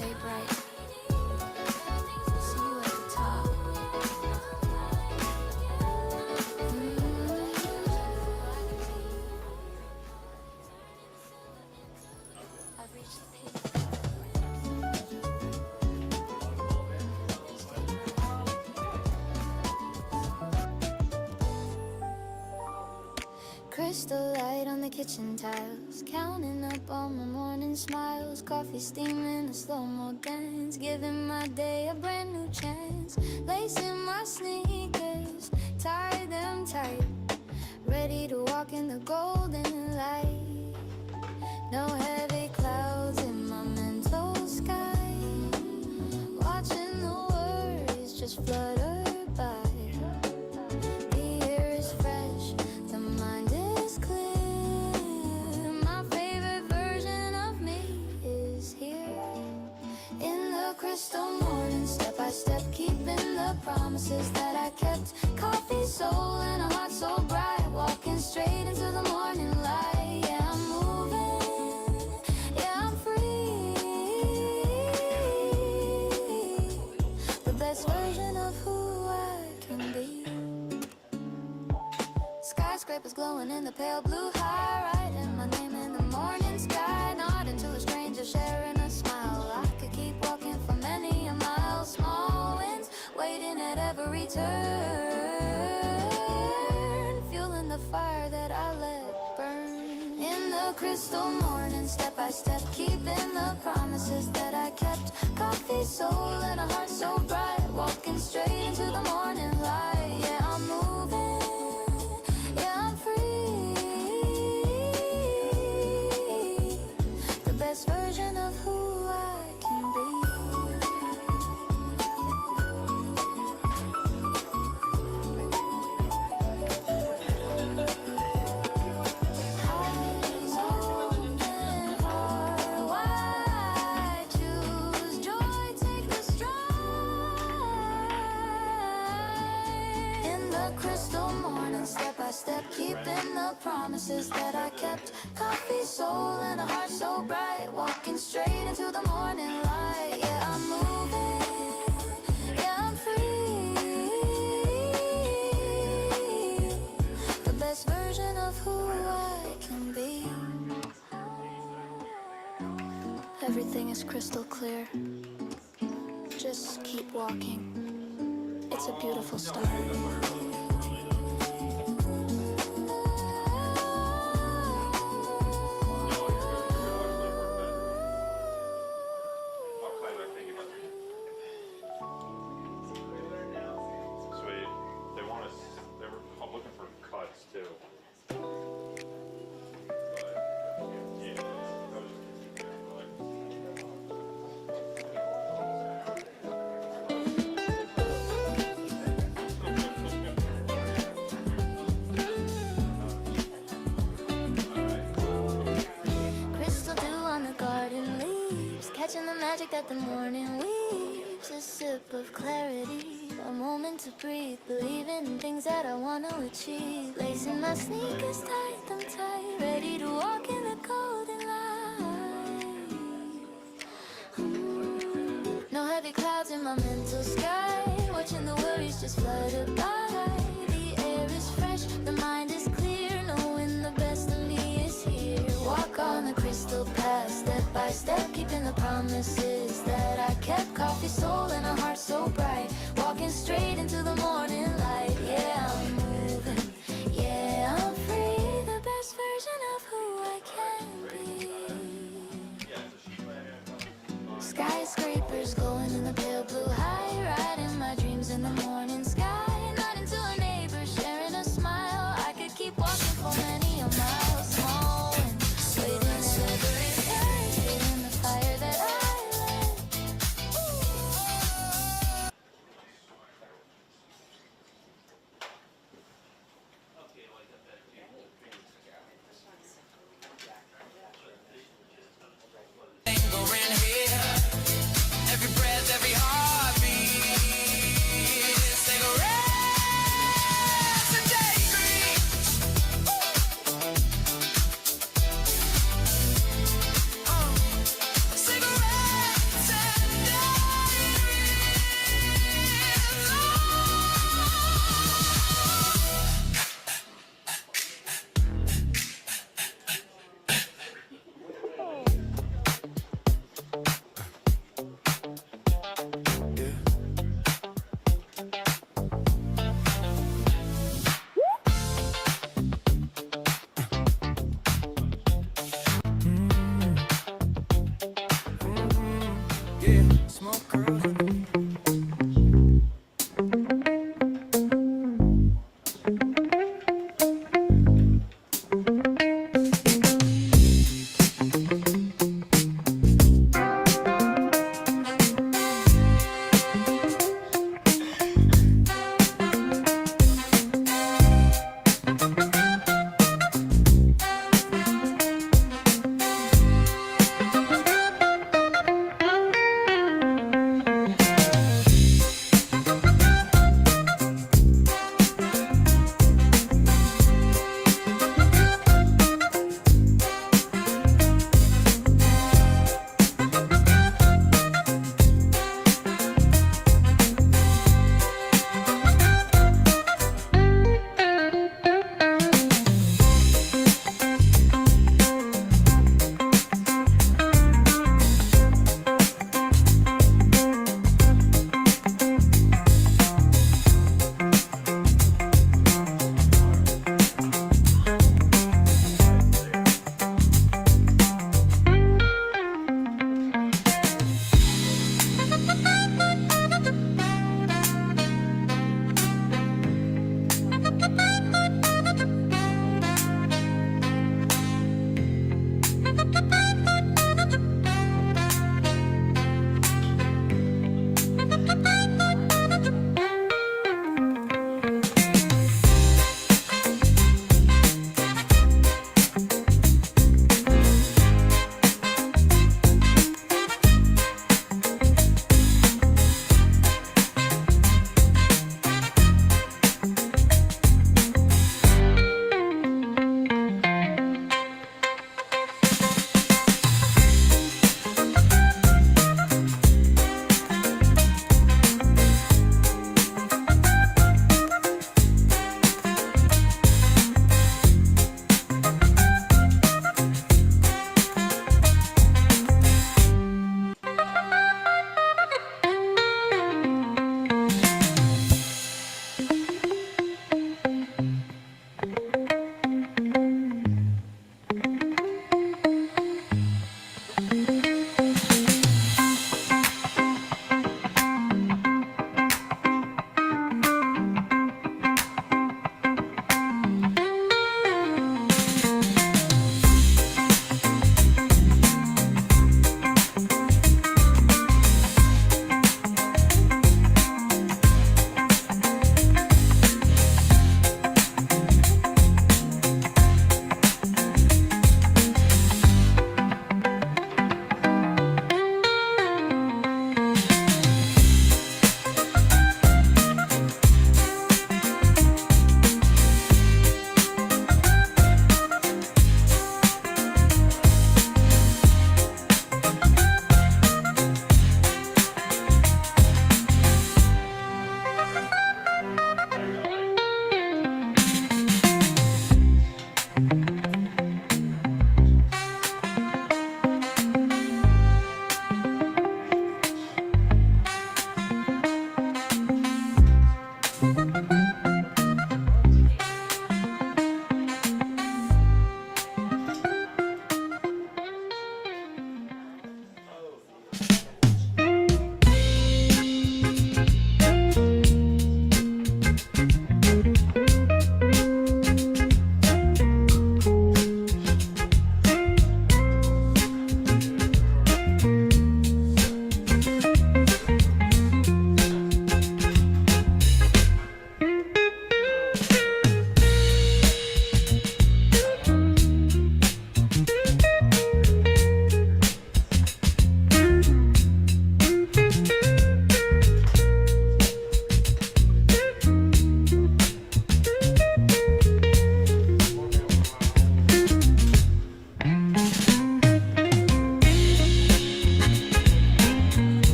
stay bright. See you at the top. I've reached the peak. Crystal light on the kitchen tiles, counting up all my morning smiles. Coffee steaming, a slow-mo dance, giving my day a brand new chance. Lacing my sneakers, tie them tight, ready to walk in the golden light. No heavy clouds in my mental sky, watching the worries just flutter by. The air is fresh, the mind is clear. My favorite version of me is here. In the crystal morning, step by step, keeping the promises that I kept. Coffee, soul, and a heart so bright, walking straight into the morning light. Yeah, I'm moving, yeah, I'm free. The best version of who I can be. Skyscrapers glowing in the pale blue high, writing my name in the morning sky, nodding to a stranger, sharing a smile. I could keep walking for many a mile. Small winds waiting at every turn, fueling the fire that I let burn. In the crystal morning, step by step, keeping the promises that I kept. Coffee, soul, and a heart so bright, walking straight into the morning light. Yeah, I'm moving, yeah, I'm free. The best version of who I can be. Eyes open, heart wide, choose joy, take the stride. In the crystal morning, step by step, keeping the promises that I kept. Coffee, soul, and a heart so bright, walking straight into the morning light. Yeah, I'm moving, yeah, I'm free. The best version of who I can be. Everything is crystal clear. Just keep walking. It's a beautiful start. Sweet. They want us. I'm looking for cuts too. Crystal dew on the garden leaves, catching the magic that the morning weaves. A sip of clarity, a moment to breathe, believing in things that I want to achieve. Lacing my sneakers tight, them tight, ready to walk in the golden light. No heavy clouds in my mental sky, watching the worries just flutter by. The air is fresh, the mind is clear, knowing the best of me is here. Walk on the crystal path, step by step, keeping the promises that I kept. Coffee, soul, and a heart so bright, walking straight into the morning light. Yeah, I'm moving, yeah, I'm free. The best version of who I can be. Skyscrapers glowing in the pale blue high, riding my dreams in the morning sky, nodding to a neighbor, sharing a smile. I could keep walking for many a mile. Small and waiting at every turn, feeling the fire that I lit. Lingering here, every breath, every heartbeat.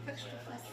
Как что классно.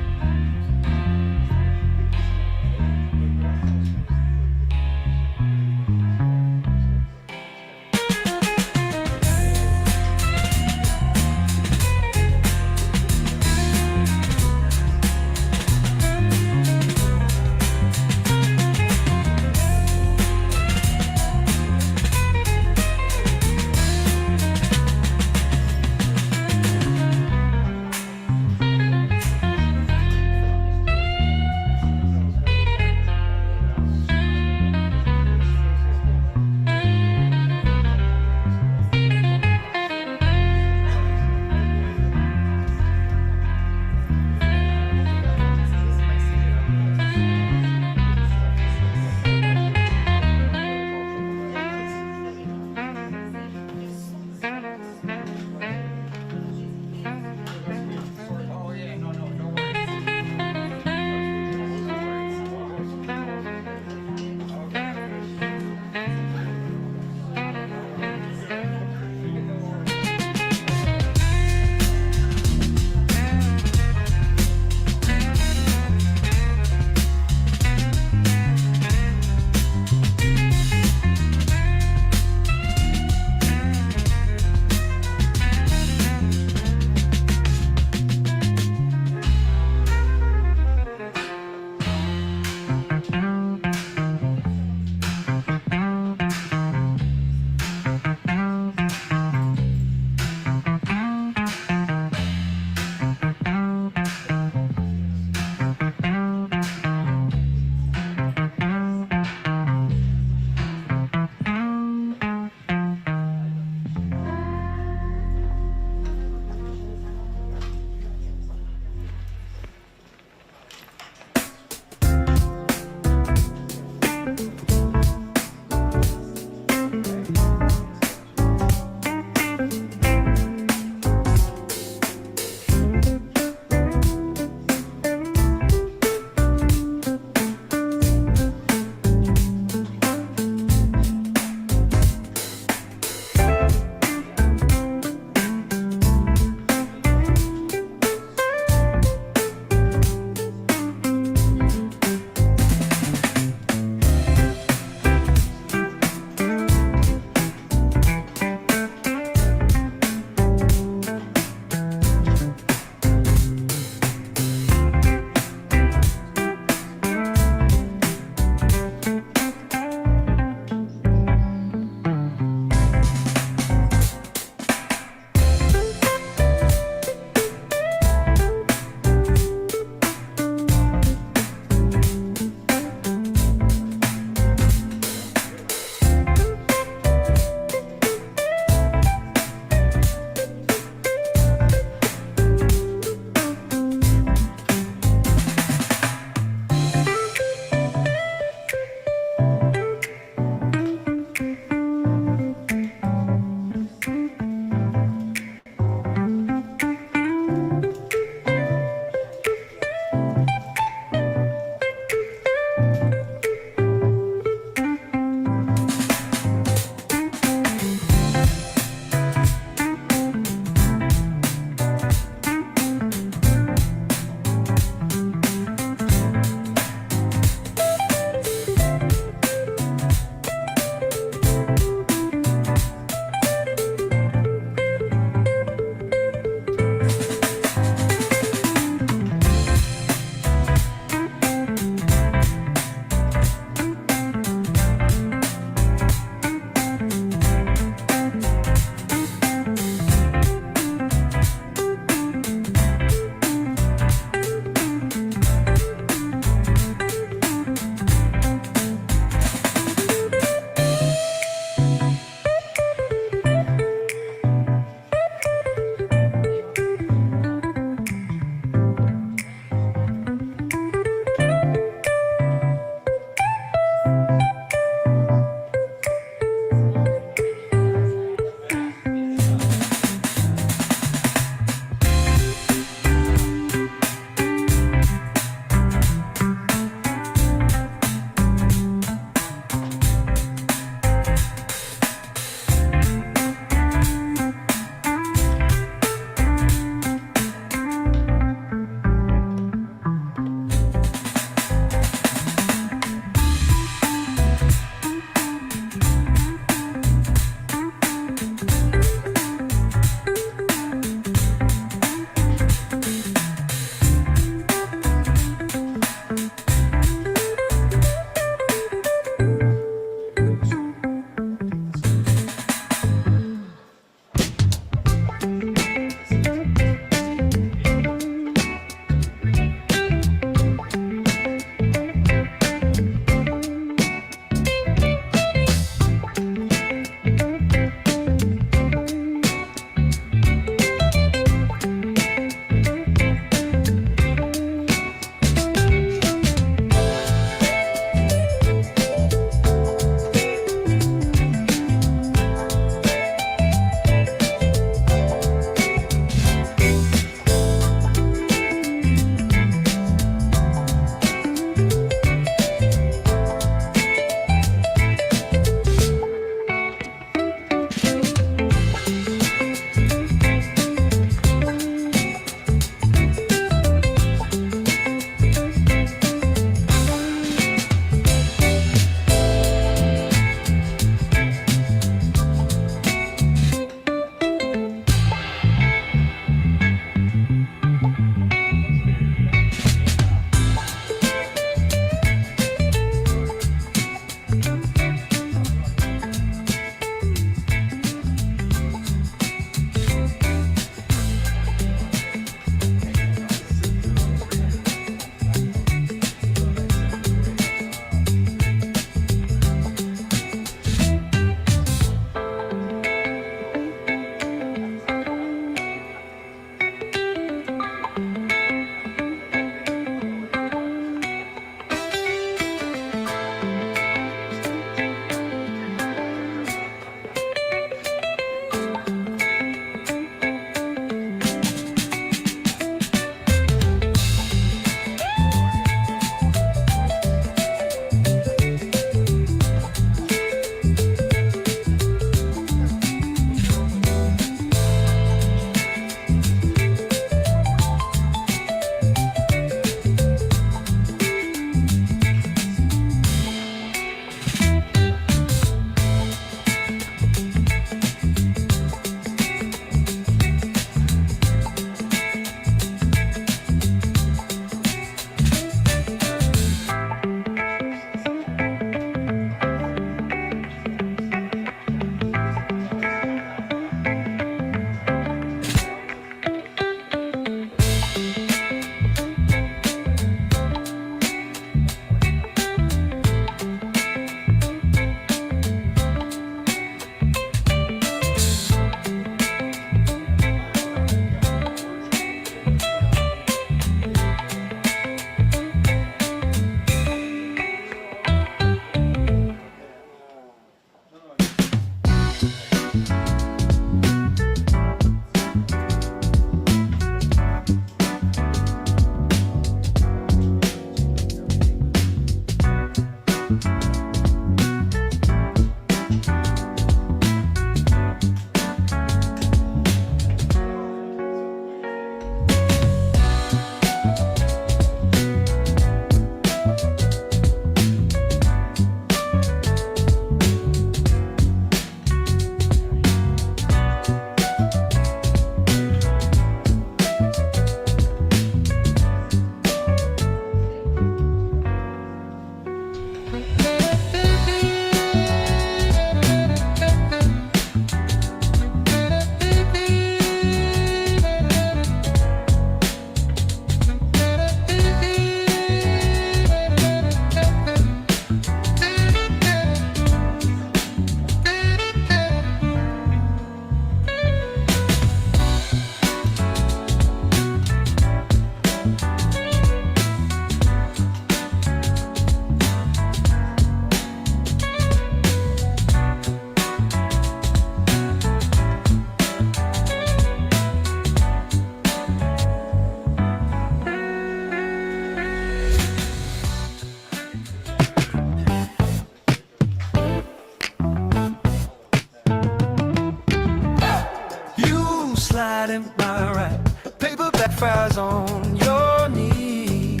eyes on your knees.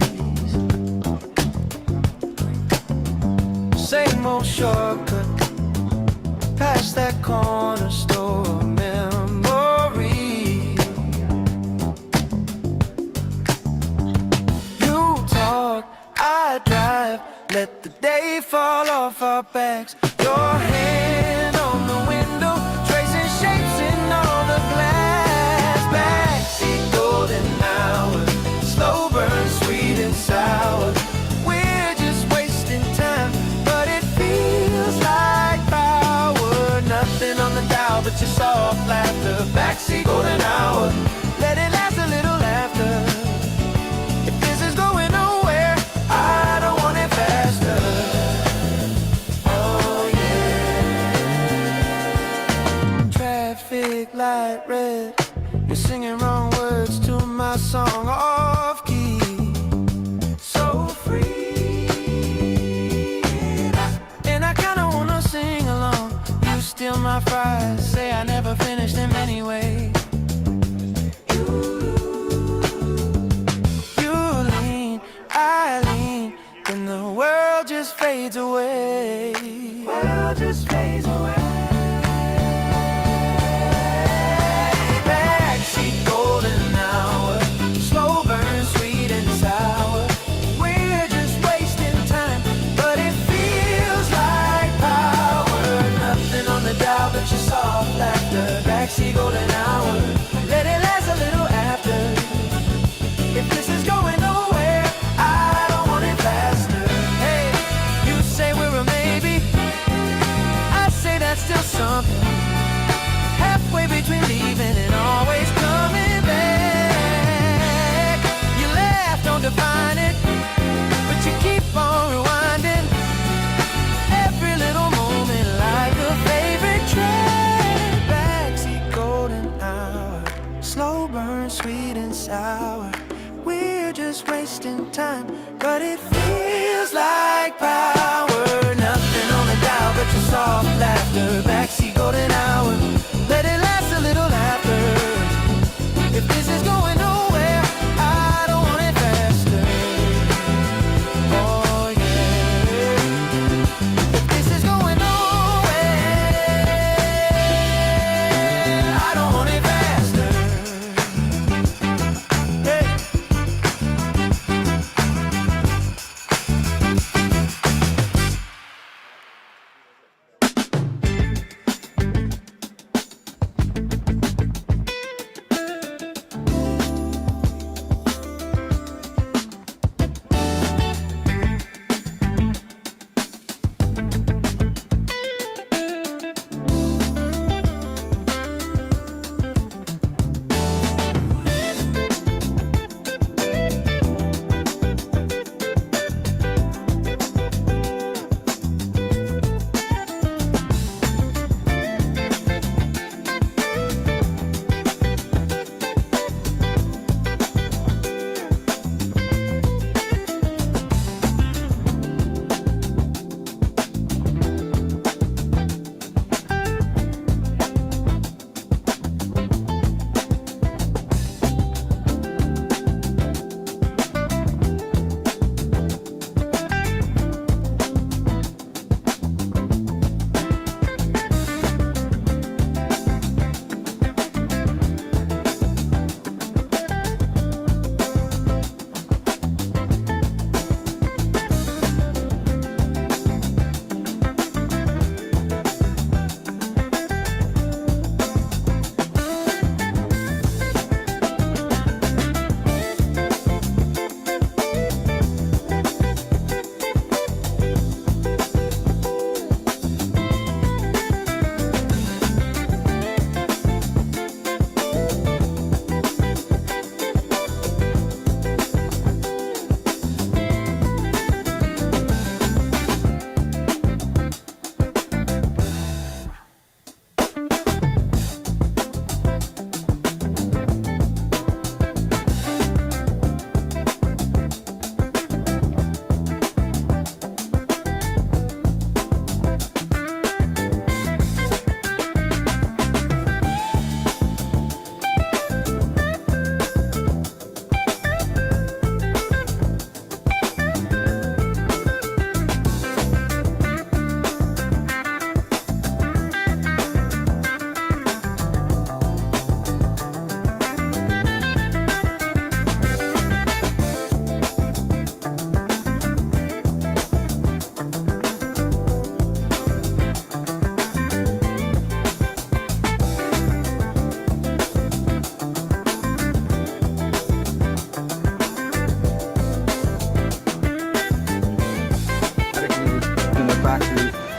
Same old shortcut past that corner store memory. You talk, I drive, let the day fall off our backs. Your hand on the window, tracing shapes in all the glass. Backseat golden hour, slow burn, sweet and sour. We're just wasting time, but it feels like power. Nothing on the dial but your soft laughter. Backseat golden hour, let it last a little after. If this is going nowhere, I don't want it faster. Oh yeah. Traffic light red, you're singing wrong words to my song off key. So free, and I kinda wanna sing along. You steal my fries, say I never finished them anyway. You lean, I lean, then the world just fades away. World just fades away. Backseat golden hour, slow burn, sweet and sour. We're just wasting time, but it feels like power. Nothing on the dial but your soft laughter. Backseat golden hour, let it last a little after. If this is going nowhere, I don't want it faster. Hey, you say we're a maybe, I say that's still something. Halfway between leaving and always coming back. You laugh, don't define it, but you keep on rewinding. Every little moment like a favorite track. Backseat golden hour, slow burn, sweet and sour. We're just wasting time, but it feels like power. Nothing on the dial but your soft laughter. Backseat golden hour, let it last a little after. If this is going nowhere, I don't want it faster. Oh yeah. If this is going nowhere, I don't want it faster. Hey.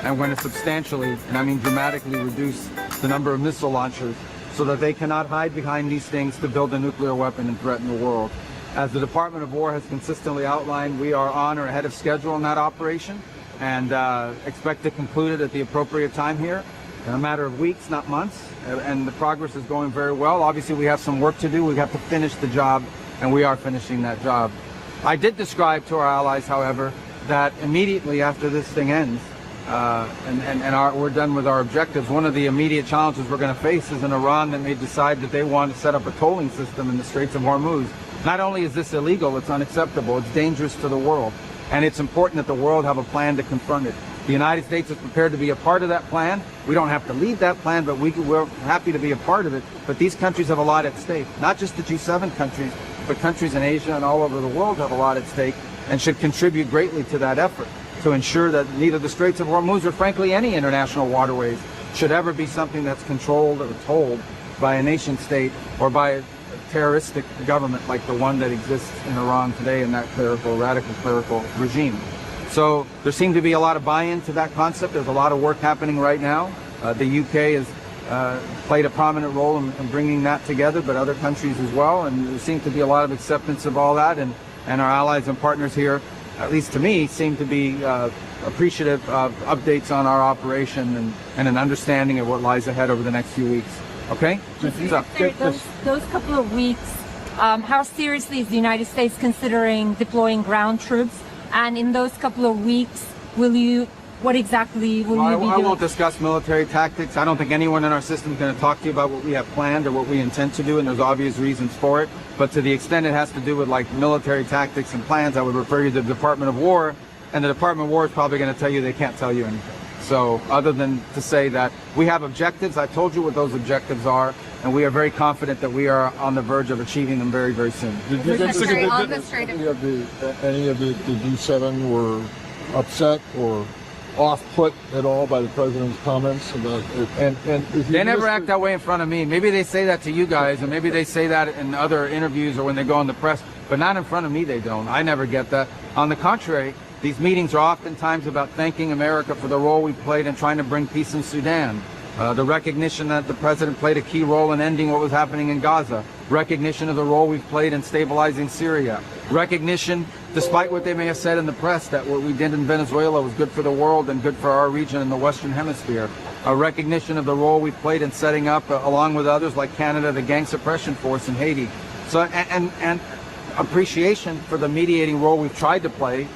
and we're going to substantially, and I mean dramatically, reduce the number of missile launchers so that they cannot hide behind these things to build a nuclear weapon and threaten the world. As the Department of War has consistently outlined, we are on or ahead of schedule in that operation and expect to conclude it at the appropriate time here in a matter of weeks, not months, and the progress is going very well. Obviously, we have some work to do. We have to finish the job, and we are finishing that job. I did describe to our allies, however, that immediately after this thing ends, we're done with our objectives, one of the immediate challenges we're going to face is an Iran that may decide that they want to set up a tolling system in the Straits of Hormuz. Not only is this illegal, it's unacceptable, it's dangerous to the world, and it's important that the world have a plan to confront it. The United States is prepared to be a part of that plan. We don't have to lead that plan, but we're happy to be a part of it. But these countries have a lot at stake. Not just the G7 countries, but countries in Asia and all over the world have a lot at stake and should contribute greatly to that effort to ensure that neither the Straits of Hormuz or frankly any international waterways should ever be something that's controlled or tolled by a nation state or by a terroristic government like the one that exists in Iran today in that radical clerical regime. So there seemed to be a lot of buy-in to that concept. There's a lot of work happening right now. The UK has played a prominent role in bringing that together, but other countries as well. And there seems to be a lot of acceptance of all that. And our allies and partners here, at least to me, seem to be appreciative of updates on our operation and an understanding of what lies ahead over the next few weeks. Okay? Those couple of weeks, how seriously is the United States considering deploying ground troops? And in those couple of weeks, what exactly will you be doing? I won't discuss military tactics. I don't think anyone in our system is going to talk to you about what we have planned or what we intend to do, and there's obvious reasons for it. But to the extent it has to do with like military tactics and plans, I would refer you to the Department of War, and the Department of War is probably going to tell you they can't tell you anything. So other than to say that we have objectives, I told you what those objectives are, and we are very confident that we are on the verge of achieving them very, very soon. Did you get any of the G7 were upset or off-put at all by the president's comments about it? And they never act that way in front of me. Maybe they say that to you guys, and maybe they say that in other interviews or when they go on the press, but not in front of me they don't. I never get that. On the contrary, these meetings are oftentimes about thanking America for the role we've played in trying to bring peace in Sudan. The recognition that the president played a key role in ending what was happening in Gaza. Recognition of the role we've played in stabilizing Syria. Recognition, despite what they may have said in the press, that what we did in Venezuela was good for the world and good for our region in the Western Hemisphere. A recognition of the role we've played in setting up, along with others like Canada, the gang suppression force in Haiti. So, and appreciation for the mediating role we've tried to play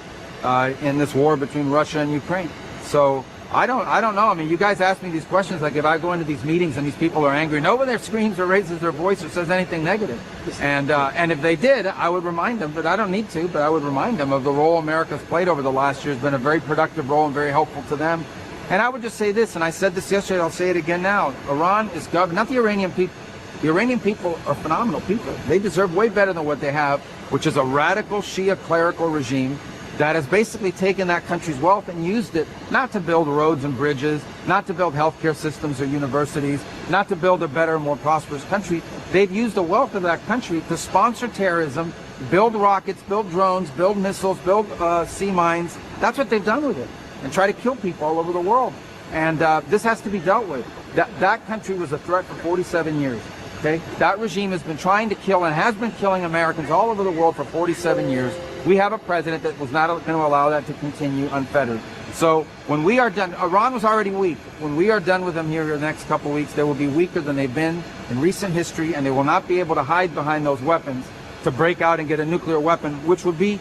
in this war between Russia and Ukraine. So I don't know. I mean, you guys ask me these questions like if I go into these meetings and these people are angry, no one there screams or raises their voice or says anything negative. And if they did, I would remind them, but I don't need to, but I would remind them of the role America's played over the last year. Has been a very productive role and very helpful to them. And I would just say this, and I said this yesterday, I'll say it again now. Iran is governed, not the Iranian people. The Iranian people are phenomenal people. They deserve way better than what they have, which is a radical Shia clerical regime that has basically taken that country's wealth and used it not to build roads and bridges, not to build healthcare systems or universities, not to build a better, more prosperous country. They've used the wealth of that country to sponsor terrorism, build rockets, build drones, build missiles, build sea mines. That's what they've done with it, and try to kill people all over the world. And this has to be dealt with. That country was a threat for 47 years. Okay? That regime has been trying to kill and has been killing Americans all over the world for 47 years. We have a president that was not going to allow that to continue unfettered. So when we are done, Iran was already weak. When we are done with them here in the next couple of weeks, they will be weaker than they've been in recent history, and they will not be able to hide behind those weapons to break out and get a nuclear weapon, which would be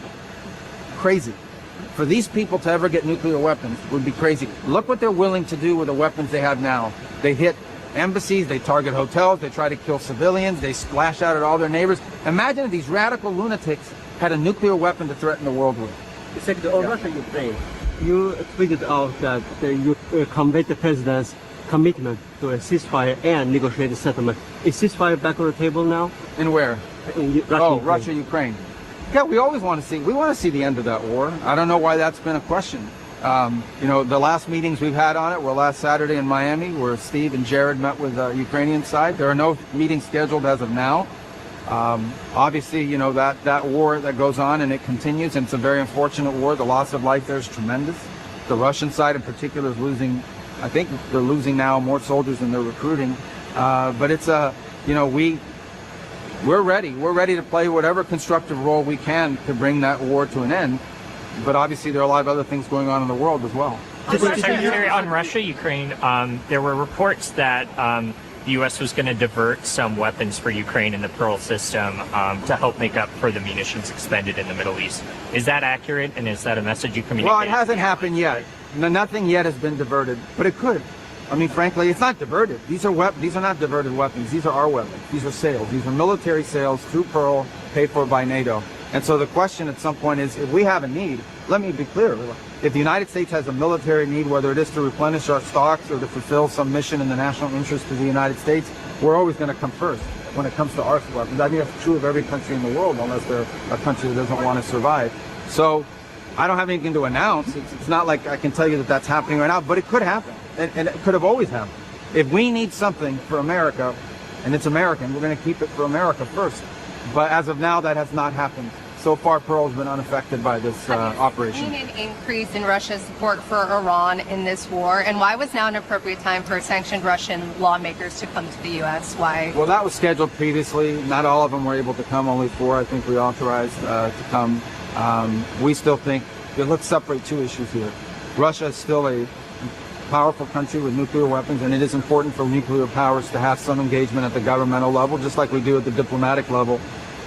crazy. For these people to ever get nuclear weapons would be crazy. Look what they're willing to do with the weapons they have now. They hit embassies, they target hotels, they try to kill civilians, they splash out at all their neighbors. Imagine if these radical lunatics had a nuclear weapon to threaten the world with. Secretary of Russia, Ukraine, you tweeted out that you conveyed the president's commitment to a ceasefire and negotiate a settlement. Is ceasefire back on the table now? In where? In Russia, Russia, Ukraine. Yeah, we always want to see the end of that war. I don't know why that's been a question. You know, the last meetings we've had on it were last Saturday in Miami, where Steve and Jared met with the Ukrainian side. There are no meetings scheduled as of now. Obviously, you know, that war that goes on and it continues, and it's a very unfortunate war. The loss of life there is tremendous. The Russian side in particular is losing, I think they're losing now more soldiers than they're recruiting. But it's we're ready. We're ready to play whatever constructive role we can to bring that war to an end. But obviously there are a lot of other things going on in the world as well. Secretary, on Russia, Ukraine, there were reports that the U.S. was going to divert some weapons for Ukraine in the Pearl system to help make up for the munitions expended in the Middle East. Is that accurate, and is that a message you communicate? Well, it hasn't happened yet. Nothing yet has been diverted, but it could. I mean, frankly, it's not diverted. These are not diverted weapons. These are our weapons. These are sales. These are military sales through Pearl, paid for by NATO. And so the question at some point is, if we have a need, let me be clear. If the United States has a military need, whether it is to replenish our stocks or to fulfill some mission in the national interest of the United States, we're always going to come first when it comes to our weapons. I think that's true of every country in the world, unless they're a country that doesn't want to survive. So I don't have anything to announce. It's not like I can tell you that that's happening right now, but it could happen. And it could have always happened. If we need something for America, and it's American, we're going to keep it for America first. But as of now, that has not happened. So far, Pearl's been unaffected by this operation. Have you seen an increase in Russia's support for Iran in this war? And why was now an appropriate time for sanctioned Russian lawmakers to come to the U.S.? Why? Well, that was scheduled previously. Not all of them were able to come, only 4 I think we authorized to come. We still think, let's separate 2 issues here. Russia is still a powerful country with nuclear weapons, and it is important for nuclear powers to have some engagement at the governmental level, just like we do at the diplomatic level.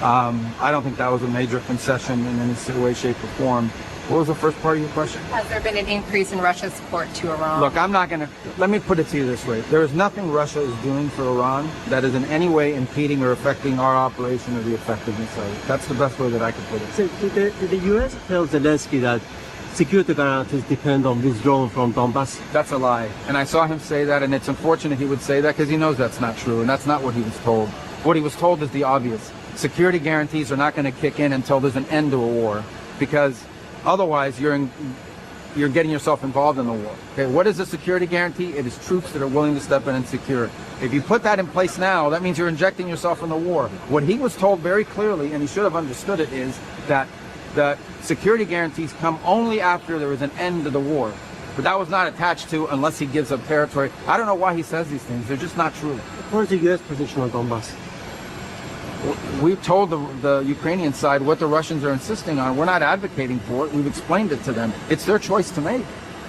I don't think that was a major concession in any way, shape, or form. What was the first part of your question? Has there been an increase in Russia's support to Iran? Look, I'm not going to, let me put it to you this way. There is nothing Russia is doing for Iran that is in any way impeding or affecting our operation or the effectiveness of it. That's the best way that I could put it. So did the U.S. tell Zelensky that security guarantees depend on withdrawal from Donbass? That's a lie. And I saw him say that, and it's unfortunate he would say that because he knows that's not true, and that's not what he was told. What he was told is the obvious. Security guarantees are not going to kick in until there's an end to a war, because otherwise you're getting yourself involved in the war. Okay, what is a security guarantee? It is troops that are willing to step in and secure it. If you put that in place now, that means you're injecting yourself in the war. What he was told very clearly, and he should have understood it, is that the security guarantees come only after there is an end to the war. But that was not attached to unless he gives up territory. I don't know why he says these things. They're just not true. What is the U.S. position on Donbass? We've told the Ukrainian side what the Russians are insisting on. We're not advocating for it. We've explained it to them. It's their choice to make.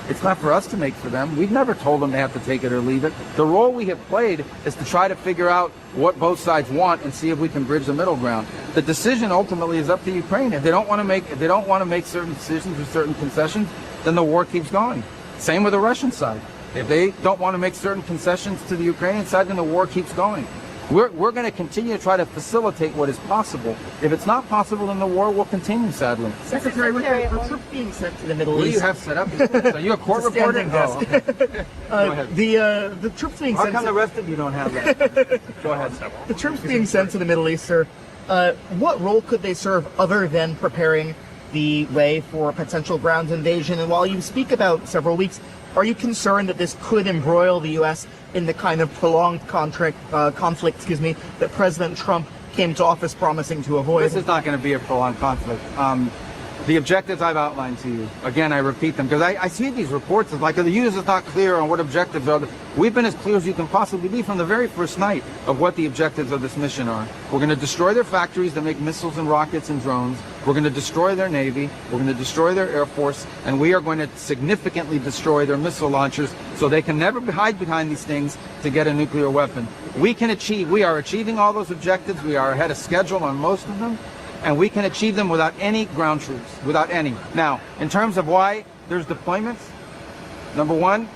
It's not for us to make for them. We've never told them they have to take it or leave it. The role we have played is to try to figure out what both sides want and see if we can bridge the middle ground. The decision ultimately is up to Ukraine. If they don't want to make certain decisions or certain concessions, then the war keeps going. Same with the Russian side. If they don't want to make certain concessions to the Ukrainian side, then the war keeps going. We're going to continue to try to facilitate what is possible. If it's not possible, then the war will continue, sadly. Secretary, with the troops being sent to the Middle What do East... you have set up? Are you a court reporter? Oh, okay. Go ahead. The troops being How sent... come the rest of you don't have that? Go ahead. The troops being sent to the Middle East, sir, what role could they serve other than preparing the way for a potential ground invasion? And while you speak about several weeks, are you concerned that this could embroil the U.S. in the kind of prolonged conflict, that President Trump came to office promising to avoid? This is not going to be a prolonged conflict. The objectives I've outlined to you, again, I repeat them, because I see these reports of like the U.S. is not clear on what objectives are. We've been as clear as you can possibly be from the very first night of what the objectives of this mission are. We're going to destroy their factories that make missiles and rockets and drones. We're going to destroy their Navy. We're going to destroy their Air Force. And we are going to significantly destroy their missile launchers so they can never hide behind these things to get a nuclear weapon. We are achieving all those objectives. We are ahead of schedule on most of them. And we can achieve them without any ground troops, without any. Now, in terms of why there's deployments, number one,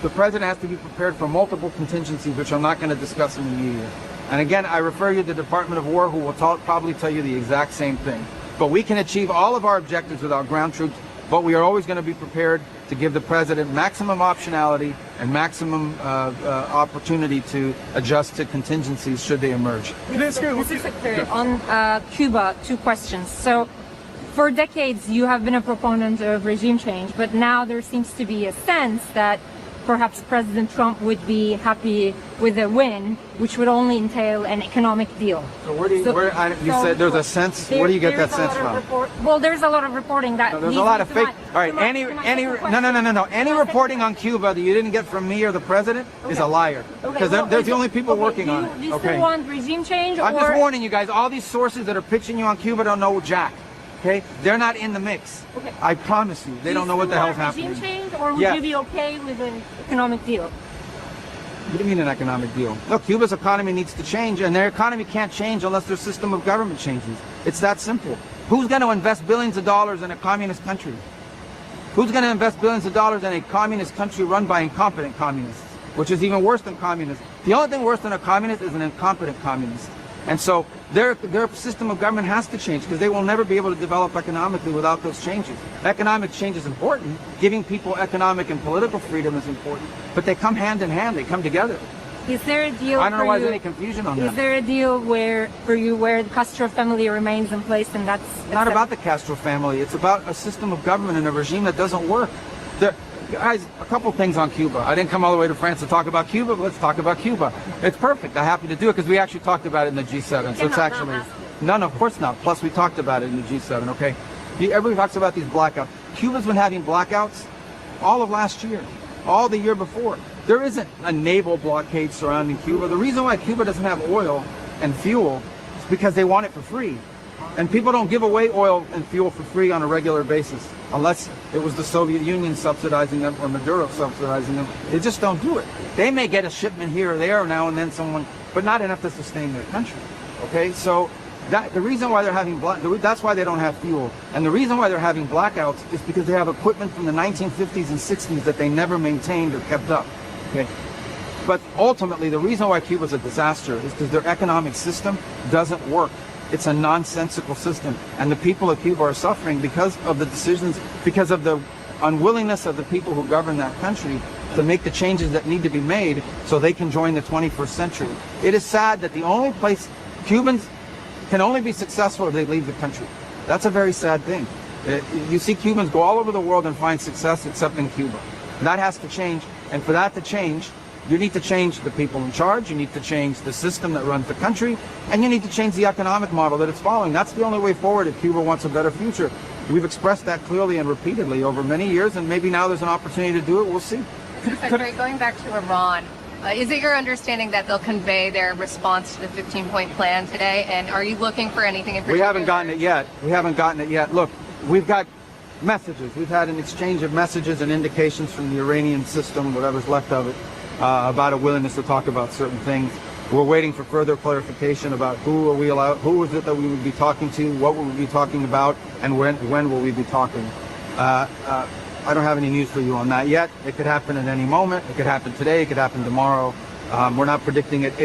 the president has to be prepared for multiple contingencies, which I'm not going to discuss in the media. And again, I refer you to the Department of War, who will probably tell you the exact same thing. But we can achieve all of our objectives without ground troops, but we are always going to be prepared to give the president maximum optionality and maximum opportunity to adjust to contingencies should they emerge. Mr. Secretary, on Cuba, 2 questions. So, for decades, you have been a proponent of regime change, but now there seems to be a sense that perhaps President Trump would be happy with a win, which would only entail an economic deal. So where do you, you said there's a sense, where do you get that sense from? Well, there's a lot of reporting that there's a lot of fake. All right, any reporting on Cuba that you didn't get from me or the president is a liar, because they're the only people working on it. Do you still want regime change? I'm just warning you guys. All these sources that are pitching you on Cuba don't know jack. Okay, they're not in the mix. Okay. I promise you, they don't know what the hell's happening. Regime change, or would you be okay with an economic deal? What do you mean an economic deal? Look, Cuba's economy needs to change, and their economy can't change unless their system of government changes. It's that simple. Who's going to invest billions of dollars in a communist country? Who's going to invest billions of dollars in a communist country run by incompetent communists, which is even worse than communists? The only thing worse than a communist is an incompetent communist. And so their system of government has to change, because they will never be able to develop economically without those changes. Economic change is important. Giving people economic and political freedom is important. But they come hand in hand. They come together. Is there a deal? I don't know why there's any confusion on that. Is there a deal for you where the Castro family remains in place, and that's not about the Castro family. It's about a system of government and a regime that doesn't work. Guys, a couple things on Cuba. I didn't come all the way to France to talk about Cuba, but let's talk about Cuba. It's perfect. I'm happy to do it because we actually talked about it in the G7. So it's actually no, of course not. Plus, we talked about it in the G7. Okay, everybody talks about these blackouts. Cuba's been having blackouts all of last year, all the year before. There isn't a naval blockade surrounding Cuba. The reason why Cuba doesn't have oil and fuel is because they want it for free. And people don't give away oil and fuel for free on a regular basis, unless it was the Soviet Union subsidizing them or Maduro subsidizing them. They just don't do it. They may get a shipment here or there now and then, but not enough to sustain their country. Okay, so the reason why they're having that's why they don't have fuel. And the reason why they're having blackouts is because they have equipment from the 1950s and 60s that they never maintained or kept up. Okay, but ultimately the reason why Cuba's a disaster is because their economic system doesn't work. It's a nonsensical system, and the people of Cuba are suffering because of the decisions, because of the unwillingness of the people who govern that country to make the changes that need to be made so they can join the 21st century. It is sad that the only place Cubans can only be successful if they leave the country. That's a very sad thing. You see Cubans go all over the world and find success except in Cuba. That has to change, and for that to change, you need to change the people in charge, you need to change the system that runs the country, and you need to change the economic model that it's following. That's the only way forward if Cuba wants a better future. We've expressed that clearly and repeatedly over many years, and maybe now there's an opportunity to do it. We'll see. Secretary, going back to Iran, is it your understanding that they'll convey their response to the 15-point plan today? And are you looking for anything in particular? We haven't gotten it yet. We haven't gotten it yet. Look, we've got messages. We've had an exchange of messages and indications from the Iranian system, whatever's left of it, about a willingness to talk about certain things. We're waiting for further clarification about who is it that we would be talking to, what will we be talking about, and when will we be talking. I don't have any news for you on that yet. It could happen at any moment. It could happen today. It could happen tomorrow. We're not predicting it.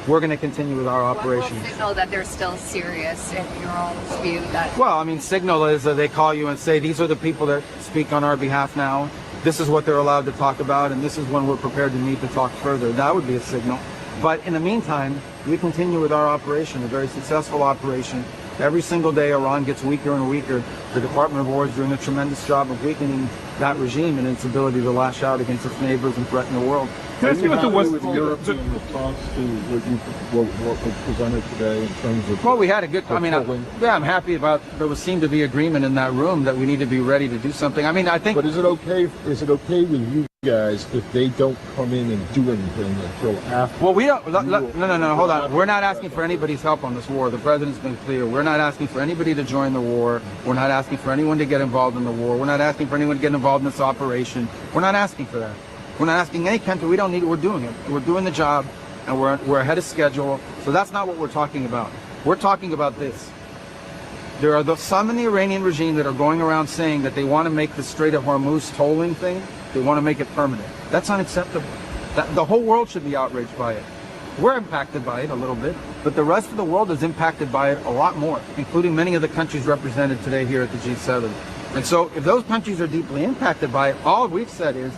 We're going to continue with our operations. What will signal that they're still serious in your own view? Well, I mean, signal is that they call you and say, these are the people that speak on our behalf now. This is what they're allowed to talk about, and this is when we're prepared to meet to talk further. That would be a signal. But in the meantime, we continue with our operation, a very successful operation. Every single day, Iran gets weaker and weaker. The Department of War is doing a tremendous job of weakening that regime and its ability to lash out against its neighbors and threaten the world. Can I ask you about the European response to what was presented today in terms of? Well, we had a good. I mean, I'm happy about. There seemed to be agreement in that room that we need to be ready to do something. I mean, I think. But is it okay? Is it okay with you guys if they don't come in and do anything until after? Well, we don't. No. Hold on. We're not asking for anybody's help on this war. The president's been clear. We're not asking for anybody to join the war. We're not asking for anyone to get involved in the war. We're not asking for anyone to get involved in this operation. We're not asking for that. We're not asking any country. We don't need it. We're doing it. We're doing the job, and we're ahead of schedule. So that's not what we're talking about. We're talking about this. There are some in the Iranian regime that are going around saying that they want to make the Strait of Hormuz tolling thing. They want to make it permanent. That's unacceptable. The whole world should be outraged by it. We're impacted by it a little bit, but the rest of the world is impacted by it a lot more, including many of the countries represented today here at the G7. And so if those countries are deeply impacted by it, all we've said is,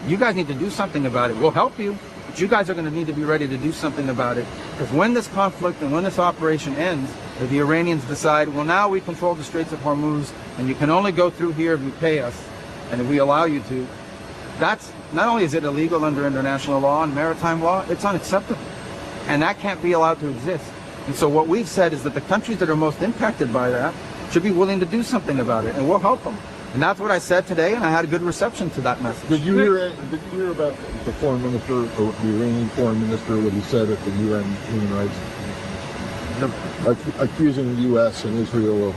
you guys need to do something about it. We'll help you, but you guys are going to need to be ready to do something about it. Because when this conflict and when this operation ends, if the Iranians decide, well, now we control the Straits of Hormuz, and you can only go through here if you pay us, and if we allow you to, That's not only is it illegal under international law and maritime law, it's unacceptable. And that can't be allowed to exist. And so what we've said is that the countries that are most impacted by that should be willing to do something about it, and we'll help them. And that's what I said today, and I had a good reception to that message. Did you hear about the foreign minister, or the Iranian foreign minister, what he said at the UN Human Rights, accusing the U.S. and Israel of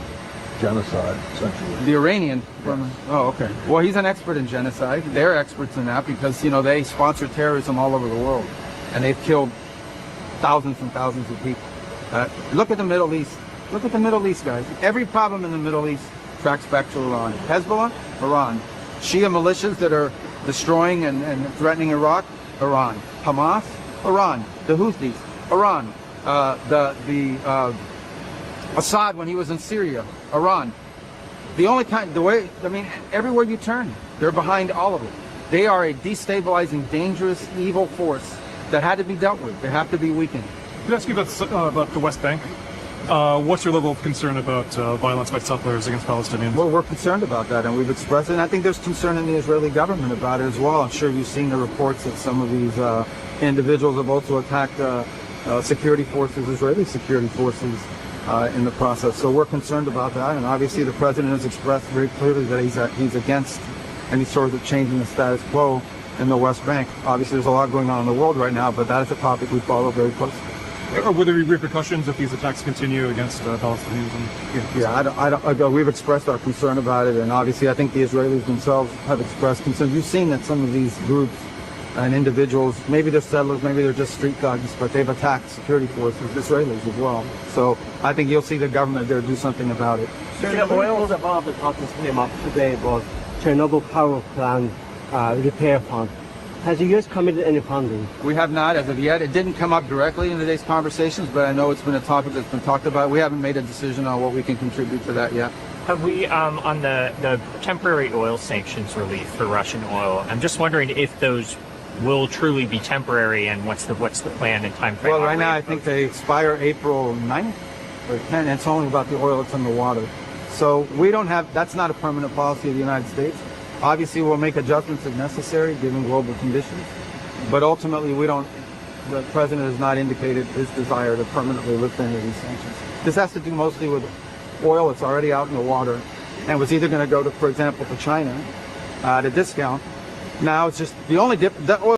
genocide, essentially? The Iranian? Yeah. Oh, okay. Well, he's an expert in genocide. They're experts in that because, you know, they sponsor terrorism all over the world, and they've killed thousands and thousands of people. Look at the Middle East. Look at the Middle East, guys. Every problem in the Middle East tracks back to Iran. Hezbollah, Iran. Shia militias that are destroying and threatening Iraq, Iran. Hamas, Iran. The Houthis, Iran. Assad when he was in Syria, Iran. Everywhere you turn, they're behind all of it. They are a destabilizing, dangerous, evil force that had to be dealt with. They have to be weakened. Could I ask you about the West Bank? What's your level of concern about violence by settlers against Palestinians? Well, we're concerned about that, and we've expressed it. And I think there's concern in the Israeli government about it as well. I'm sure you've seen the reports that some of these individuals have also attacked security forces, Israeli security forces, in the process. So we're concerned about that, and obviously the president has expressed very clearly that he's against any sort of changing the status quo in the West Bank. Obviously, there's a lot going on in the world right now, but that is a topic we follow very closely. Will there be repercussions if these attacks continue against Palestinians? We've expressed our concern about it, and obviously I think the Israelis themselves have expressed concern. You've seen that some of these groups and individuals, maybe they're settlers, maybe they're just street thugs, but they've attacked security forces, Israelis as well. So I think you'll see the government there do something about it. Oil was above the topics came up today was Chernobyl power plant repair fund. Has the U.S. committed any funding? We have not as of yet. It didn't come up directly in today's conversations, but I know it's been a topic that's been talked about. We haven't made a decision on what we can contribute to that yet. Have we, on the temporary oil sanctions relief for Russian oil, I'm just wondering if those will truly be temporary, and what's the plan and time frame? Well, right now I think they expire April 9th or 10th, and it's only about the oil that's in the water. So we don't have, that's not a permanent policy of the United States. Obviously, we'll make adjustments if necessary, given global conditions. But ultimately, the president has not indicated his desire to permanently lift any of these sanctions. This has to do mostly with oil that's already out in the water and was either going to go to, for example, to China at a discount. Now it's just the only that oil.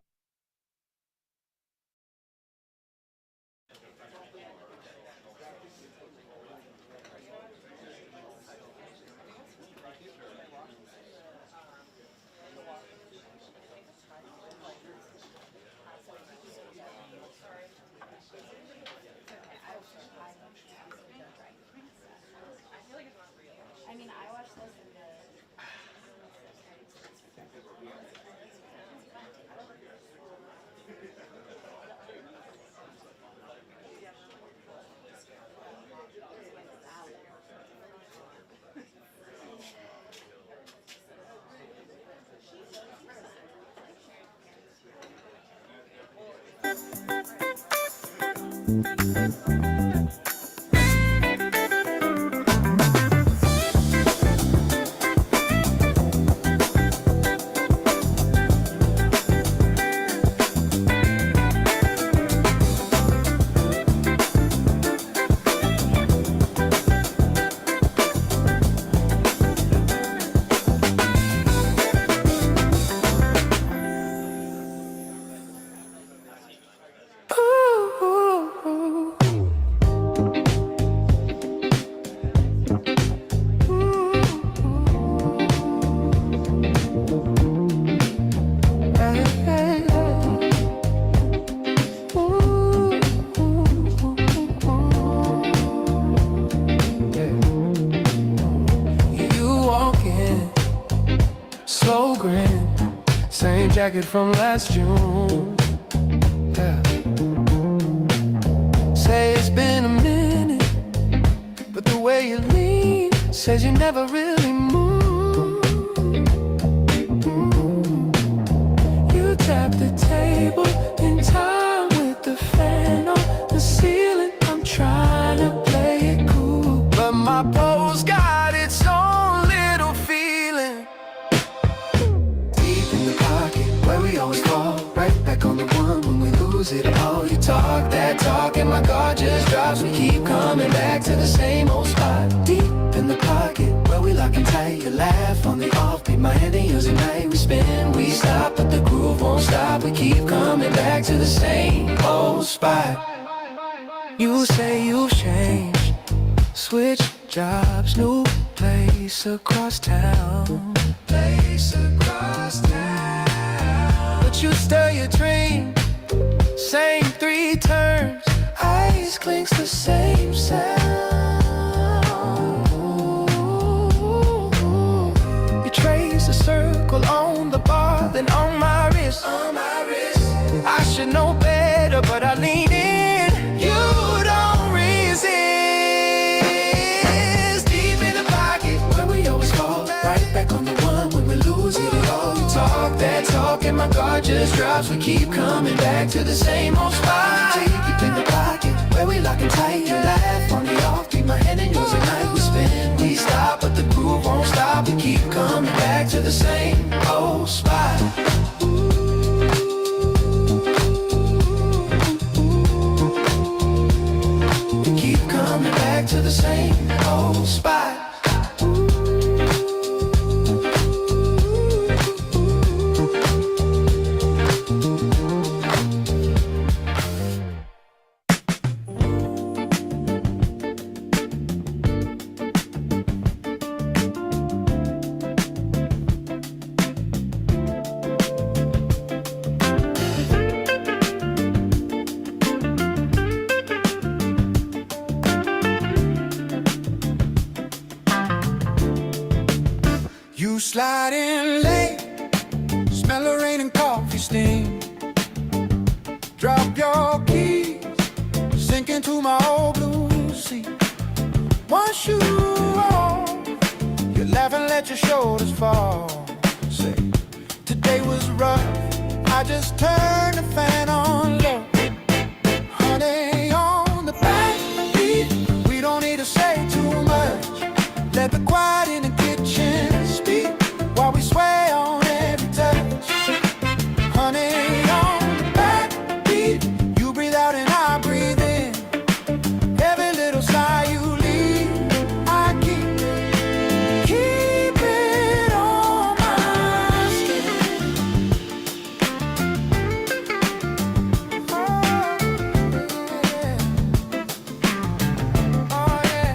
Jacket from last June. Yeah. Say it's been a minute, but the way you lean says you never really moved. You tap the table in time with the fan on the ceiling. I'm trying to play it cool, but my pose got its own little feeling. Deep in the pocket, lose it all. You talk that talk and my guard just drops. We keep coming back to the same old spot, deep in the pocket where we lock and tight. You laugh on the offbeat, my hand in yours at night. We spin, we stop, but the groove won't stop. We keep coming back to the same old spot. You say you've changed, switch jobs, new place across town. But you still your dream, same 3 turns, ice clinks the same sound. You trace a circle on the bar, then on my wrist. I should know better, but I lean in. You don't resist. Deep in the pocket where we always fall, right back on the one when we lose it all. You talk that talk and my guard just drops. We keep coming back to the same old spot. Deep in the pocket where we lock and tight. You laugh on the offbeat, my hand in yours at night. We spin, we stop, but the groove won't stop. We keep coming back to the same old spot. To the same old spot. You slide in late, smell of rain and coffee steam. Drop your keys, sink into my old blue sea. Once you off, you laugh and let your shoulders fall. Say, today was rough, I just turned the fan on low. Honey, on the backbeat, we don't need to say too much. Let the quiet in the kitchen speak while we sway on every touch. Honey, on the backbeat, you breathe out and I breathe in. Every little sigh you leave, I keep it on my skin. Oh yeah,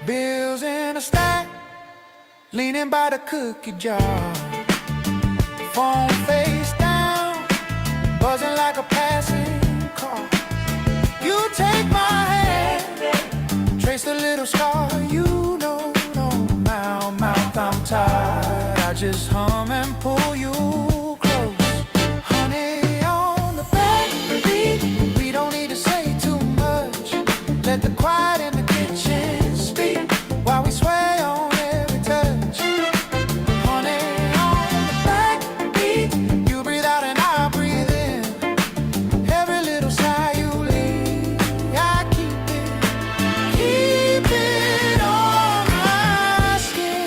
bills in a stack, leaning by the cookie jar. Phone face down, buzzing like a passing car. You take my hand, trace the little scar. You know, no mouth, I'm tired. I just hum and pull you close. Honey, on the backbeat, we don't need to say too much. Let the quiet in the kitchen speak while we sway on every touch. Honey, on the backbeat, you breathe out and I breathe in. Every little sigh you leave, I keep it on my skin.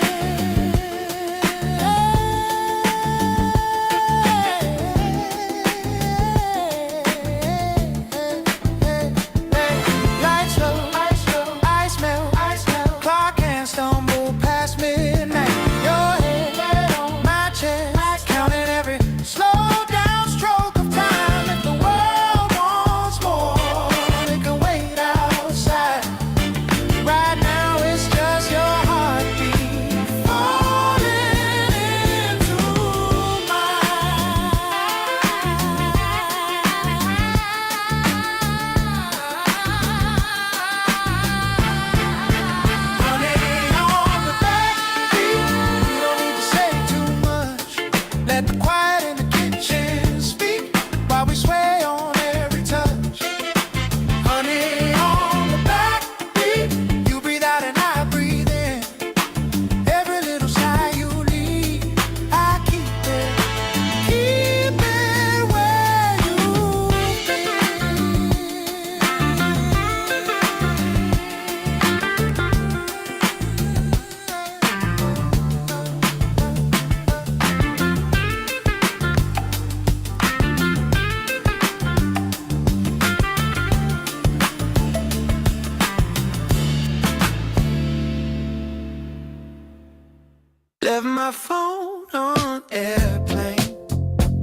Left my phone on airplane,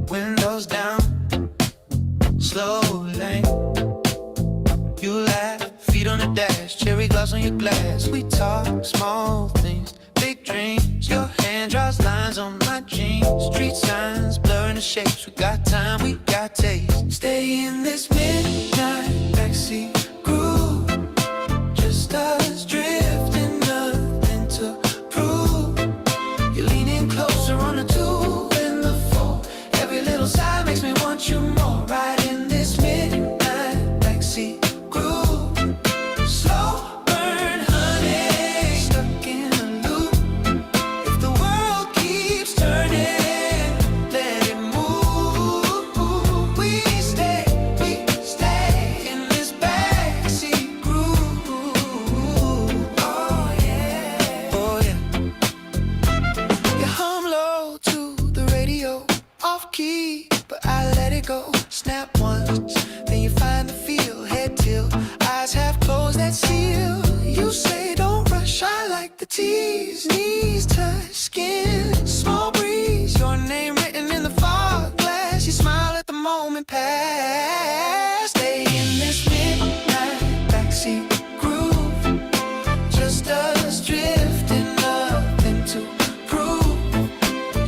windows down, slow lane. You laugh, feet on the dash, cherry gloss on your glass. We talk small things, big dreams. Your hand draws lines on my jeans. Street signs blurring the shapes. We got time, we got taste. Stay in this midnight backseat groove. Just us drifting, nothing to prove. You're leaning closer on the 2 and the 4. Every little sigh makes me want you more. Right in this midnight backseat groove. Slow burn, honey, stuck in a loop. If the world keeps turning, let it move. We stay in this backseat groove. Oh yeah, oh yeah. You hum low to the radio, off key, but I let it go. Snap once, then you find the feel. Head tilt, eyes half closed, that seal. You say don't rush, I like the tease. Knees touch skin, small breeze. Your name written in the fog glass. You smile at the moment pass. Stay in this midnight backseat groove. Just us drifting, nothing to prove.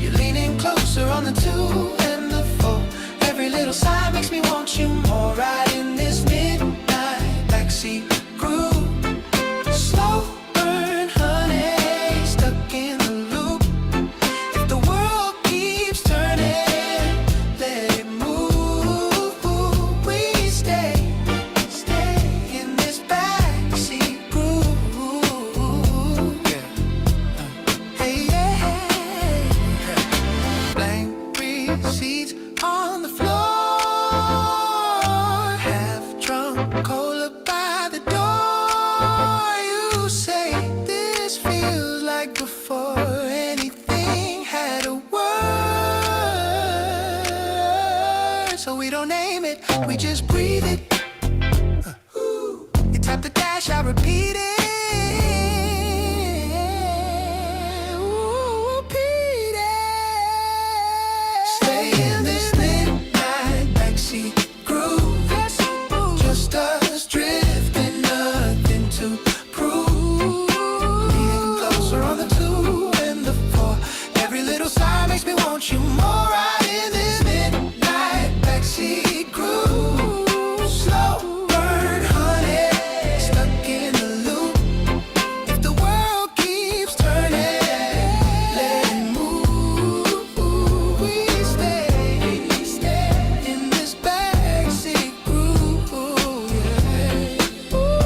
You're leaning closer on the 2 and the 4. Every little sigh makes me want you more. Right in this midnight backseat groove. Slow burn, honey, stuck in the loop. If the world keeps turning, let it move. We stay in this backseat groove. Yeah. Hey, yeah. Blank receipts on the floor, half drunk, cola by the door. You say this feels like before anything had a word. So we don't name it, we just breathe it. You tap the dash, I repeat it. Ooh, repeat it. Stay in this midnight backseat groove. Just us drifting, nothing to prove. Leaning closer on the 2 and the 4. Every little sigh makes me want you more. Right in this midnight backseat groove. Slow burn, honey, stuck in the loop. If the world keeps turning, let it move. We stay in this backseat groove. Yeah. Ooh.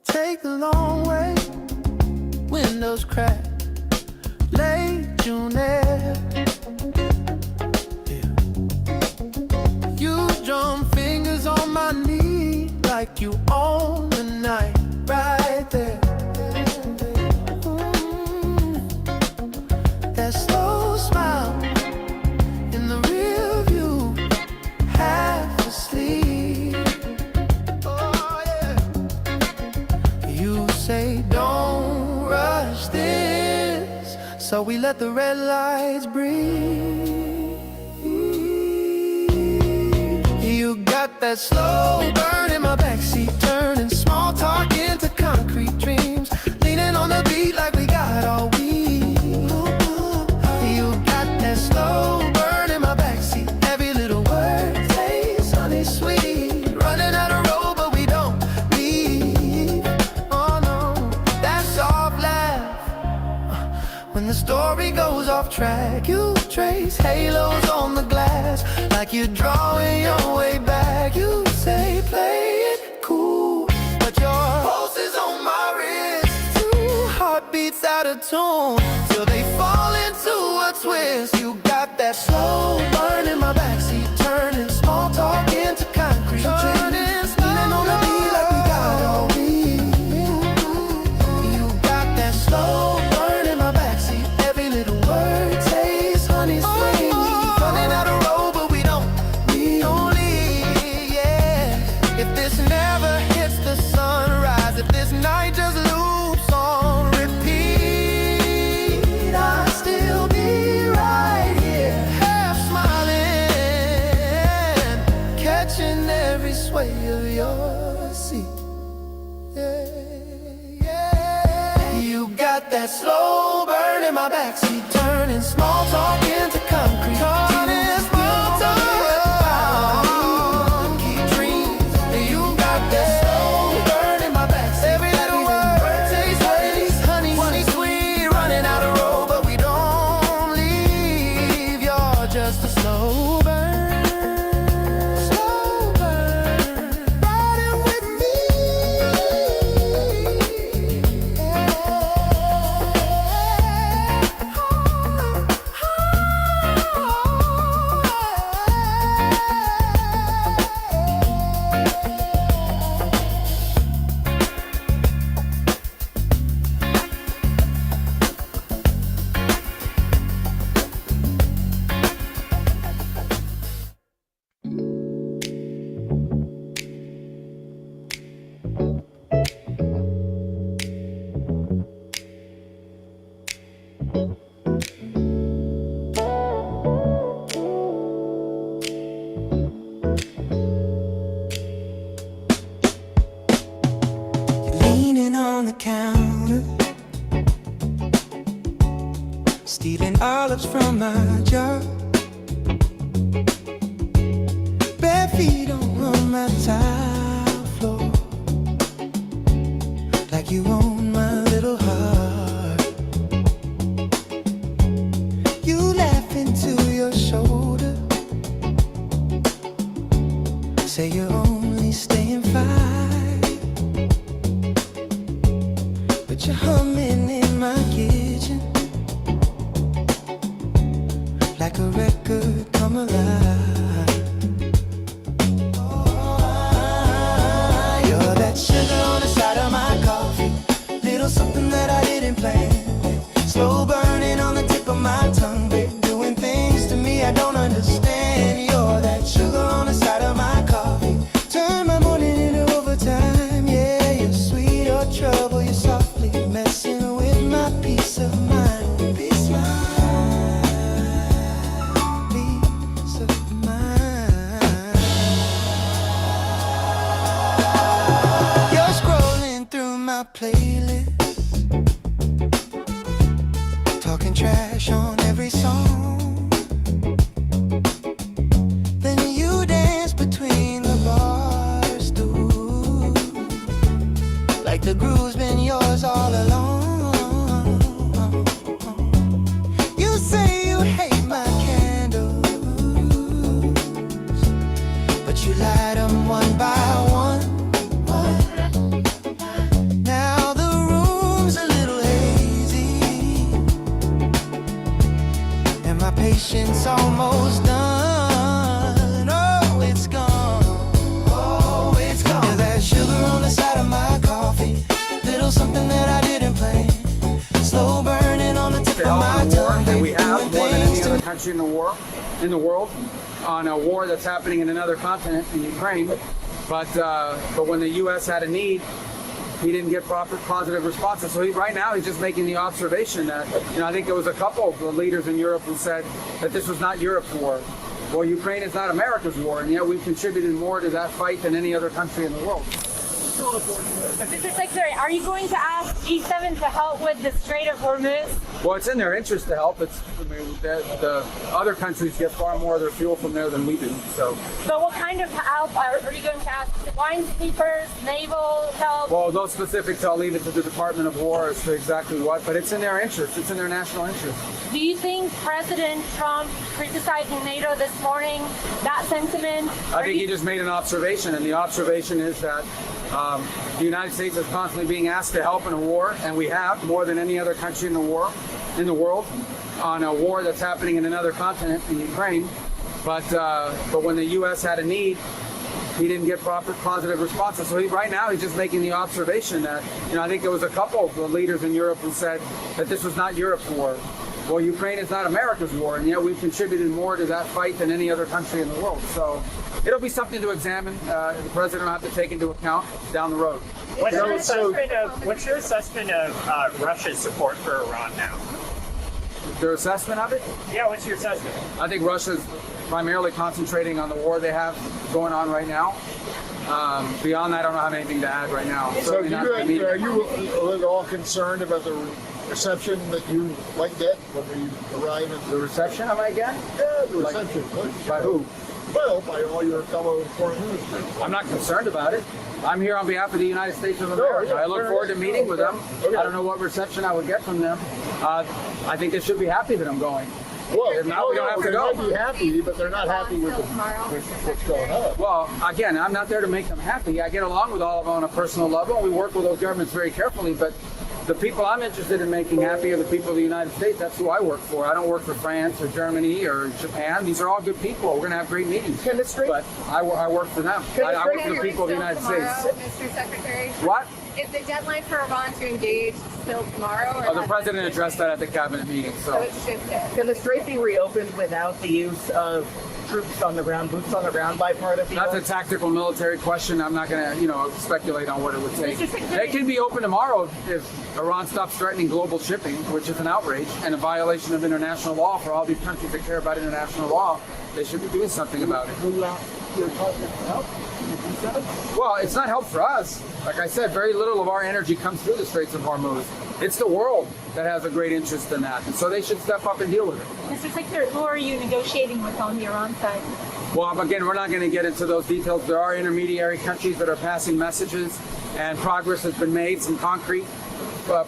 Take the long way, windows crack, late June air. Yeah. You drum fingers on my knee like you own the night right there. That slow smile in the rear view, half asleep. Oh yeah. You say don't rush this, so we let the red lights breathe. You got that slow burn in my backseat, turning small talk into concrete dreams. Leaning on the beat like we got all week. You got that slow burn in my backseat. Every little word tastes honey sweet. Running out of road, but we don't leave. Oh no, that soft laugh when the story goes off track. You trace halos on the glass like you're drawing your way back. You say play it cool, but you're out of tune till they fall into a twist. You got that slow burn in my backseat, turning small talk into concrete. Leaning on the beat like we got all week. You got that slow burn in my backseat. Every little word tastes honey sweet. Running out of road, but we don't leave, yeah. If this never hits the sunrise, if this night just loops on repeat, I'll still be right here, half smiling, catching every sway of your seat. Yeah, yeah. You got that slow burn in my backseat, turning small talk into concrete. Turning small talk. Keep dreams. You got that slow burn in my backseat. Every little word tastes honey sweet. Running out of road, but we don't leave. You're just a slow burn. Slow burn. Riding with me. Leaning on the counter, stealing olives from my jar. Bare feet on my tile floor, like you own my little heart. You laugh into your shoulder, say you're only staying 5, but you're humming in my kitchen like a record come alive. You're that sugar on the side of my coffee, little something that I didn't plan. Slow burning on the tip of my tongue, babe, doing things to me I don't understand. You're that sugar on the side of my coffee, turn my morning into overtime. Yeah, you're sweet or trouble, you're softly messing with my peace of mind. Peace of mind. You're scrolling through my playlist, talking trash on every song. Then you dance between the bar stools, like the groove's been yours all along. You say you hate my candles, but you light them one by one. Now the room's a little hazy, and my patience almost done. Oh, it's gone. Oh, it's gone. You're that sugar on the side of my coffee, little something that I didn't plan. Slow burning on the tip of my tongue. That we have more than any other country in the world, on a war that's happening in another continent, in Ukraine. But when the U.S. had a need, he didn't get proper positive responses. So right now he's just making the observation that, I think there was a couple of the leaders in Europe who said that this was not Europe's war. Well, Ukraine is not America's war, and yet we've contributed more to that fight than any other country in the world. Mr. Secretary, are you going to ask G7 to help with the Strait of Hormuz? Well, it's in their interest to help. The other countries get far more of their fuel from there than we do. So what kind of help are you going to ask? Minesweepers, naval help? Well, those specifics I'll leave it to the Department of War as to exactly what, but it's in their interest. It's in their national interest. Do you think President Trump criticizing NATO this morning, that sentiment? I think he just made an observation, and the observation is that the United States is constantly being asked to help in a war, and we have more than any other country in the world, on a war that's happening in another continent, in Ukraine. But when the U.S. had a need, he didn't get proper positive responses. So right now he's just making the observation that, I think there was a couple of the leaders in Europe who said that this was not Europe's war. Well, Ukraine is not America's war, and yet we've contributed more to that fight than any other country in the world. So it'll be something to examine. The president will have to take into account down the road. What's your assessment of Russia's support for Iran now? Their assessment of it? Yeah, what's your assessment? I think Russia's primarily concentrating on the war they have going on right now. Beyond that, I don't have anything to add right now. So are you at all concerned about the reception that you might get when you arrive at the reception I might get? Yeah, the reception. By who? Well, by all your fellow foreign ministers. I'm not concerned about it. I'm here on behalf of the United States of America. I look forward to meeting with them. I don't know what reception I would get from them. I think they should be happy that I'm going. Well, now we don't have to go. They might be happy, but they're not happy with what's going on. Well, again, I'm not there to make them happy. I get along with all of them on a personal level. We work with those governments very carefully, but the people I'm interested in making happy are the people of the United States. That's who I work for. I don't work for France or Germany or Japan. These are all good people. We're going to have great meetings. But I work for them. I work for the people of the United States. Mr. Secretary? What? Is the deadline for Iran to engage still tomorrow? Or the president addressed that at the cabinet meeting. So it's shifted. Can the Strait be reopened without the use of troops on the ground, boots on the ground by part of the That's a tactical military question. I'm not going to, speculate on what it would take. It can be open tomorrow if Iran stops threatening global shipping, which is an outrage and a violation of international law for all these countries that care about international law. They should be doing something about it. Well, it's not help for us. Like I said, very little of our energy comes through the Straits of Hormuz. It's the world that has a great interest in that, and so they should step up and deal with it. Mr. Secretary, who are you negotiating with on the Iran side? Well, again, we're not going to get into those details. There are intermediary countries that are passing messages, and progress has been made, some concrete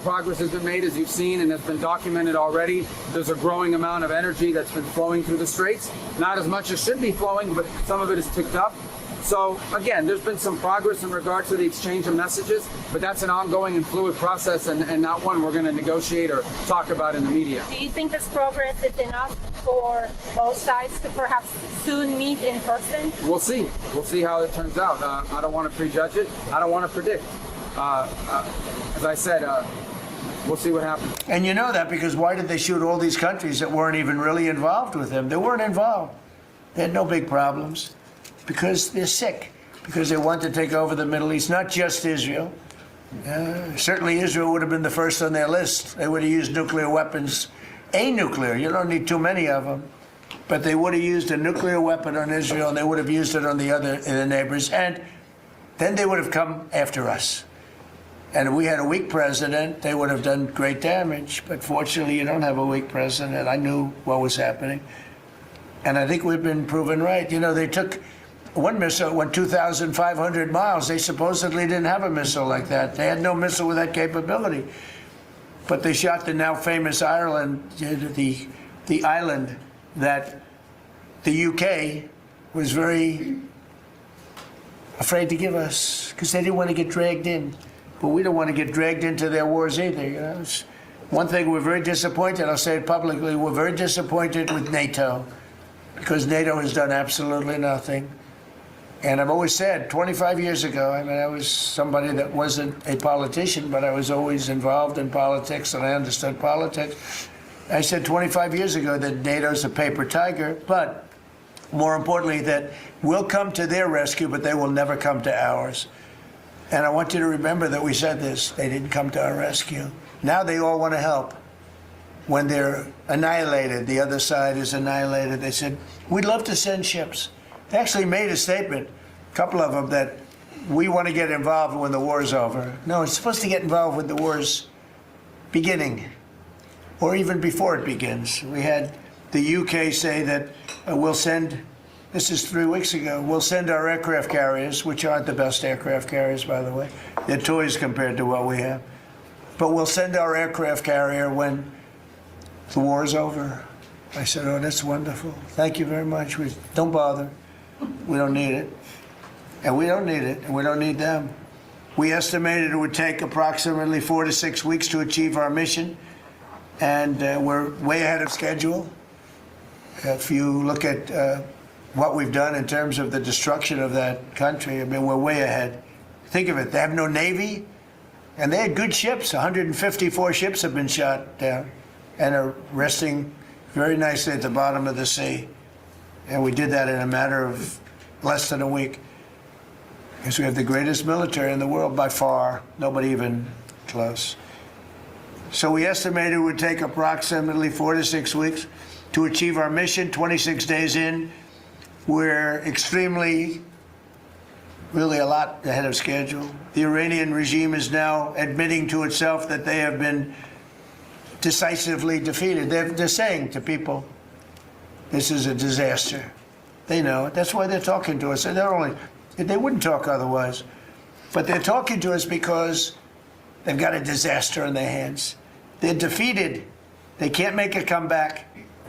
progress has been made, as you've seen, and has been documented already. There's a growing amount of energy that's been flowing through the straits. Not as much as should be flowing, but some of it is ticked up. So, again, there's been some progress in regard to the exchange of messages, but that's an ongoing and fluid process and not one we're going to negotiate or talk about in the media. Do you think this progress is enough for both sides to perhaps soon meet in person? We'll see. We'll see how it turns out. I don't want to prejudge it. I don't want to predict. As I said, we'll see what happens. And you know that because why did they shoot all these countries that weren't even really involved with them? They weren't involved. They had no big problems because they're sick, because they want to take over the Middle East, not just Israel. Certainly Israel would have been the first on their list. They would have used nuclear weapons, a nuclear, you don't need too many of them, but they would have used a nuclear weapon on Israel and they would have used it on the neighbors, and then they would have come after us. And if we had a weak president, they would have done great damage. But fortunately, you don't have a weak president. I knew what was happening. And I think we've been proven right. You know, they took one missile, went 2,500 miles. They supposedly didn't have a missile like that. They had no missile with that capability. But they shot the now famous Ireland, the island that the UK was very afraid to give us because they didn't want to get dragged in. But we don't want to get dragged into their wars either. You know? It's one thing we're very disappointed, I'll say it publicly, we're very disappointed with NATO because NATO has done absolutely nothing. And I've always said, 25 years ago, I mean, I was somebody that wasn't a politician, but I was always involved in politics and I understood politics. I said 25 years ago that NATO's a paper tiger, but more importantly, that we'll come to their rescue, but they will never come to ours. And I want you to remember that we said this. They didn't come to our rescue. Now they all want to help. When they're annihilated, the other side is annihilated, they said, we'd love to send ships. They actually made a statement, a couple of them, that we want to get involved when the war's over. No, it's supposed to get involved when the war's beginning. or even before it begins. We had the UK say that we'll send, this is 3 weeks ago, we'll send our aircraft carriers, which aren't the best aircraft carriers, by the way. They're toys compared to what we have. But we'll send our aircraft carrier when the war is over. I said, oh, that's wonderful. Thank you very much. Don't bother. We don't need it. And we don't need it, and we don't need them. We estimated it would take approximately 4 to 6 weeks to achieve our mission, and we're way ahead of schedule. If you look at what we've done in terms of the destruction of that country, I mean, we're way ahead. Think of it, they have no Navy, and they had good ships. 154 ships have been shot down and are resting very nicely at the bottom of the sea. And we did that in a matter of less than a week. Because we have the greatest military in the world by far, nobody even close. So we estimated it would take approximately 4 to 6 weeks to achieve our mission. 26 days in, we're extremely, really a lot ahead of schedule. The Iranian regime is now admitting to itself that they have been decisively defeated. They're saying to people, this is a disaster. They know it. That's why they're talking to us. They wouldn't talk otherwise. But they're talking to us because they've got a disaster in their hands. They're defeated. They can't make a comeback.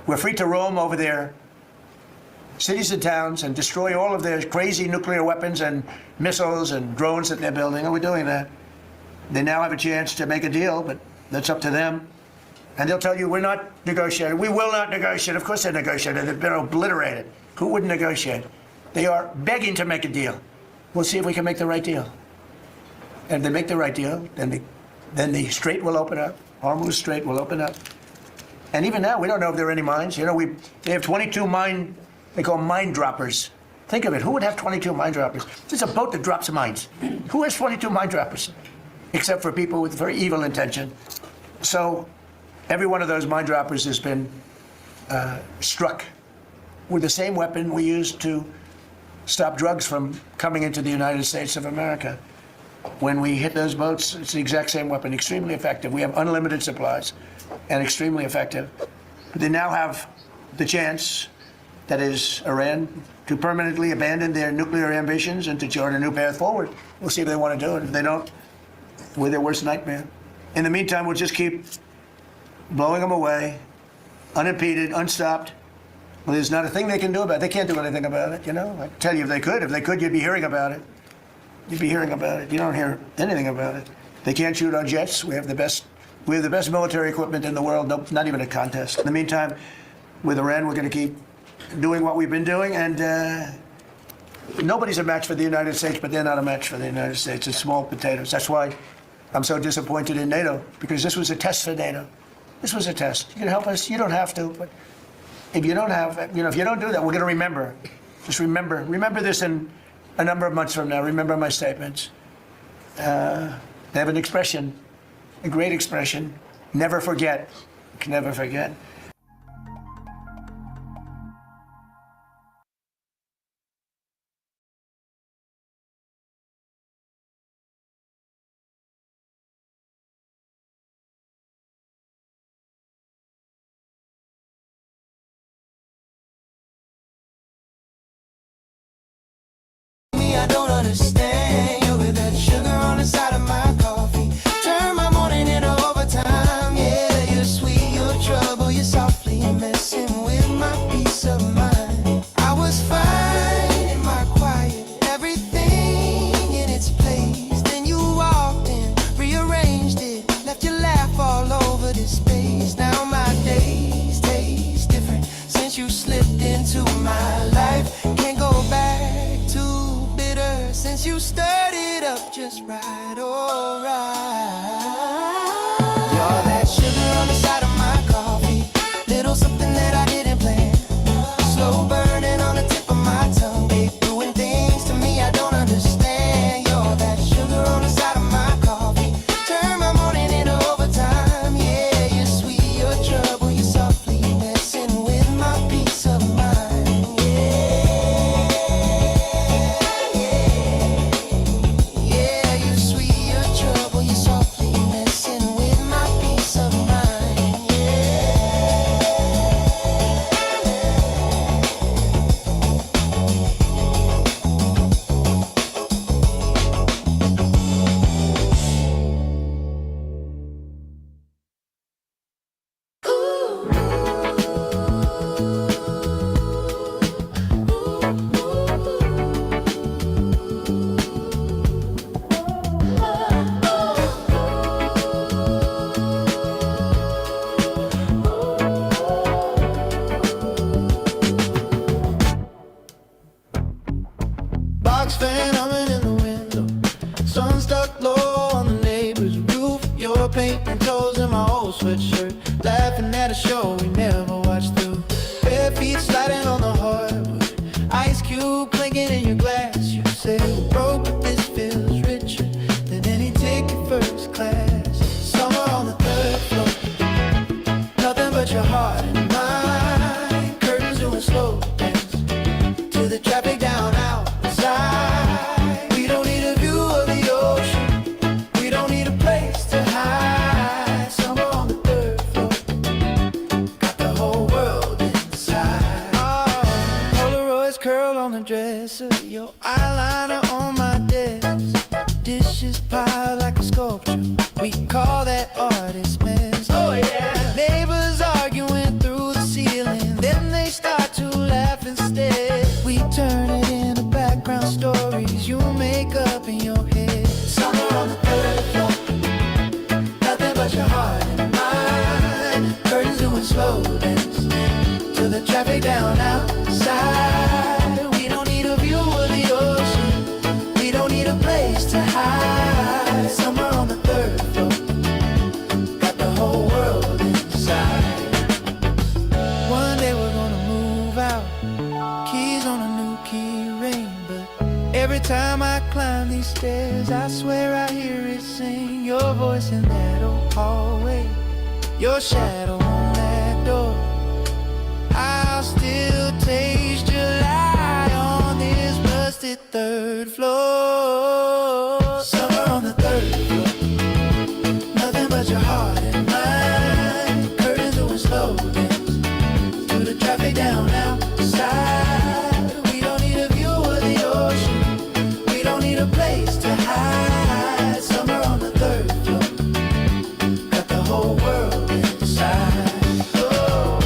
We're free to roam over their cities and towns and destroy all of their crazy nuclear weapons and missiles and drones that they're building. And we're doing that. They now have a chance to make a deal, but that's up to them. And they'll tell you, we're not negotiating. We will not negotiate. Of course they're negotiating. They've been obliterated. Who wouldn't negotiate? They are begging to make a deal. We'll see if we can make the right deal. And if they make the right deal, then the strait will open up. Hormuz Strait will open up. And even now, we don't know if there are any mines. You know, they have 22 they call mine droppers. Think of it. Who would have 22 mine droppers? There's a boat that drops mines. Who has 22 mine droppers? Except for people with very evil intention. So every one of those mine droppers has been struck with the same weapon we used to stop drugs from coming into the United States of America. When we hit those boats, it's the exact same weapon, extremely effective. We have unlimited supplies and extremely effective. But they now have the chance, that is Iran, to permanently abandon their nuclear ambitions and to chart a new path forward. We'll see if they want to do it. If they don't, we're their worst nightmare. In the meantime, we'll just keep blowing them away, unimpeded, unstopped. Well, there's not a thing they can do about it. They can't do anything about it, you know? I tell you, if they could, you'd be hearing about it. You'd be hearing about it. You don't hear anything about it. They can't shoot our jets. We have the best military equipment in the world. No, not even a contest. In the meantime, with Iran, we're going to keep doing what we've been doing, and nobody's a match for the United States, but they're not a match for the United States. It's small potatoes. That's why I'm so disappointed in NATO, because this was a test for NATO. This was a test. You can help us. You don't have to, but if you don't have, if you don't do that, we're going to remember. Just remember this in a number of months from now. Remember my statements. They have an expression, a great expression. Never forget. Never forget. I don't understand. You're with that sugar on the side of my coffee. Turn my morning into overtime. Yeah, you're sweet, you're trouble, you're softly messing with my peace of mind. I was fine in my quiet, everything in its place. Then you walked in, rearranged it, left your laugh all over this space. Now my days taste different since you slipped into my life. Can't go back to since you stirred it up just right, alright. You're that sugar on the side of my coffee, little something that I didn't plan. Slow burning on the tip of my tongue, babe, doing things to me I don't understand. You're that sugar on the side of my coffee, turn my morning into overtime. Yeah, you're sweet, you're trouble, you're softly messing with my peace of mind. Yeah, you're sweet, you're trouble, you're softly Sun stuck low on the neighbor's roof. Your painting toes in my old sweatshirt. Laughing at a show we never watched through. Bare feet sliding on the hardwood. Ice cube clinking in your glass. You say we're broke, but this feels richer than any ticket first class. Somewhere on the third floor, nothing but your heart and mind. Curtains doing slow dance to the traffic down outside. We don't need a view of the ocean. We don't need a place to hide. Somewhere on the third floor, got the whole world inside. Oh, Polaroids curl on the dresser, your eyeliner on my desk. Dishes piled like a sculpture. We call that artist mess. Oh yeah. Neighbors arguing through the ceiling, then they start to laugh instead. We turn it into background stories you make up in your head. Somewhere on the third floor, nothing but your heart and mind. Curtains doing slow dance to the traffic down outside. We don't need a view of the ocean. We don't need a place to hide. Somewhere on the third floor, got the whole world inside. One day we're gonna move out, keys on a new key ring. But every time I climb these stairs, I swear I hear it sing. Your voice in that old hallway, your shadow on that door. I'll still taste July on this busted third floor. Somewhere on the third floor, nothing but your heart and mind. Curtains doing slow dance to the traffic down outside. We don't need a view of the ocean. We don't need a place to hide. Somewhere on the third floor, got the whole world inside. Oh.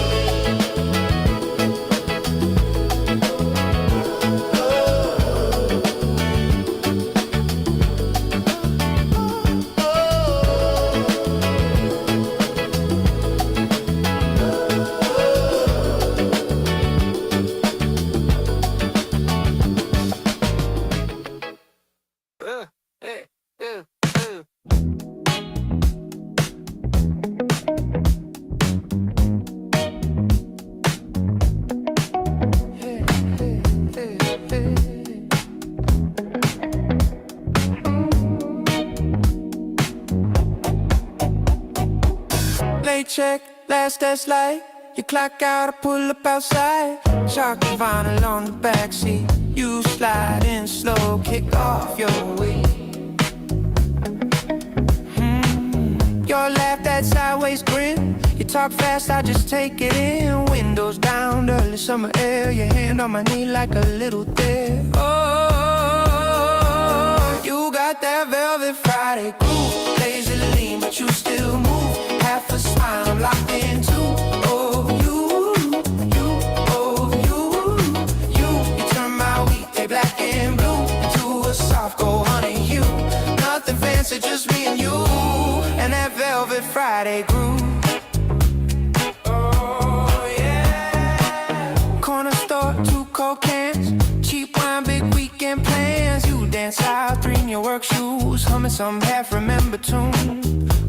Late check, last that's light. You clock out, I pull up outside. Chocolate vinyl on the backseat. You slide in slow, kick off your way. Your laugh, that sideways grin. You talk fast, I just take it in. Windows down, early summer air. Your hand on my knee like a little dare. Oh, you got that velvet Friday groove. Lazy lean, but you still move. Half a smile, I'm locked into. Oh, you turn my weekday black and blue into a soft gold honey hue. Nothing fancy, just me and you, and that velvet Friday groove. Oh yeah. Corner store, 2 Coke cans, cheap wine, big weekend plans. You dance out 3 in your work shoes, humming some half-remember tune.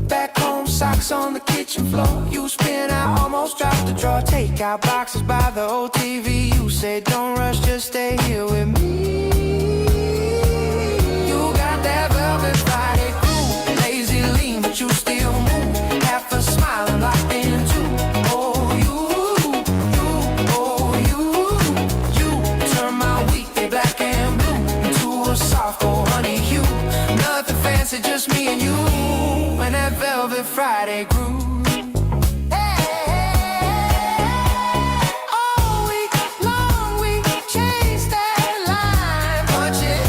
Back home, socks on the kitchen floor. You spin out, almost drop the drawer. Take out boxes by the old TV. You say don't rush, just stay here with me. You got that velvet Friday groove. Lazy lean, but you still move. Half a smile and locked in too. You turn my weekday black and blue into a soft gold honey hue. Nothing fancy, just me and you, and that velvet Friday groove. All week long we chase that line. Punch in,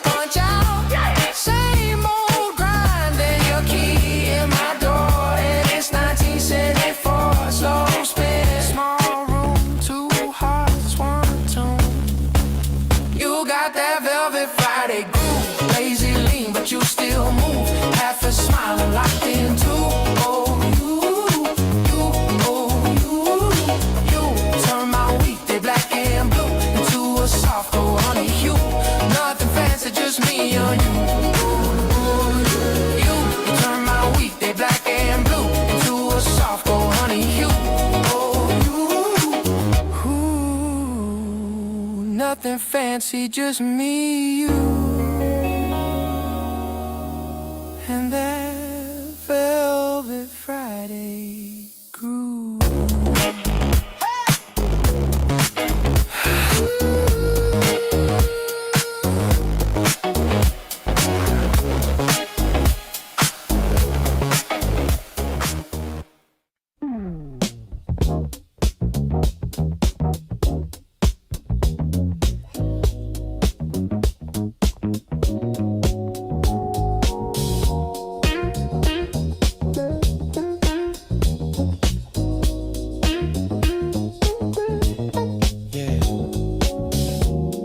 punch out, same old grind. And your key in my door, and it's 1974. Slow spin, small room, 2 hearts, 1 tune. You got that velvet Friday groove. Lazy lean, but you still move. Half a smile and locked in too. You turn my weekday black and blue into a soft gold honey hue. Nothing fancy, just me and you. can't see just me, you, and that velvet Friday groove.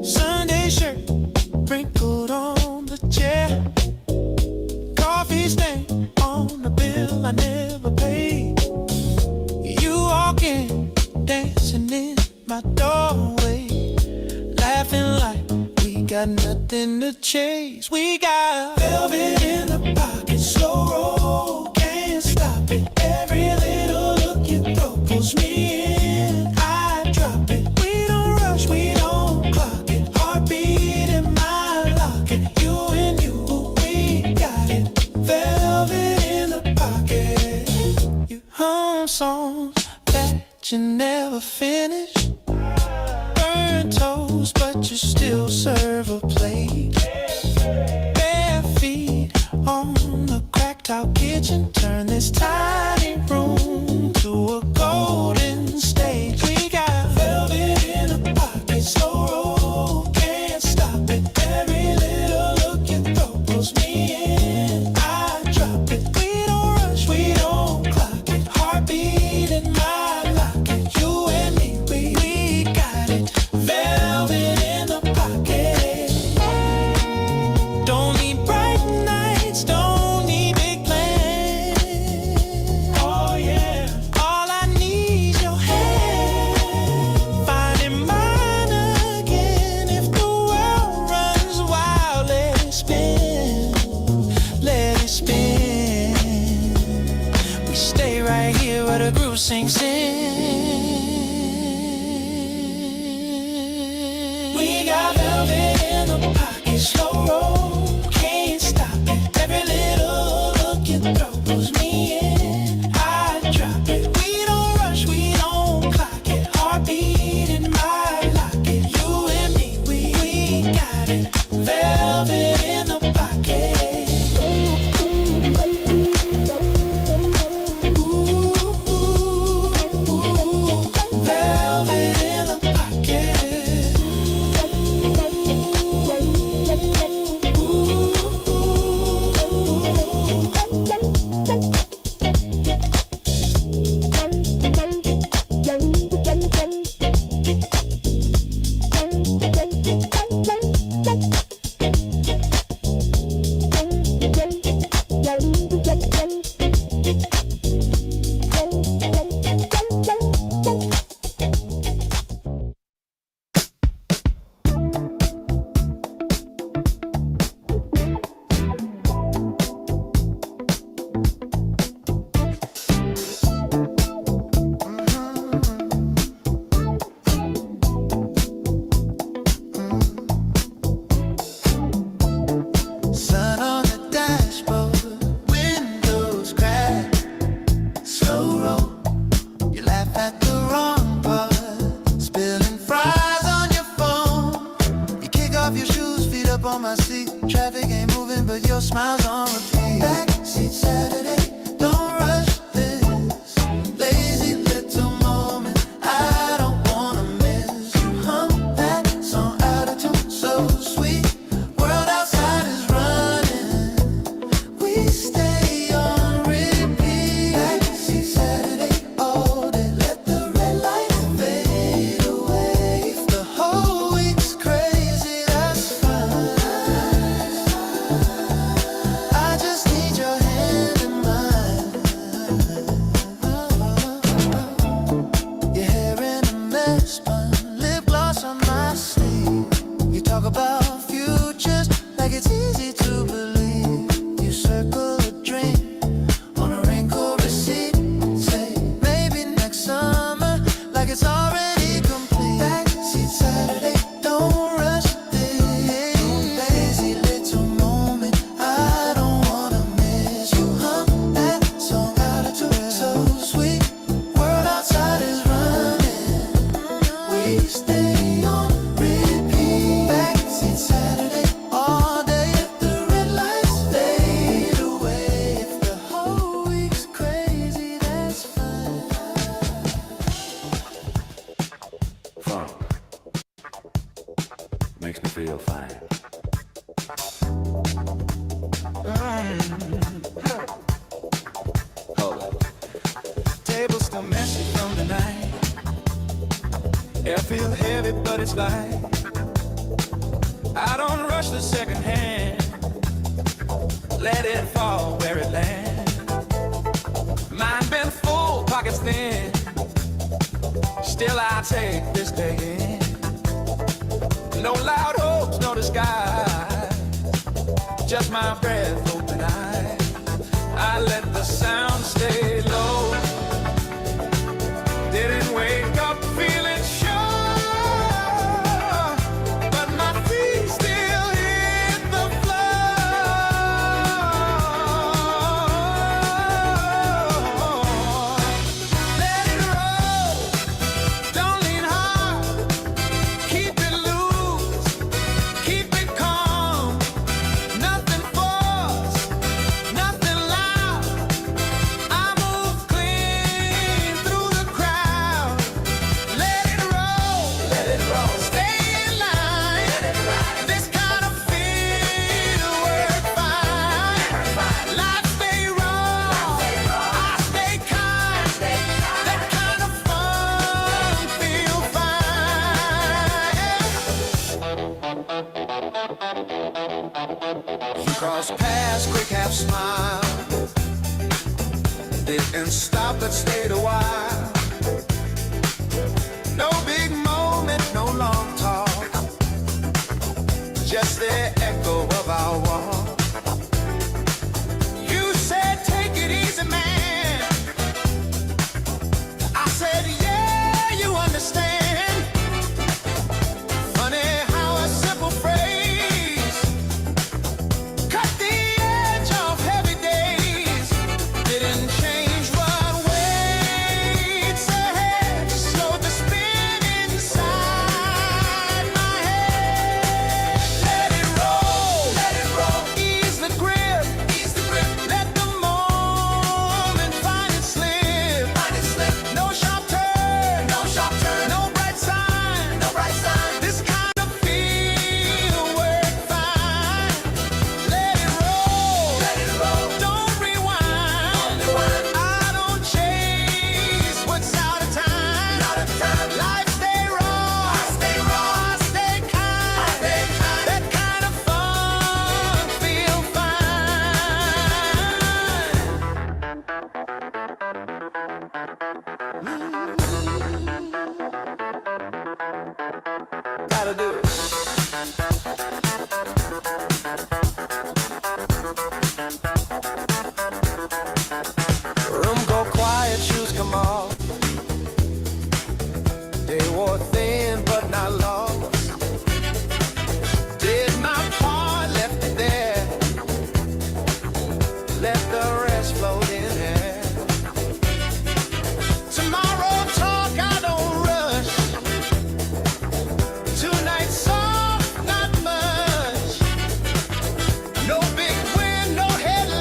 Sunday shirt wrinkled on the chair, coffee stain on the bill I never paid. You walking, dancing in my doorway, laughing like we got nothing to chase. We got velvet in the pocket, slow roll, can't stop it. Every little look you throw pulls me in. I drop it. We don't rush, we don't clock it. Heartbeat in my locket. You and you, we got it. Velvet in the pocket. You hum songs that you never finish. Burn toast, but you still serve a plate. Bare feet on the cracked out kitchen. Turn this tiny room to a golden stage. We got velvet in a pocket, slow roll, can't stop it. Every little look you throw pulls me in. I drop it. We don't rush, we don't clock it. Heartbeat in my locket. You and me, we got it. Velvet in the pocket. Don't need bright nights, don't need big plans. Oh yeah, all I need is your hand. Finding mine again. If the world runs wild, let it spin, let it spin. We stay right here where the groove sinks in. We got velvet in the pocket, slow roll, can't stop it. Every little look you throw pulls me in. I drop it. We don't rush, we don't clock it. Heartbeat in my locket. You and me, we got it. Velvet in the pocket. Velvet in the pocket. Sun on the dashboard, windows crack, slow roll. You laugh at the wrong part, spilling fries on your phone. You kick off your shoes, feet up on my seat. Traffic ain't moving, but your smile's on repeat. Backseat Saturday, don't rush this. Lazy little moment, I don't wanna miss. You hum that song out of tune, so sweet. World outside is running, we stay on repeat. Backseat Saturday, all day, let the red lights fade away. If the whole week's crazy, that's fine. I just need your hand in mine. feel heavy, but it's light. I don't rush the second hand. Let it fall where it lands. Mind been full, pockets thin. Still I take this day in. No loud hopes, no disguise. Just my breath, open eyes. I let the sound stay low. Didn't wake up feeling sure, but my feet still hit the floor. Let it roll, don't lean hard, keep it loose, keep it calm. Nothing forced, nothing loud. I move clean through the crowd. Let it roll, stay in line. This kind of feel work fine. Life stay raw, I stay kind. That kind of fun feel fine. You cross paths, quick half smile. Didn't stop, but stayed a while. No big moment, no long talk. Just the echo of our walk. You said, take it easy, man. I said, yeah, you understand. Funny how a simple phrase cut the edge off heavy days. Didn't change what waits ahead. Slowed the spin inside my head. Let it roll, ease the grip, let the moment find its slip. No sharp turn, no bright sign. This kind of feel work fine. Let it roll, don't rewind. I don't chase what's out of time. Life stay raw, I stay kind. That kind of fun feel fine. Gotta do it. Room go quiet, shoes come off. They wore thin but not lost. Did my part, left it there. Let the rest float in air. Tomorrow talk, I don't rush. Tonight soft, not much. No big win, no headline.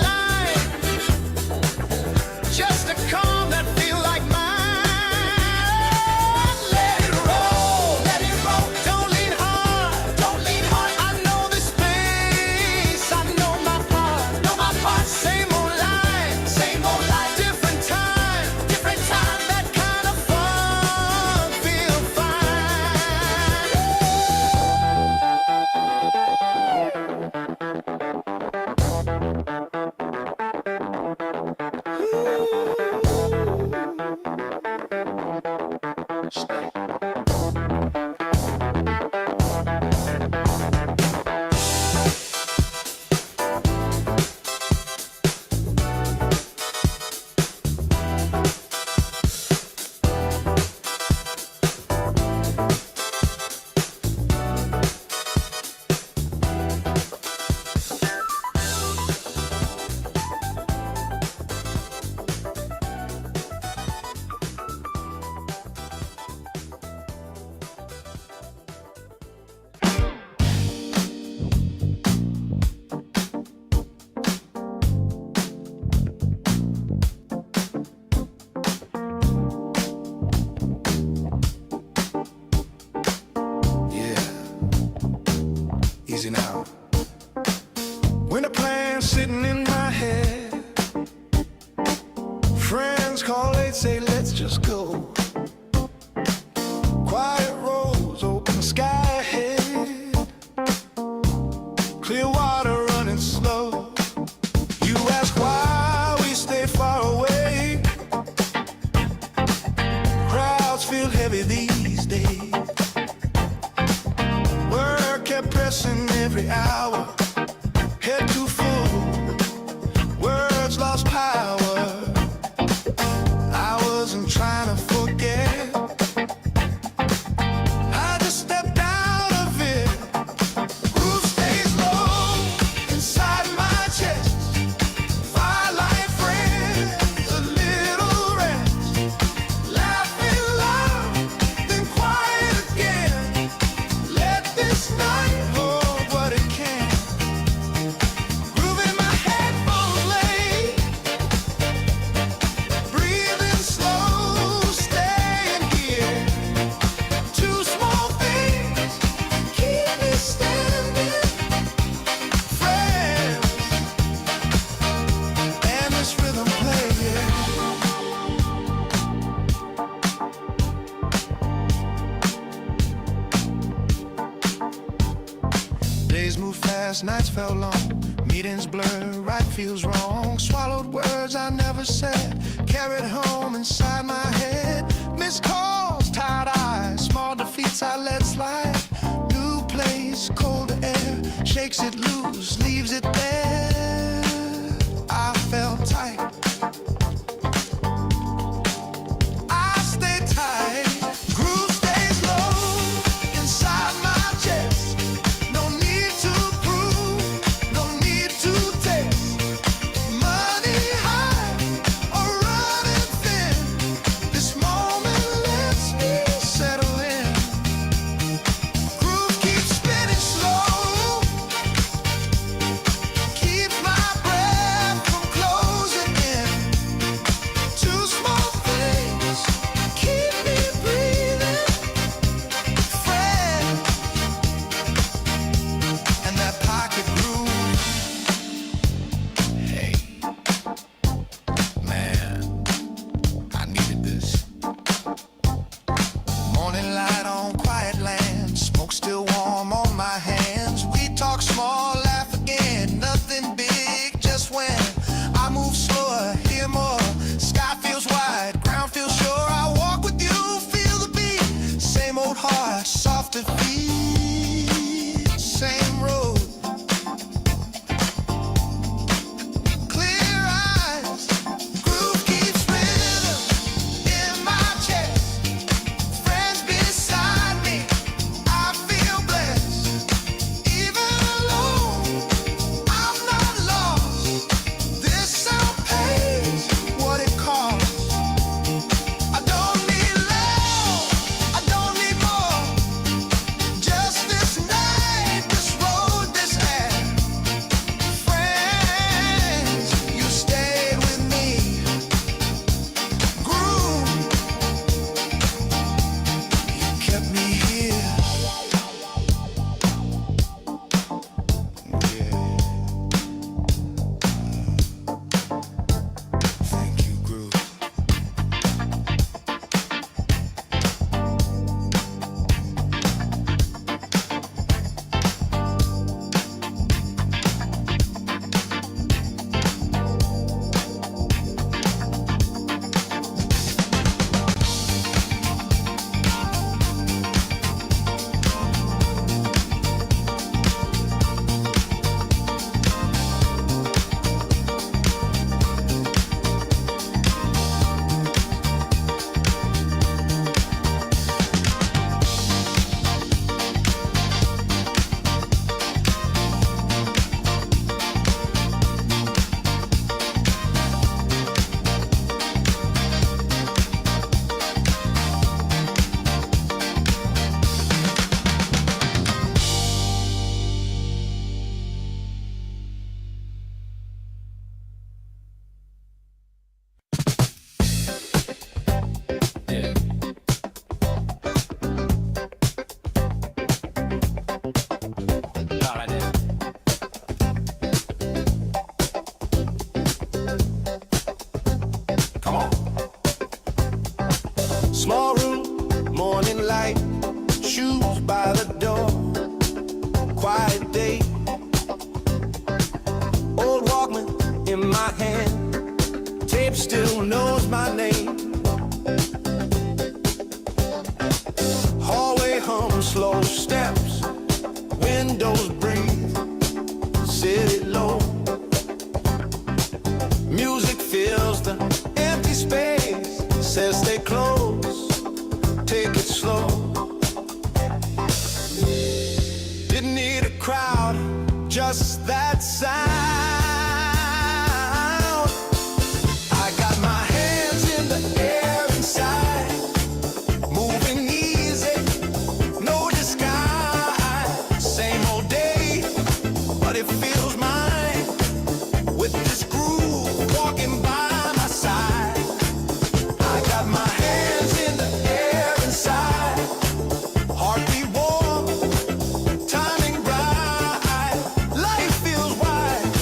last nights felt long. Meetings blur, right feels wrong. Swallowed words I never said, carried home inside my head. Missed calls, tired eyes, small defeats I let slide. New place, colder air, shakes it loose, leaves it there. I felt tight. I stay tight. Groove stays low inside my chest. No need to prove, no need to test. Money high or running thin. This moment lets me settle in. Groove keeps spinning slow. Keeps my breath from closing in. Two small things keep me breathing. Friend and that pocket groove. Hey, man, I needed this. Morning light on quiet land, smoke still warm on my hands. We talk small, laugh again, nothing big, just when I move slower, hear more. Sky feels wide, ground feels sure. I walk with you, feel the beat. Same old heart, softer feet, same road. Clear eyes, groove keeps rhythm in my chest. Friends beside me, I feel blessed. Even alone, I'm not lost. This sound pays what it costs. I don't need love, I don't need more. Just this night, this road, this air. Friends, you stayed with me. Groove, you kept me here. Yeah. Thank you, Groove. Come on. Small room, morning light, shoes by the door. Quiet day, old Walkman in my hand. Tape still knows my name. Hallway hum, slow steps, windows breathe, city low. Music fills the empty space, says stay close, take it slow. Didn't need a crowd, just that sound. I got my hands in the air inside, moving easy, no disguise. Same old day, but it feels mine. With this groove walking by my side, I got my hands in the air inside. Heartbeat warm, timing right. Life feels wide,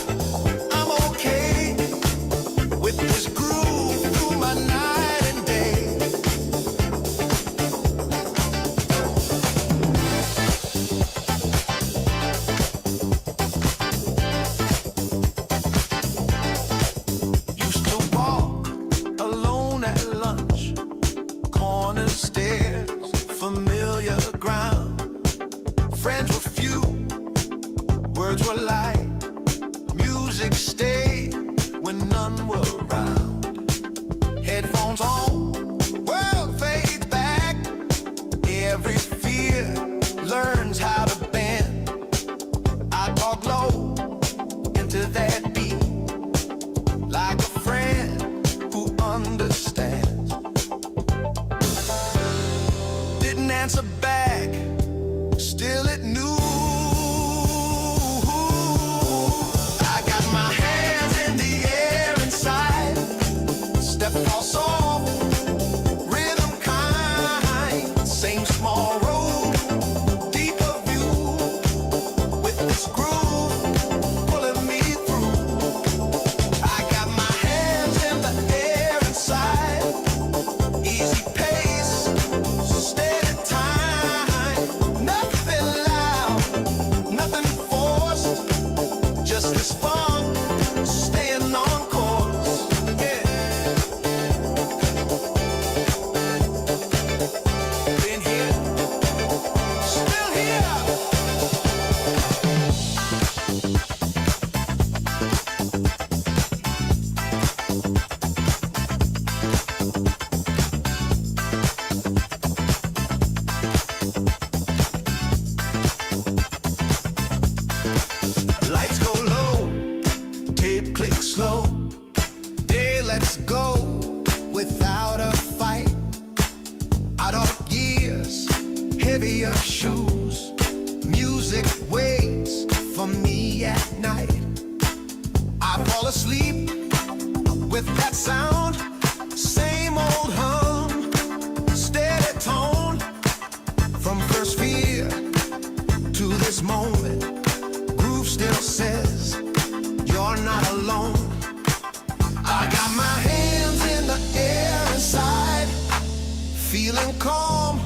slow. Hey, let's go without a fight. Out of gears, heavier shoes. Music waits for me at night. I fall asleep with that sound. Same old hum, steady tone. From first fear to this moment, groove still says you're not alone. I got my hands in the air inside, feeling calm,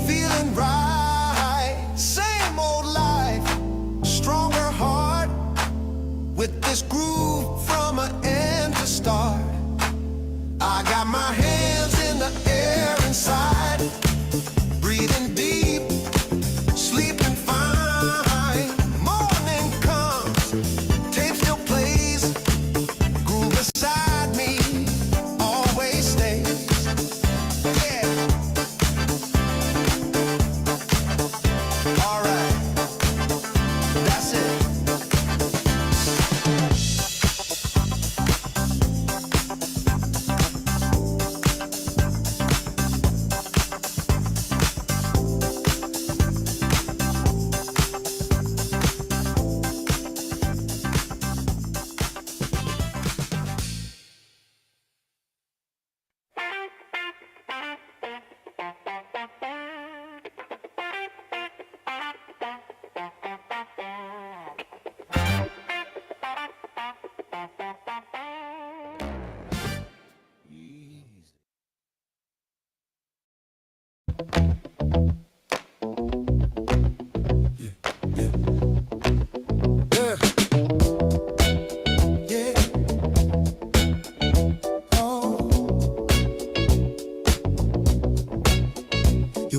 feeling right. Same old life, stronger heart, with this groove from an end to start. I got my hands in the air inside, breathing deep, sleeping fine. Morning comes, tape still plays, groove beside me always stays. Yeah. All right, that's it.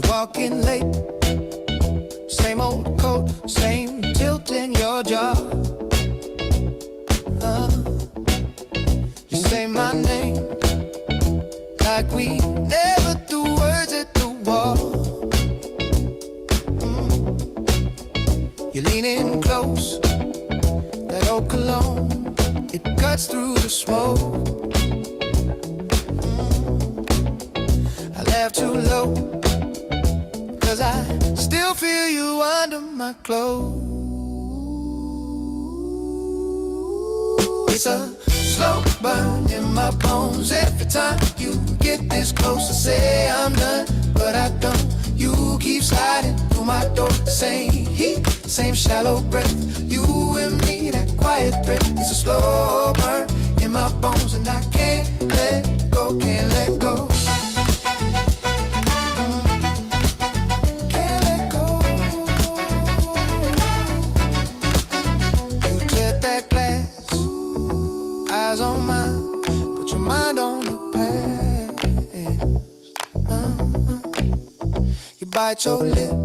Walking late, same old coat, same tilt in your jaw. You say my name like we never threw words at the wall. You're leaning close, that old cologne, it cuts through the smoke. I laugh too low, 'cause I still feel you under my clothes. It's a slow burn in my bones every time you get this close. I say I'm done, but I don't. You keep sliding through my door. Same heat, same shallow breath. You and me, that quiet threat. It's a slow burn in my bones, and I can't let go, can't let go. On mine, put your mind on the past. You bite your lip,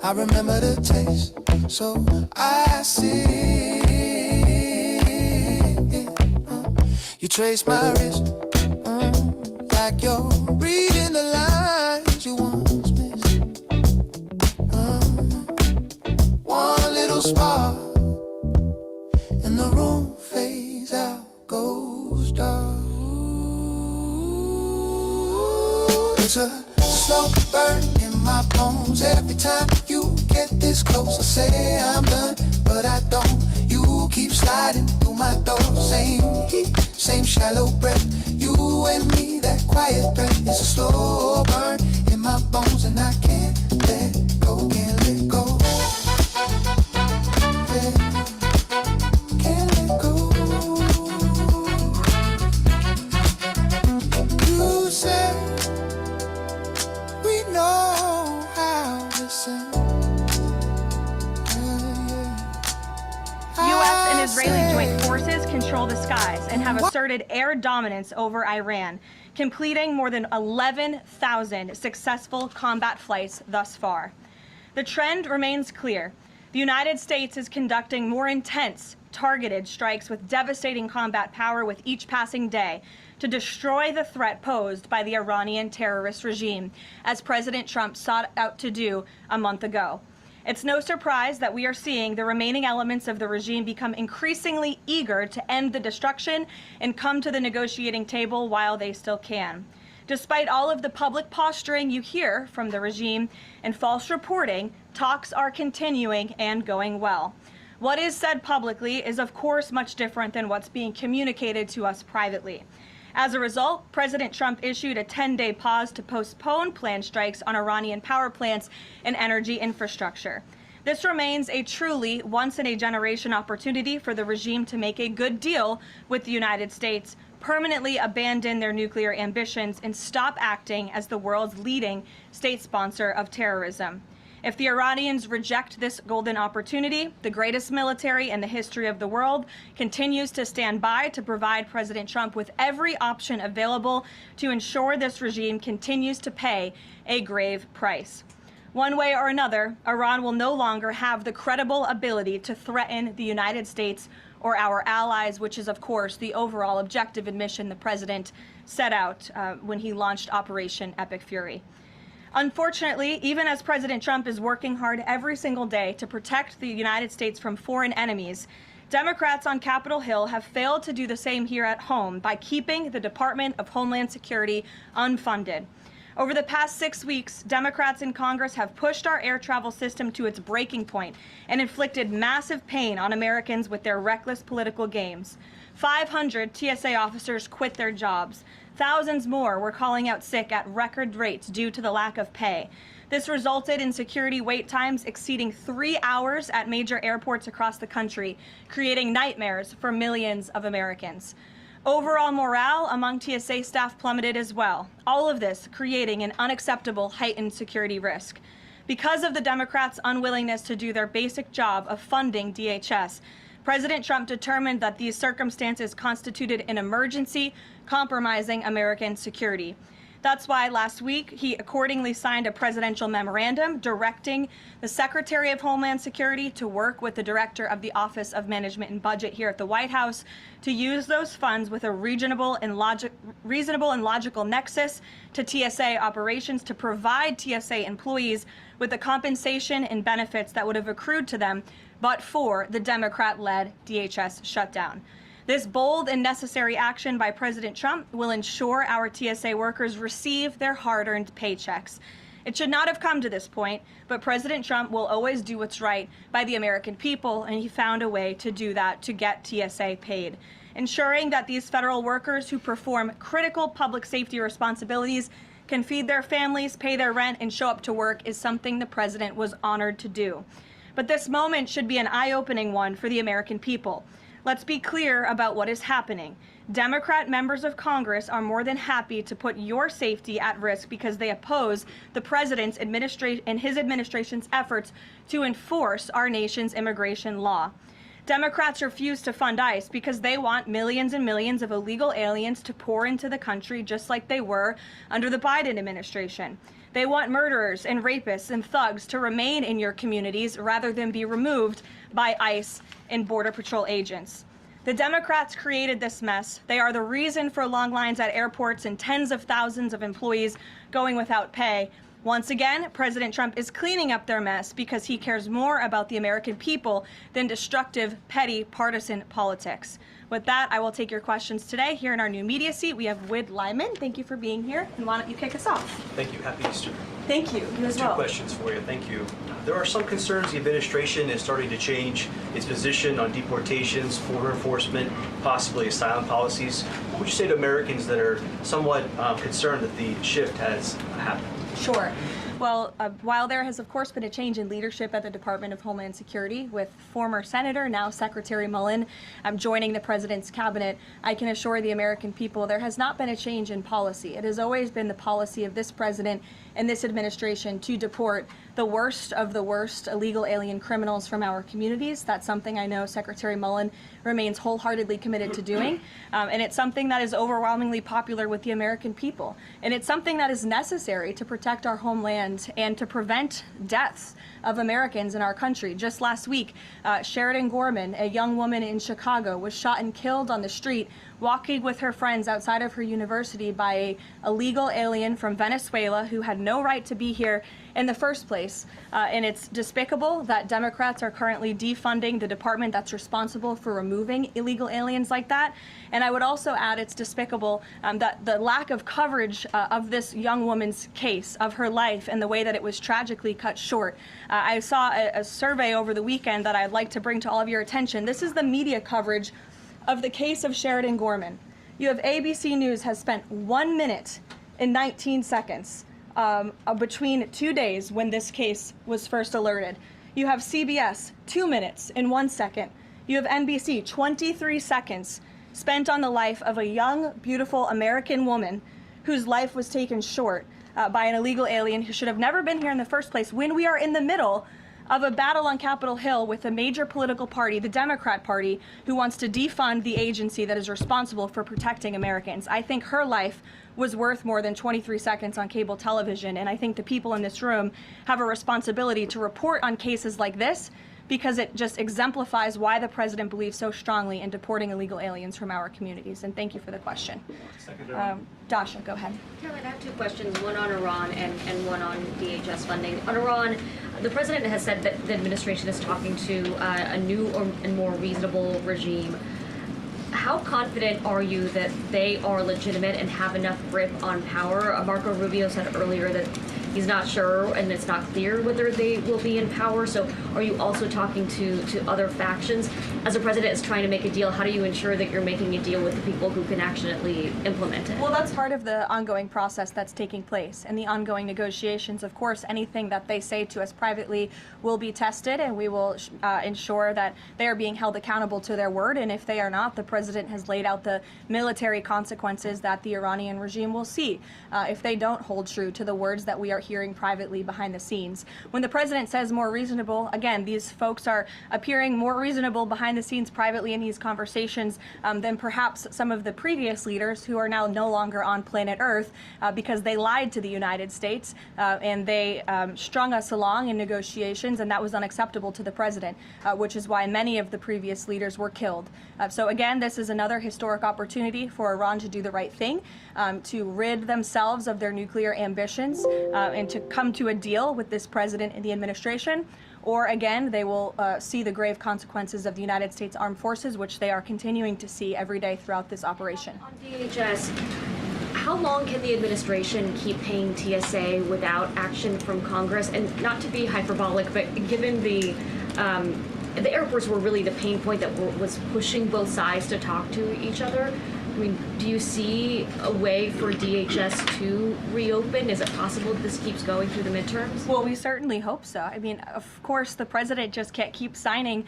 I remember the taste, so I see. You trace my wrist, like you're reading the lines you once missed. One little spark, and the room fades out, goes dark. It's a slow burn in my bones every time you get this close. I say I'm done, but I don't. You keep sliding through my door. Same heat, same shallow breath. You and me, that quiet breath. It's a slow burn in my bones, and I can't let go, can't let go. Yeah. U.S. and Israeli joint forces control the skies and have asserted air dominance over Iran, completing more than 11,000 successful combat flights thus far. The trend remains clear. The United States is conducting more intense, targeted strikes with devastating combat power with each passing day to destroy the threat posed by the Iranian terrorist regime, as President Trump sought out to do a month ago. It's no surprise that we are seeing the remaining elements of the regime become increasingly eager to end the destruction and come to the negotiating table while they still can. Despite all of the public posturing you hear from the regime and false reporting, talks are continuing and going well. What is said publicly is, of course, much different than what's being communicated to us privately. As a result, President Trump issued a 10-day pause to postpone planned strikes on Iranian power plants and energy infrastructure. This remains a truly once-in-a-generation opportunity for the regime to make a good deal with the United States, permanently abandon their nuclear ambitions, and stop acting as the world's leading state sponsor of terrorism. If the Iranians reject this golden opportunity, the greatest military in the history of the world continues to stand by to provide President Trump with every option available to ensure this regime continues to pay a grave price. One way or another, Iran will no longer have the credible ability to threaten the United States or our allies, which is, of course, the overall objective and mission the president set out when he launched Operation Epic Fury. Unfortunately, even as President Trump is working hard every single day to protect the United States from foreign enemies, Democrats on Capitol Hill have failed to do the same here at home by keeping the Department of Homeland Security unfunded. Over the past 6 weeks, Democrats in Congress have pushed our air travel system to its breaking point and inflicted massive pain on Americans with their reckless political games. 500 TSA officers quit their jobs. Thousands more were calling out sick at record rates due to the lack of pay. This resulted in security wait times exceeding 3 hours at major airports across the country, creating nightmares for millions of Americans. Overall morale among TSA staff plummeted as well, all of this creating an unacceptable heightened security risk. Because of the Democrats' unwillingness to do their basic job of funding DHS, President Trump determined that these circumstances constituted an emergency, compromising American security. That's why last week he accordingly signed a presidential memorandum directing the Secretary of Homeland Security to work with the Director of the Office of Management and Budget here at the White House to use those funds with a reasonable and logical nexus to TSA operations to provide TSA employees with the compensation and benefits that would have accrued to them but for the Democrat-led DHS shutdown. This bold and necessary action by President Trump will ensure our TSA workers receive their hard-earned paychecks. It should not have come to this point, but President Trump will always do what's right by the American people, and he found a way to do that, to get TSA paid. Ensuring that these federal workers who perform critical public safety responsibilities can feed their families, pay their rent, and show up to work is something the president was honored to do. But this moment should be an eye-opening one for the American people. Let's be clear about what is happening. Democrat members of Congress are more than happy to put your safety at risk because they oppose the president's and his administration's efforts to enforce our nation's immigration law. Democrats refuse to fund ICE because they want millions and millions of illegal aliens to pour into the country just like they were under the Biden administration. They want murderers and rapists and thugs to remain in your communities rather than be removed by ICE and Border Patrol agents. The Democrats created this mess. They are the reason for long lines at airports and tens of thousands of employees going without pay. Once again, President Trump is cleaning up their mess because he cares more about the American people than destructive, petty, partisan politics. With that, I will take your questions today. Here in our new media seat, we have Wid Lyman. Thank you for being here. And why don't you kick us off? Thank you. Happy Easter. Thank you. You as well. 2 questions for you. Thank you. There are some concerns the administration is starting to change its position on deportations, border enforcement, possibly asylum policies. What would you say to Americans that are somewhat concerned that the shift has happened? Sure. Well, while there has, of course, been a change in leadership at the Department of Homeland Security with former Senator, now Secretary Mullen, joining the president's cabinet, I can assure the American people there has not been a change in policy. It has always been the policy of this president and this administration to deport the worst of the worst illegal alien criminals from our communities. That's something I know Secretary Mullen remains wholeheartedly committed to doing. And it's something that is overwhelmingly popular with the American people. And it's something that is necessary to protect our homeland and to prevent deaths of Americans in our country. Just last week, Sheridan Gorman, a young woman in Chicago, was shot and killed on the street walking with her friends outside of her university by an illegal alien from Venezuela who had no right to be here in the first place. And it's despicable that Democrats are currently defunding the department that's responsible for removing illegal aliens like that. And I would also add it's despicable that the lack of coverage of this young woman's case, of her life, and the way that it was tragically cut short. I saw a survey over the weekend that I'd like to bring to all of your attention. This is the media coverage of the case of Sheridan Gorman. You have ABC News has spent 1 minute and 19 seconds between 2 days when this case was first alerted. You have CBS 2 minutes and 1 second. You have NBC 23 seconds spent on the life of a young, beautiful American woman whose life was taken short by an illegal alien who should have never been here in the first place, when we are in the middle of a battle on Capitol Hill with a major political party, the Democrat Party, who wants to defund the agency that is responsible for protecting Americans. I think her life was worth more than 23 seconds on cable television, and I think the people in this room have a responsibility to report on cases like this, because it just exemplifies why the president believes so strongly in deporting illegal aliens from our communities. And thank you for the question. Dasha, go ahead. Caroline, I have two questions, one on Iran and one on DHS funding. On Iran, the president has said that the administration is talking to a new and more reasonable regime. How confident are you that they are legitimate and have enough grip on power? Marco Rubio said earlier that he's not sure and it's not clear whether they will be in power. So are you also talking to other factions? As the president is trying to make a deal, how do you ensure that you're making a deal with the people who can actually implement it? Well, that's part of the ongoing process that's taking place and the ongoing negotiations. Of course, anything that they say to us privately will be tested, and we will ensure that they are being held accountable to their word. And if they are not, the president has laid out the military consequences that the Iranian regime will see if they don't hold true to the words that we are hearing privately behind the scenes. When the president says more reasonable, again, these folks are appearing more reasonable behind the scenes privately in these conversations than perhaps some of the previous leaders who are now no longer on planet Earth because they lied to the United States and they strung us along in negotiations, and that was unacceptable to the president, which is why many of the previous leaders were killed. So again, this is another historic opportunity for Iran to do the right thing, to rid themselves of their nuclear ambitions and to come to a deal with this president and the administration. Or again, they will see the grave consequences of the United States Armed Forces, which they are continuing to see every day throughout this operation. On DHS, how long can the administration keep paying TSA without action from Congress? And not to be hyperbolic, but given the airports were really the pain point that was pushing both sides to talk to each other. I mean, do you see a way for DHS to reopen? Is it possible that this keeps going through the midterms? Well, we certainly hope so. I mean, of course, the president just can't keep signing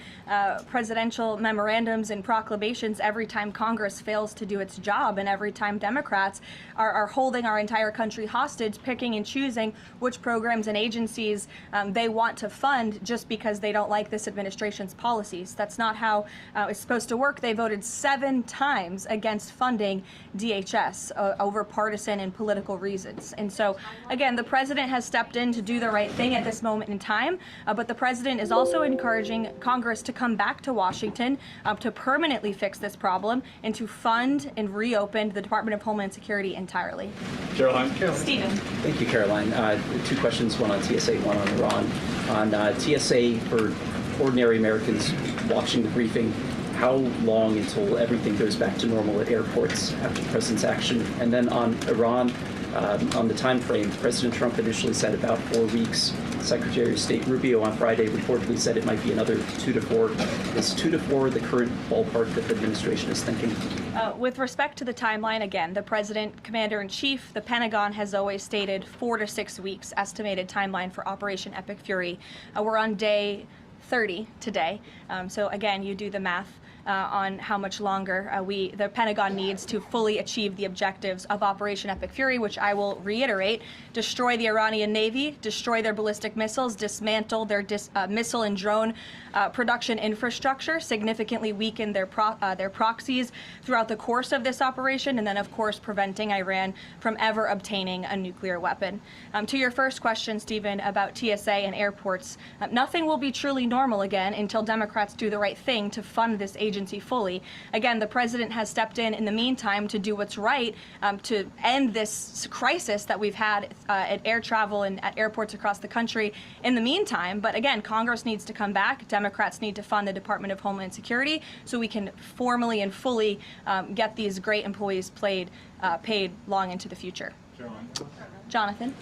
presidential memorandums and proclamations every time Congress fails to do its job, and every time Democrats are holding our entire country hostage, picking and choosing which programs and agencies they want to fund just because they don't like this administration's policies. That's not how it's supposed to work. They voted 7 times against funding DHS over partisan and political reasons. And so, again, the president has stepped in to do the right thing at this moment in time, but the president is also encouraging Congress to come back to Washington to permanently fix this problem and to fund and reopen the Department of Homeland Security entirely. Caroline. Stephen. Thank you, Caroline. 2 questions, one on TSA, one on Iran. On TSA, for ordinary Americans watching the briefing, how long until everything goes back to normal at airports after the president's action? And then on Iran, on the time frame, President Trump initially said about 4 weeks. Secretary of State Rubio on Friday reportedly said it might be another 2 to 4. Is 2 to 4 the current ballpark that the administration is thinking? With respect to the timeline, again, the president, commander-in-chief, the Pentagon has always stated 4 to 6 weeks estimated timeline for Operation Epic Fury. We're on day 30 today. So again, you do the math on how much longer the Pentagon needs to fully achieve the objectives of Operation Epic Fury, which I will reiterate: destroy the Iranian Navy, destroy their ballistic missiles, dismantle their missile and drone production infrastructure, significantly weaken their proxies throughout the course of this operation, and then, of course, preventing Iran from ever obtaining a nuclear weapon. To your first question, Stephen, about TSA and airports, nothing will be truly normal again until Democrats do the right thing to fund this agency agency fully. Again, the president has stepped in the meantime to do what's right to end this crisis that we've had at air travel and at airports across the country in the meantime. But again, Congress needs to come back. Democrats need to fund the Department of Homeland Security so we can formally and fully get these great employees paid long into the future. Jonathan.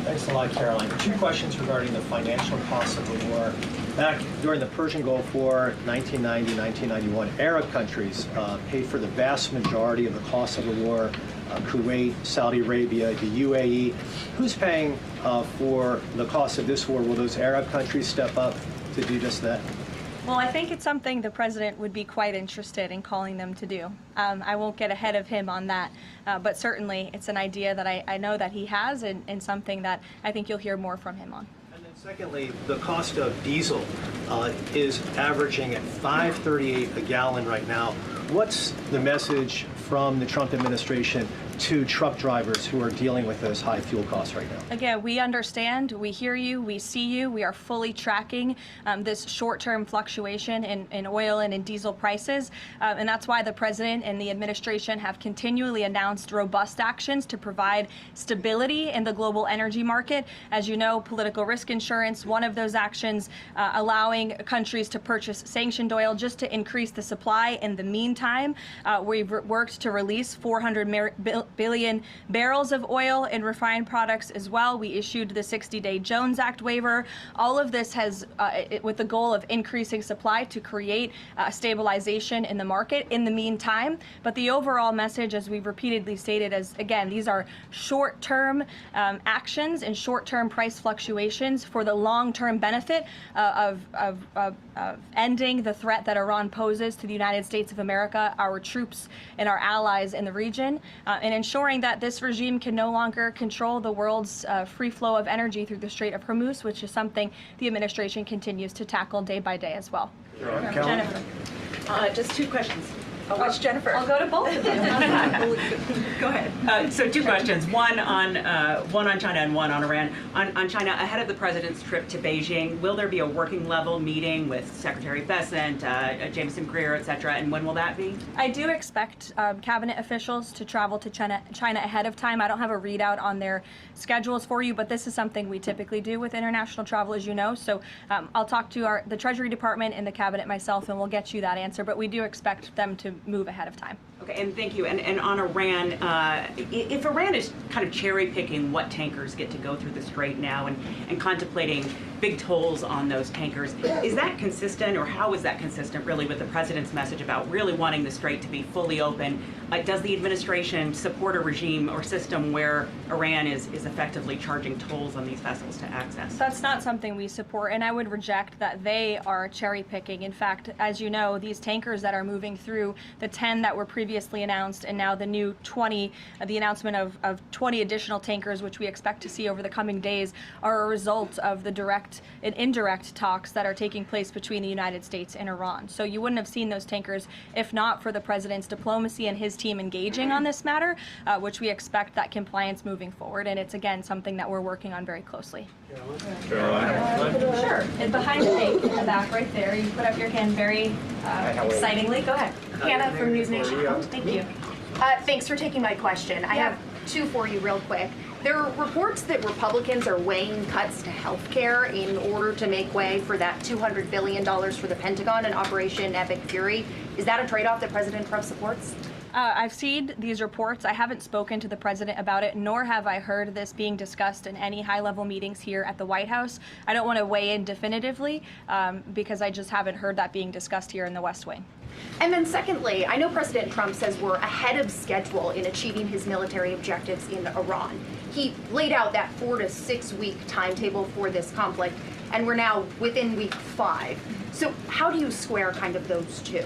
Thanks a lot, Caroline. Two questions regarding the financial costs of the war. Back during the Persian Gulf War, 1990, 1991, Arab countries paid for the vast majority of the cost of the war. Kuwait, Saudi Arabia, the UAE. Who's paying for the cost of this war? Will those Arab countries step up to do just that? Well, I think it's something the president would be quite interested in calling them to do. I won't get ahead of him on that, but certainly it's an idea that I know that he has and something that I think you'll hear more from him on. And then secondly, the cost of diesel is averaging at $5.38 a gallon right now. What's the message from the Trump administration to truck drivers who are dealing with those high fuel costs right now? Again, we understand, we hear you, we see you. We are fully tracking this short-term fluctuation in oil and in diesel prices. And that's why the president and the administration have continually announced robust actions to provide stability in the global energy market. As you know, political risk insurance, one of those actions, allowing countries to purchase sanctioned oil just to increase the supply. In the meantime, we've worked to release 400 billion barrels of oil and refined products as well. We issued the 60-day Jones Act waiver. All of this has, with the goal of increasing supply to create stabilization in the market in the meantime. But the overall message, as we've repeatedly stated, is, again, these are short-term actions and short-term price fluctuations for the long-term benefit of ending the threat that Iran poses to the United States of America, our troops, and our allies in the region, and ensuring that this regime can no longer control the world's free flow of energy through the Strait of Hormuz, which is something the administration continues to tackle day by day as well. Jennifer. Just two questions. Which Jennifer? I'll go to both of them. Go ahead. So two questions, one on China and one on Iran. On China, ahead of the president's trip to Beijing, will there be a working level meeting with Secretary Bessent, Jameson Greer, et cetera, and when will that be? I do expect cabinet officials to travel to China ahead of time. I don't have a readout on their schedules for you, but this is something we typically do with international travel, as you know. So I'll talk to the Treasury Department and the cabinet myself, and we'll get you that answer. But we do expect them to move ahead of time. Okay, and thank you. And on Iran, if Iran is kind of cherry picking what tankers get to go through the Strait now and contemplating big tolls on those tankers, is that consistent, or how is that consistent really with the president's message about really wanting the Strait to be fully open? Does the administration support a regime or system where Iran is effectively charging tolls on these vessels to access? That's not something we support, and I would reject that they are cherry picking. In fact, as you know, these tankers that are moving through, the 10 that were previously announced and now the new 20, the announcement of 20 additional tankers, which we expect to see over the coming days, are a result of the direct and indirect talks that are taking place between the United States and Iran. So you wouldn't have seen those tankers if not for the president's diplomacy and his team engaging on this matter, which we expect that compliance moving forward. And it's, again, something that we're working on very closely. Sure. And behind the tank in the back right there, you put up your hand very excitingly. Go ahead. Hannah from News Nation. Thank you. Thanks for taking my question. I have two for you real quick. There are reports that Republicans are weighing cuts to health care in order to make way for that $200 billion for the Pentagon and Operation Epic Fury. Is that a trade-off that President Trump supports? I've seen these reports. I haven't spoken to the president about it, nor have I heard this being discussed in any high-level meetings here at the White House. I don't want to weigh in definitively because I just haven't heard that being discussed here in the West Wing. And then secondly, I know President Trump says we're ahead of schedule in achieving his military objectives in Iran. He laid out that 4 to 6 week timetable for this conflict, and we're now within week 5. So how do you square kind of those two?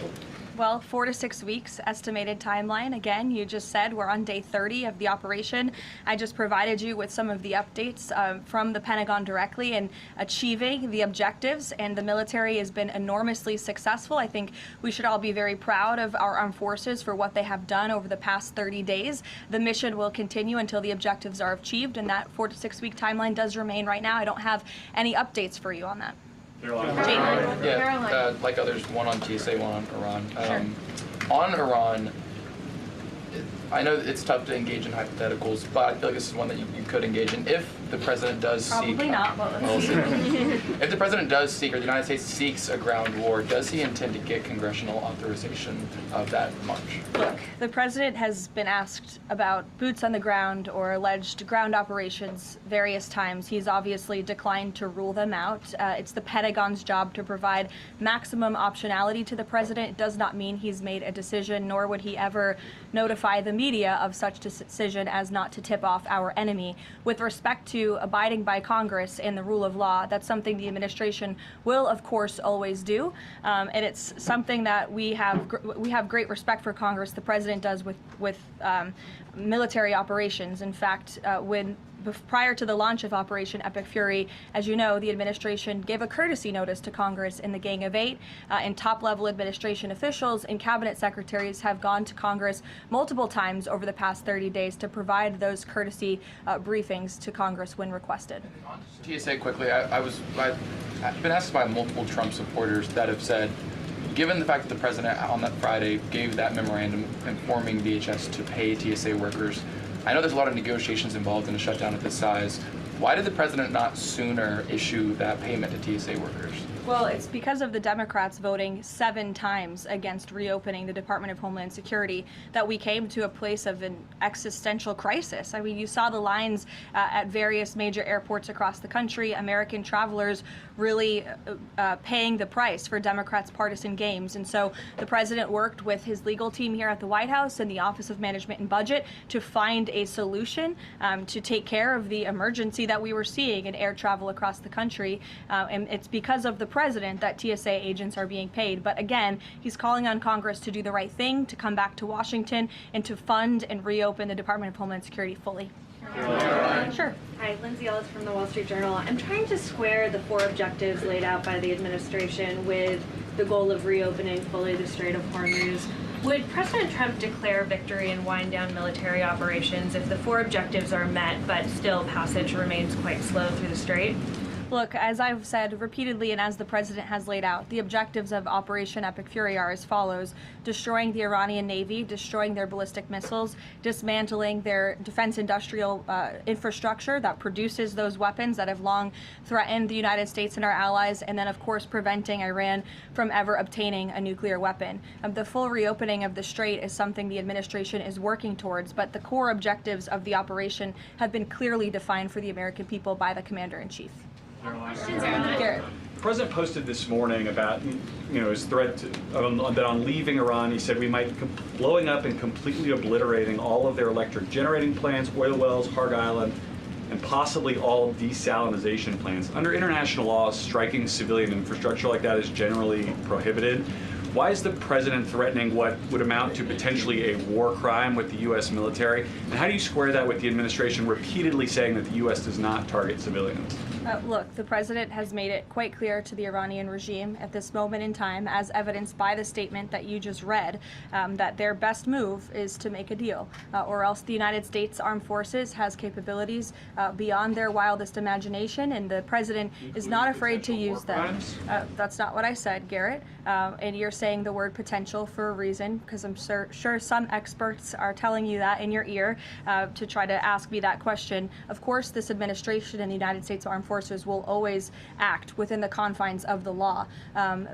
Well, 4 to 6 weeks estimated timeline. Again, you just said we're on day 30 of the operation. I just provided you with some of the updates from the Pentagon directly in achieving the objectives, and the military has been enormously successful. I think we should all be very proud of our armed forces for what they have done over the past 30 days. The mission will continue until the objectives are achieved, and that 4 to 6 week timeline does remain right now. I don't have any updates for you on that. Yeah, like others, one on TSA, one on Iran. On Iran, I know it's tough to engage in hypotheticals, but I feel like this is one that you could engage in if the president does Probably seek. not, but Well, let's see. If the president does seek, or the United States seeks a ground war, does he intend to get congressional authorization of that march? Look, the president has been asked about boots on the ground or alleged ground operations various times. He's obviously declined to rule them out. It's the Pentagon's job to provide maximum optionality to the president. It does not mean he's made a decision, nor would he ever notify the media of such decision as not to tip off our enemy. With respect to abiding by Congress and the rule of law, that's something the administration will, of course, always do, and it's something that we have great respect for Congress. The president does with military operations. In fact, prior to the launch of Operation Epic Fury, as you know, the administration gave a courtesy notice to Congress in the Gang of Eight, and top-level administration officials and cabinet secretaries have gone to Congress multiple times over the past 30 days to provide those courtesy briefings to Congress when requested. TSA quickly, I've been asked by multiple Trump supporters that have said, given the fact that the president on that Friday gave that memorandum informing DHS to pay TSA workers, I know there's a lot of negotiations involved in a shutdown of this size. Why did the president not sooner issue that payment to TSA workers? Well, it's because of the Democrats voting 7 times against reopening the Department of Homeland Security that we came to a place of an existential crisis. I mean, you saw the lines at various major airports across the country, American travelers really paying the price for Democrats' partisan games. And so the president worked with his legal team here at the White House and the Office of Management and Budget to find a solution to take care of the emergency that we were seeing in air travel across the country. And it's because of the president that TSA agents are being paid. But again, he's calling on Congress to do the right thing, to come back to Washington and to fund and reopen the Department of Homeland Security fully. Sure. Hi, Lindsay Ellis from the Wall Street Journal. I'm trying to square the 4 objectives laid out by the administration with the goal of reopening fully the Strait of Hormuz. Would President Trump declare victory and wind down military operations if the 4 objectives are met, but still passage remains quite slow through the strait? Look, as I've said repeatedly and as the president has laid out, the objectives of Operation Epic Fury are as follows: destroying the Iranian Navy, destroying their ballistic missiles, dismantling their defense industrial infrastructure that produces those weapons that have long threatened the United States and our allies, and then, of course, preventing Iran from ever obtaining a nuclear weapon. The full reopening of the strait is something the administration is working towards, but the core objectives of the operation have been clearly defined for the American people by the Commander-in-Chief. Garrett. The president posted this morning about, his threat that on leaving Iran, he said we might be blowing up and completely obliterating all of their electric generating plants, oil wells, Harg Island, and possibly all desalinization plants. Under international law, striking civilian infrastructure like that is generally prohibited. Why is the president threatening what would amount to potentially a war crime with the U.S. military? And how do you square that with the administration repeatedly saying that the U.S. does not target civilians? Look, the president has made it quite clear to the Iranian regime at this moment in time, as evidenced by the statement that you just read, that their best move is to make a deal, or else the United States Armed Forces has capabilities beyond thetheir wildest imagination, and the president is not afraid to use them. That's not what I said, Garrett, and you're saying the word potential for a reason, because I'm sure some experts are telling you that in your ear to try to ask me that question. Of course, this administration and the United States Armed Forces will always act within the confines of the law.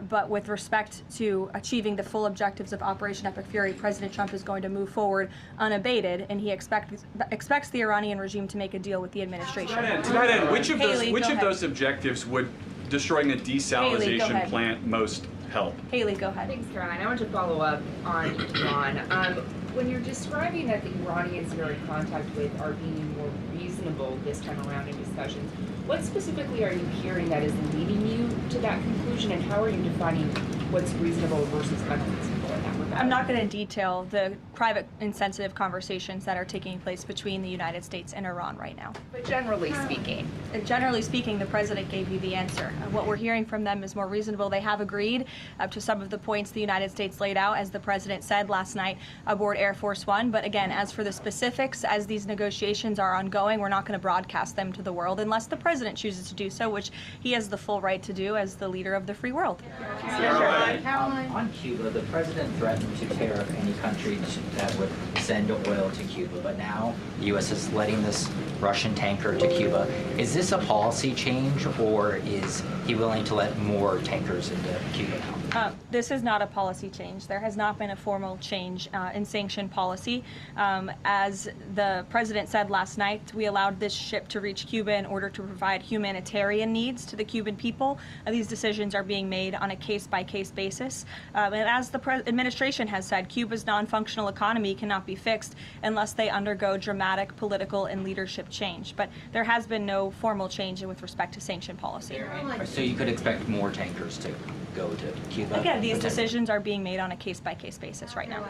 But with respect to achieving the full objectives of Operation Epic Fury, President Trump is going to move forward unabated, and he expects the Iranian regime to make a deal with the administration. To that end, which of those objectives would destroying a desalinization plant most help? Haley, go ahead. Thanks, Caroline. I want to follow up on Iran. When you're describing that the Iranians you're in contact with are being more reasonable this time around in discussions, what specifically are you hearing that is leading you to that conclusion, and how are you defining what's reasonable versus unreasonable in that regard? I'm not going to detail the private and sensitive conversations that are taking place between the United States and Iran right now. But generally speaking. Generally speaking, the president gave you the answer. What we're hearing from them is more reasonable. They have agreed to some of the points the United States laid out, as the president said last night aboard Air Force One. But again, as for the specifics, as these negotiations are ongoing, we're not going to broadcast them to the world unless the president chooses to do so, which he has the full right to do as the leader of the free world. On Cuba, the president threatened to tariff any country that would send oil to Cuba, but now the U.S. is letting this Russian tanker to Cuba. Is this a policy change, or is he willing to let more tankers into Cuba now? This is not a policy change. There has not been a formal change in sanction policy. As the president said last night, we allowed this ship to reach Cuba in order to provide humanitarian needs to the Cuban people. These decisions are being made on a case-by-case basis. And as the administration has said, Cuba's non-functional economy cannot be fixed unless they undergo dramatic political and leadership change. But there has been no formal change with respect to sanction policy. So you could expect more tankers to go to Cuba? Again, these decisions are being made on a case-by-case basis right now.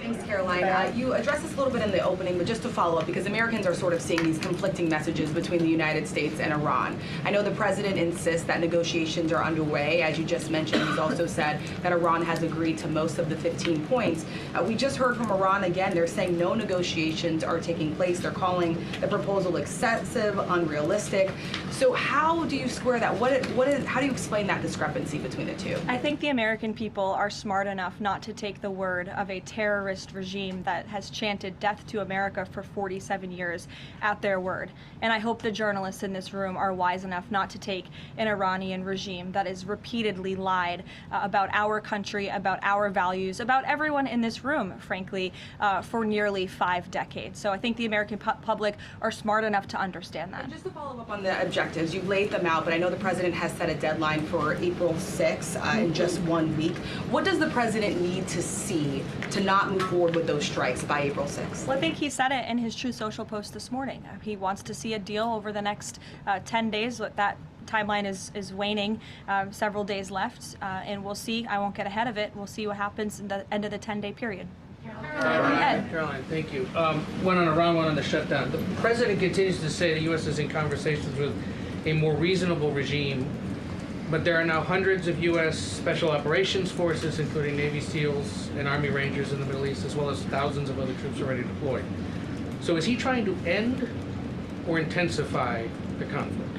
Thanks, Caroline. You addressed this a little bit in the opening, but just to follow up, because Americans are sort of seeing these conflicting messages between the United States and Iran. I know the president insists that negotiations are underway. As you just mentioned, he's also said that Iran has agreed to most of the 15 points. We just heard from Iran again. They're saying no negotiations are taking place. They're calling the proposal excessive, unrealistic. So how do you square that? How do you explain that discrepancy between the two? I think the American people are smart enough not to take the word of a terrorist regime that has chanted death to America for 47 years at their word. And I hope the journalists in this room are wise enough not to take an Iranian regime that has repeatedly lied about our country, about our values, about everyone in this room, frankly, for nearly 5 decades. So I think the American public are smart enough to understand that. And just to follow up on the objectives, you've laid them out, but I know the president has set a deadline for April 6th in just 1 week. What does the president need to see to not move forward with those strikes by April 6th? Well, I think he said it in his Truth Social post this morning. He wants to see a deal over the next 10 days. That timeline is waning, several days left, and we'll see. I won't get ahead of it. We'll see what happens at the end of the 10-day period. Caroline, thank you. One on Iran, one on the shutdown. The president continues to say the U.S. is in conversations with a more reasonable regime, but there are now hundreds of U.S. Special Operations Forces, including Navy SEALs and Army Rangers in the Middle East, as well as thousands of other troops already deployed. So is he trying to end or intensify the conflict?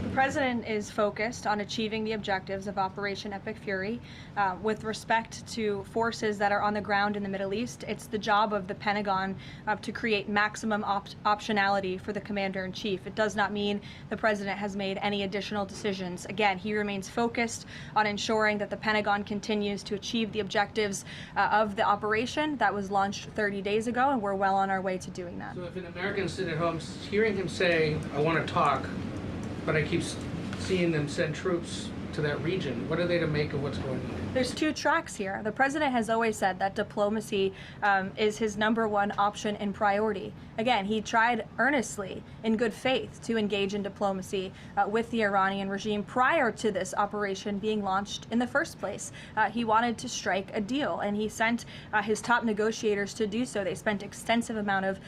The president is focused on achieving the objectives of Operation Epic Fury. With respect to forces that are on the ground in the Middle East, it's the job of the Pentagon to create maximum optionality for the commander-in-chief. It does not mean the president has made any additional decisions. Again, he remains focused on ensuring that the Pentagon continues to achieve the objectives of the operation that was launched 30 days ago, and we're well on our way to doing that. So if an American sit at home hearing him say, I want to talk, but I keep seeing them send troops to that region, what are they to make of what's going on? There's 2 tracks here. The president has always said that diplomacy is his #1 option and priority. Again, he tried earnestly, in good faith, to engage in diplomacy with the Iranian regime prior to this operation being launched in the first place. He wanted to strike a deal, and he sent his top negotiators to do so. They spent extensive amount of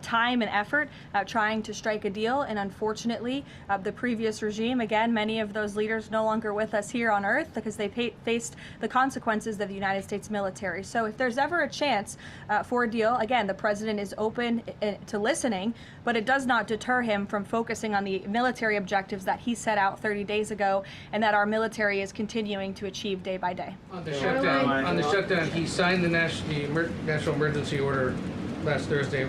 time and effort trying to strike a deal, and unfortunately, the previous regime, again, many of those leaders no longer with us here on Earth because they faced the consequences of the United States military. So if there's ever a chance for a deal, again, the president is open to listening, but it does not deter him from focusing on the military objectives that he set out 30 days ago and that our military is continuing to achieve day by day. On the shutdown, he signed the national emergency order last Thursday,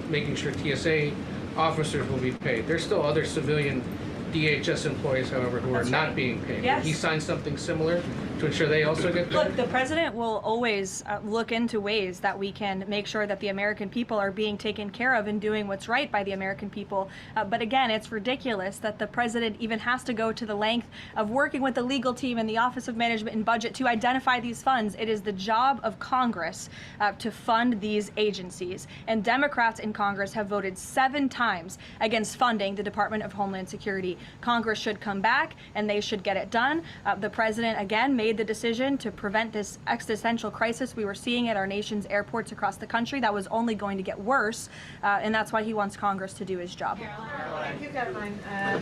making sure TSA officers will be paid. There's still other civilian DHS employees, however, who are not being paid. Yes. He signed something similar to ensure they also get paid? Look, the president will always look into ways that we can make sure that the American people are being taken care of and doing what's right by the American people. But again, it's ridiculous that the president even has to go to the length of working with the legal team and the Office of Management and Budget to identify these funds. It is the job of Congress to fund these agencies. And Democrats in Congress have voted 7 times against funding the Department of Homeland Security. Congress should come back and they should get it done. The president, again, made made the decision to prevent this existential crisis we were seeing at our nation's airports across the country that was only going to get worse, and that's why he wants Congress to do his job. Thank you, Caroline.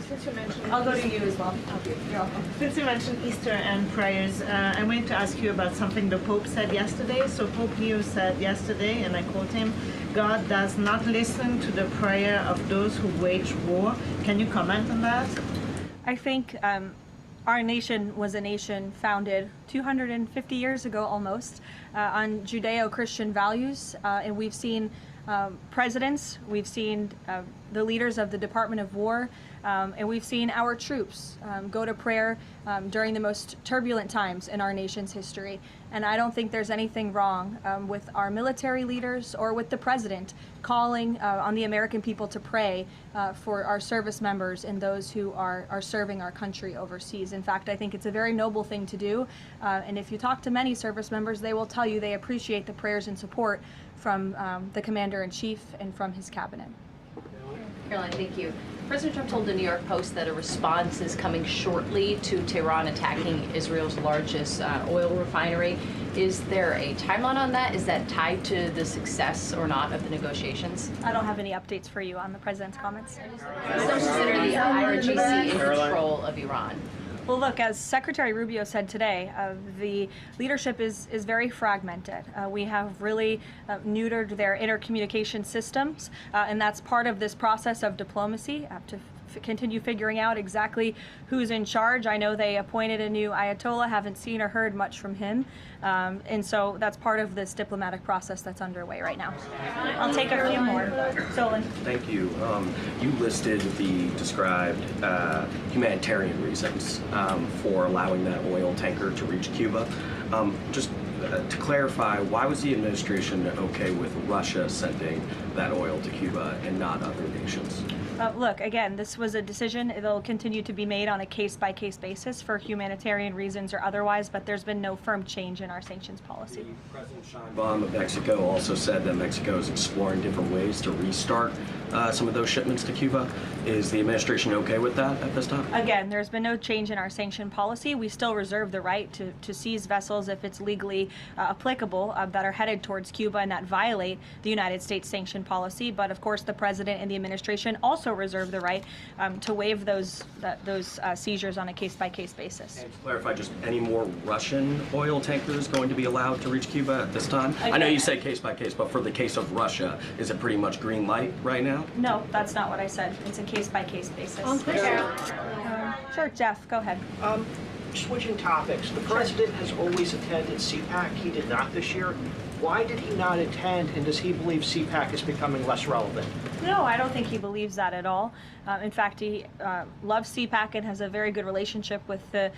Since you mentioned, I'll go to you as well. You're welcome. Since you mentioned Easter and prayers, I wanted to ask you about something the Pope said yesterday. So Pope Leo said yesterday, and I quote him, "God does not listen to the prayer of those who wage war." Can you comment on that? I think our nation was a nation founded 250 years ago almost on Judeo-Christian values, and we've seen presidents, we've seen the leaders of the Department of War, and we've seen our troops go to prayer during the most turbulent times in our nation's history. And I don't think there's anything wrong with our military leaders or with the president calling on the American people to pray for our service members and those who are serving our country overseas. In fact, I think it's a very noble thing to do. And if you talk to many service members, they will tell you they appreciate the prayers and support from the Commander-in-Chief and from his cabinet. Caroline, thank you. President Trump told the New York Post that a response is coming shortly to Tehran attacking Israel's largest oil refinery. Is there a timeline on that? Is that tied to the success or not of the negotiations? I don't have any updates for you on the president's comments. Still consider the IRGC in control of Iran? Well, look, as Secretary Rubio said today, the leadership is very fragmented. We have really neutered their intercommunication systems, and that's part of this process of diplomacy to continue figuring out exactly who's in charge. I know they appointed a new Ayatollah, haven't seen or heard much from him, and so that's part of this diplomatic process that's underway right now. I'll take a few more. Solon. Thank you. You listed the described humanitarian reasons for allowing that oil tanker to reach Cuba. Just to clarify, why was the administration okay with Russia sending that oil to Cuba and not other nations? Look, again, this was a decision. It'll continue to be made on a case-by-case basis for humanitarian reasons or otherwise, but there's been no firm change in our sanctions policy. President Sheinbaum of Mexico also said that Mexico is exploring different ways to restart some of those shipments to Cuba. Is the administration okay with that at this time? Again, there's been no change in our sanction policy. We still reserve the right to seize vessels if it's legally applicable that are headed towards Cuba and that violate the United States sanction policy. But of course, the president and the administration also reserve the right to waive those seizures on a case-by-case basis. And to clarify, just any more Russian oil tankers going to be allowed to reach Cuba at this time? Again, I know you say case-by-case, but for the case of Russia, is it pretty much green light right now? No, that's not what I said. It's a case-by-case basis. Sure, Jeff, go ahead. Switching topics, the president has always attended CPAC. He did not this year. Why did he not attend, and does he believe CPAC is becoming less relevant? No, I don't think he believes that at all. In fact, he loves CPAC and has a very good relationship with the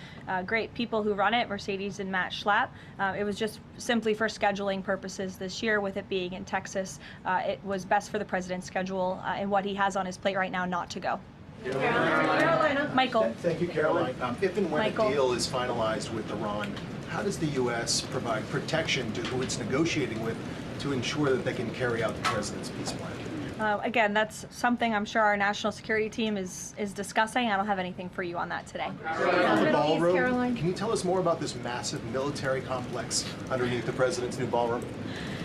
great people who run it, Mercedes and Matt Schlapp. It was just simply for scheduling purposes this year, with it being in Texas. It was best for the president's schedule and what he has on his plate right now not to go. Carolina. Michael. Thank you, Caroline. If and when Michael. a deal is finalized with Iran, how does the U.S. provide protection to who it's negotiating with to ensure that they can carry out the president's peace plan? Again, that's something I'm sure our national security team is discussing. I don't have anything for you on that today. On the ballroom, can you tell us more about this massive military complex underneath the president's new ballroom?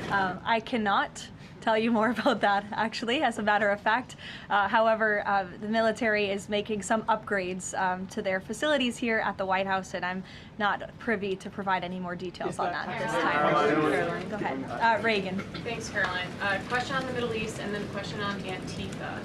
I cannot tell you more about that, actually, as a matter of fact. However, the military is making some upgrades to their facilities here at the White House, and I'm not privy to provide any more details on that at this time. Go ahead. Reagan. Thanks, Caroline. Question on the Middle East and then a question on Antifa.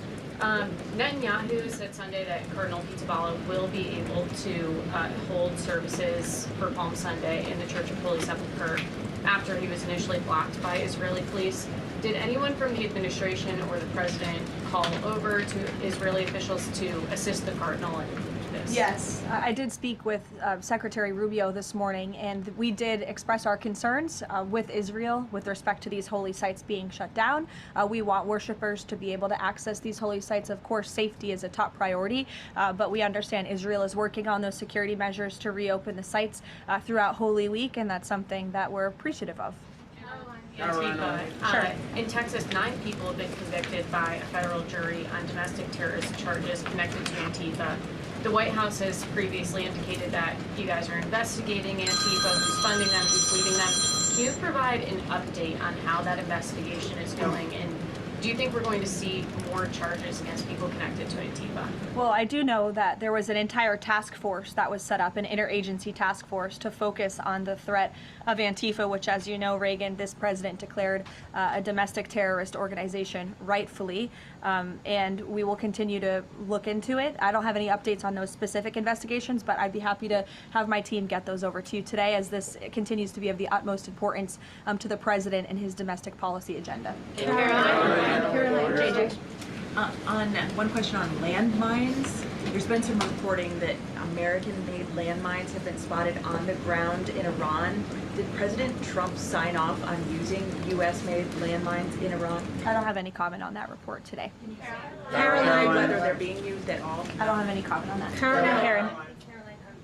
Netanyahu said Sunday that Cardinal Pizzaballa will be able to hold services for Palm Sunday in the Church of Holy Sepulchre after he was initially blocked by Israeli police. Did anyone from the administration or the president call over to Israeli officials to assist the cardinal in this? Yes, I did speak with Secretary Rubio this morning, and we did express our concerns with Israel with respect to these holy sites being shut down. We want worshipers to be able to access these holy sites. Of course, safety is a top priority, but we understand Israel is working on those security measures to reopen the sites throughout Holy Week, and that's something that we're appreciative of. Antifa. In Texas, 9 people have been convicted by a federal jury on domestic terrorist charges connected to Antifa. The White House has previously indicated that you guys are investigating Antifa, who's funding them, who's leading them. Can you provide an update on how that investigation is going, and do you think we're going to see more charges against people connected to Antifa? Well, I do know that there was an entire task force that was set up, an interagency task force to focus on the threat of Antifa, which, as you know, Reagan, this president declared a domestic terrorist organization, rightfully, and we will continue to look into it. I don't have any updates on those specific investigations, but I'd be happy to have my team get those over to you today, as this continues to be of the utmost importance to the president and his domestic policy agenda. Caroline, JJ. On one question on landmines, there's been some reporting that American-made landmines have been spotted on the ground in Iran. Did President Trump sign off on using U.S.-made landmines in Iran? I don't have any comment on that report today. Caroline, whether they're being used at all? I don't have any comment on that. Karen.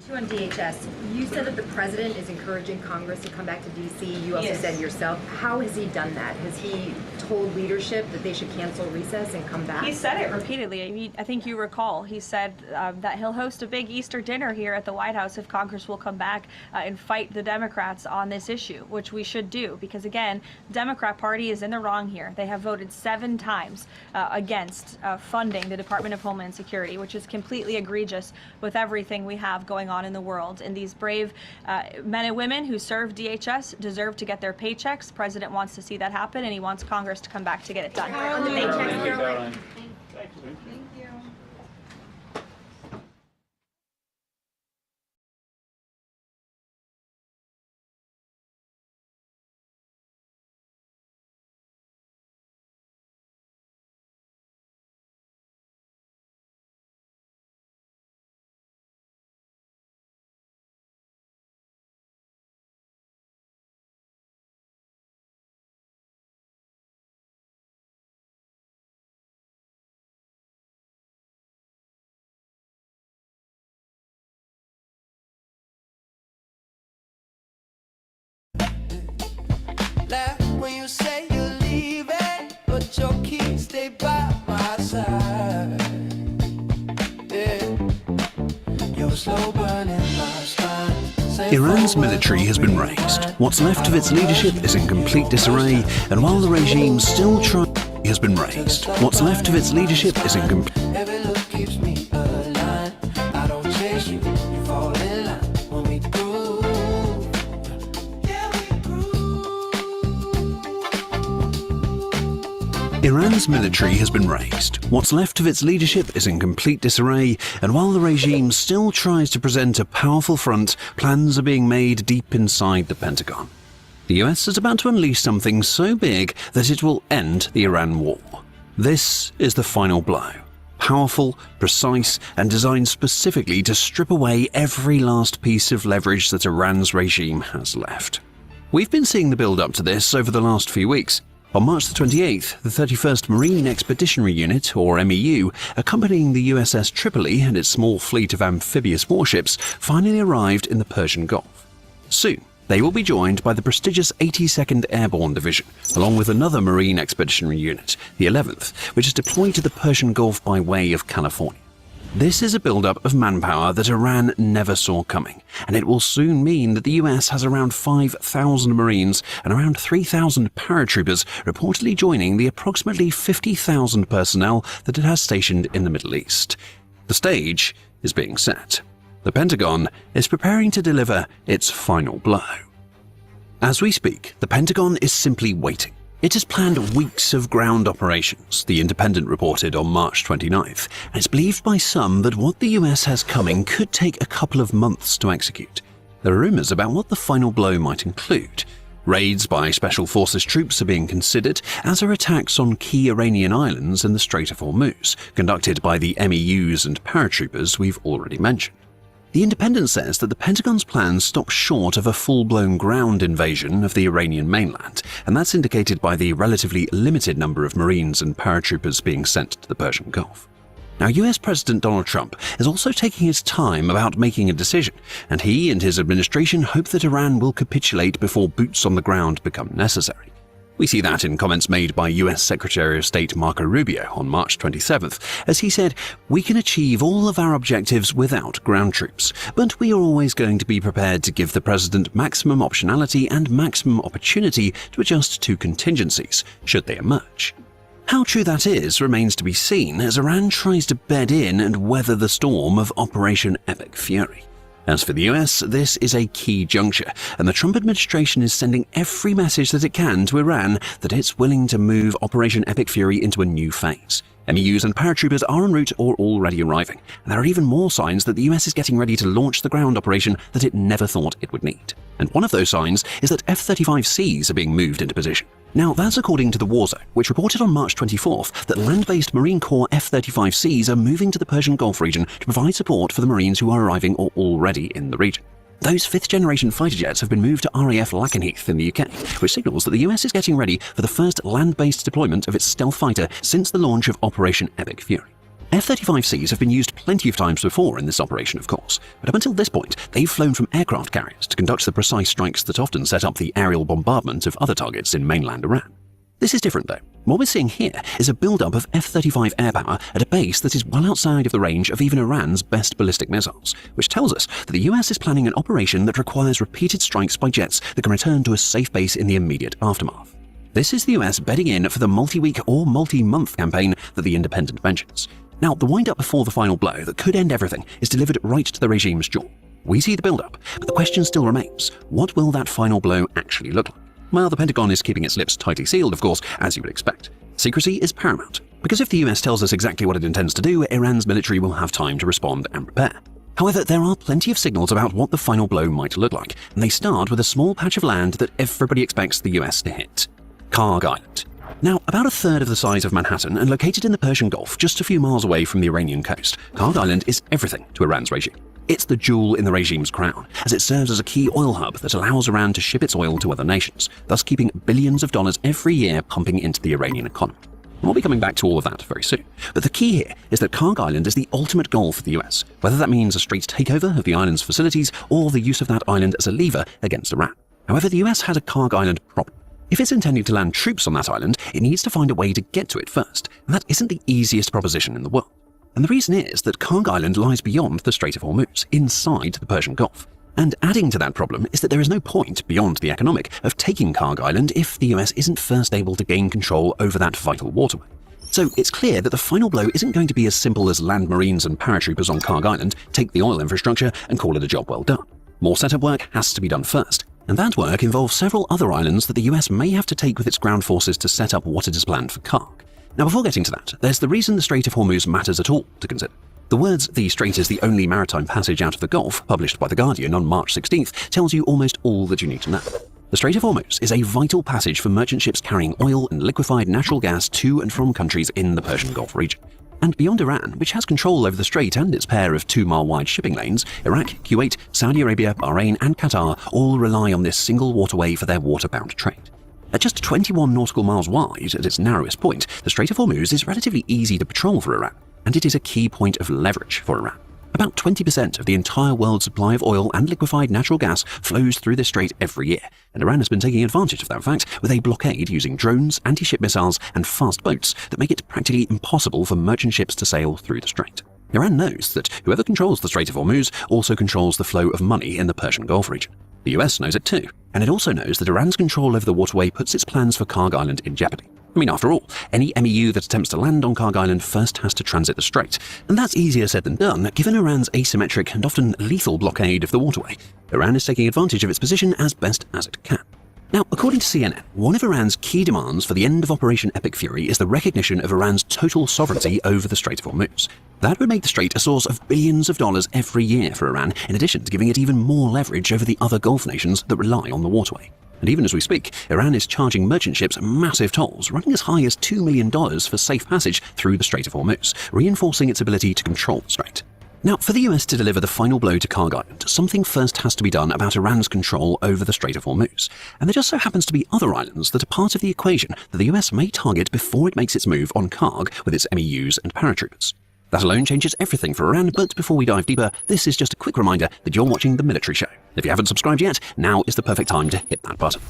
Two on DHS. You said that the president is encouraging Congress to come back to D.C. You also said yourself. How has he done that? Has he told leadership that they should cancel recess and come back? He said it repeatedly. I think you recall. He said that he'll host a big Easter dinner here at the White House if Congress will come back and fight the Democrats on this issue, which we should do, because again, the Democrat Party is in the wrong here. They have voted 7 times against funding the Department of Homeland Security, which is completely egregious with everything we have going on in the world. And these brave men and women who serve DHS deserve to get their paychecks. The president wants to see that happen, and he wants Congress to come back to get it done. On the paychecks, Caroline. Thank you. Laugh when you say you're leaving, but your keys stay by my side. Yeah, you're slow burning my spine. Iran's military has been raised. What's left of its leadership is in complete disarray, and while the regime still has been raised. What's left of its leadership is in complete. Every look keeps me aligned. I don't chase you, you fall in line when we groove. Iran's military has been raised. What's left of its leadership is in complete disarray, and while the regime still tries to present a powerful front, plans are being made deep inside the Pentagon. The US is about to unleash something so big that it will end the Iran war. This is the final blow. Powerful, precise, and designed specifically to strip away every last piece of leverage that Iran's regime has left. We've been seeing the build-up to this over the last few weeks. On March the 28th, the 31st Marine Expeditionary Unit, or MEU, accompanying the USS Tripoli and its small fleet of amphibious warships, finally arrived in the Persian Gulf. Soon, they will be joined by the prestigious 82nd Airborne Division, along with another Marine Expeditionary Unit, the 11th, which is deployed to the Persian Gulf by way of California. This is a build-up of manpower that Iran never saw coming, and it will soon mean that the US has around 5,000 Marines and around 3,000 paratroopers reportedly joining the approximately 50,000 personnel that it has stationed in the Middle East. The stage is being set. The Pentagon is preparing to deliver its final blow. As we speak, the Pentagon is simply waiting. It has planned weeks of ground operations, The Independent reported on March 29th, and it's believed by some that what the US has coming could take a couple of months to execute. There are rumors about what the final blow might include. Raids by Special Forces troops are being considered, as are attacks on key Iranian islands in the Strait of Hormuz, conducted by the MEUs and paratroopers we've already mentioned. The Independent says that the Pentagon's plans stop short of a full-blown ground invasion of the Iranian mainland, and that's indicated by the relatively limited number of Marines and paratroopers being sent to the Persian Gulf. Now, US President Donald Trump is also taking his time about making a decision, and he and his administration hope that Iran will capitulate before boots on the ground become necessary. We see that in comments made by US Secretary of State Marco Rubio on March 27th, as he said, "We can achieve all of our objectives without ground troops, but we are always going to be prepared to give the president maximum optionality and maximum opportunity to adjust to contingencies, should they emerge." How true that is remains to be seen as Iran tries to bed in and weather the storm of Operation Epic Fury. As for the US, this is a key juncture, and the Trump administration is sending every message that it can to Iran that it's willing to move Operation Epic Fury into a new phase. MEUs and paratroopers are en route or already arriving, and there are even more signs that the US is getting ready to launch the ground operation that it never thought it would need. And one of those signs is that F-35Cs are being moved into position. Now, that's according to the War Zone, which reported on March 24th that land-based Marine Corps F-35Cs are moving to the Persian Gulf region to provide support for the Marines who are arriving or already in the region. Those fifth-generation fighter jets have been moved to RAF Lakenheath in the UK, which signals that the US is getting ready for the first land-based deployment of its stealth fighter since the launch of Operation Epic Fury. F-35Cs have been used plenty of times before in this operation, of course, but up until this point, they've flown from aircraft carriers to conduct the precise strikes that often set up the aerial bombardment of other targets in mainland Iran. This is different, though. What we're seeing here is a build-up of F-35 air power at a base that is well outside of the range of even Iran's best ballistic missiles, which tells us that the US is planning an operation that requires repeated strikes by jets that can return to a safe base in the immediate aftermath. This is the US bedding in for the multi-week or multi-month campaign that The Independent mentions. Now, the wind-up before the final blow that could end everything is delivered right to the regime's jaw. We see the build-up, but the question still remains, what will that final blow actually look like? Well, the Pentagon is keeping its lips tightly sealed, of course, as you would expect. Secrecy is paramount, because if the US tells us exactly what it intends to do, Iran's military will have time to respond and prepare. However, there are plenty of signals about what the final blow might look like, and they start with a small patch of land that everybody expects the US to hit: Karg Island. Now, about a third of the size of Manhattan and located in the Persian Gulf just a few miles away from the Iranian coast, Karg Island is everything to Iran's regime. It's the jewel in the regime's crown, as it serves as a key oil hub that allows Iran to ship its oil to other nations, thus keeping billions of dollars every year pumping into the Iranian economy. And we'll be coming back to all of that very soon. But the key here is that Karg Island is the ultimate goal for the US, whether that means a straight takeover of the island's facilities or the use of that island as a lever against Iran. However, the US has a Karg Island problem. If it's intending to land troops on that island, it needs to find a way to get to it first, and that isn't the easiest proposition in the world. And the reason is that Karg Island lies beyond the Strait of Hormuz, inside the Persian Gulf. And adding to that problem is that there is no point, beyond the economic, of taking Karg Island if the US isn't first able to gain control over that vital waterway. So it's clear that the final blow isn't going to be as simple as land Marines and paratroopers on Karg Island, take the oil infrastructure, and call it a job well done. More setup work has to be done first. And that work involves several other islands that the US may have to take with its ground forces to set up what it has planned for Karg. Now, before getting to that, there's the reason the Strait of Hormuz matters at all to consider. The words, "The Strait is the only maritime passage out of the Gulf," published by The Guardian on March 16th, tells you almost all that you need to know. The Strait of Hormuz is a vital passage for merchant ships carrying oil and liquefied natural gas to and from countries in the Persian Gulf region. And beyond Iran, which has control over the strait and its pair of 2-mile-wide shipping lanes, Iraq, Kuwait, Saudi Arabia, Bahrain, and Qatar all rely on this single waterway for their waterbound trade. At just 21 nautical miles wide at its narrowest point, the Strait of Hormuz is relatively easy to patrol for Iran, and it is a key point of leverage for Iran. About 20% of the entire world's supply of oil and liquefied natural gas flows through this strait every year, and Iran has been taking advantage of that fact with a blockade using drones, anti-ship missiles, and fast boats that make it practically impossible for merchant ships to sail through the strait. Iran knows that whoever controls the Strait of Hormuz also controls the flow of money in the Persian Gulf region. The US knows it too, and it also knows that Iran's control over the waterway puts its plans for Karg Island in jeopardy. I mean, after all, any MEU that attempts to land on Karg Island first has to transit the strait, and that's easier said than done given Iran's asymmetric and often lethal blockade of the waterway. Iran is taking advantage of its position as best as it can. Now, according to CNN, one of Iran's key demands for the end of Operation Epic Fury is the recognition of Iran's total sovereignty over the Strait of Hormuz. That would make the strait a source of billions of dollars every year for Iran, in addition to giving it even more leverage over the other Gulf nations that rely on the waterway. And even as we speak, Iran is charging merchant ships massive tolls, running as high as $2 million for safe passage through the Strait of Hormuz, reinforcing its ability to control the strait. Now, for the US to deliver the final blow to Karg Island, something first has to be done about Iran's control over the Strait of Hormuz. And there just so happens to be other islands that are part of the equation that the US may target before it makes its move on Karg with its MEUs and paratroopers. That alone changes everything for Iran, but before we dive deeper, this is just a quick reminder that you're watching The Military Show. If you haven't subscribed yet, now is the perfect time to hit that button.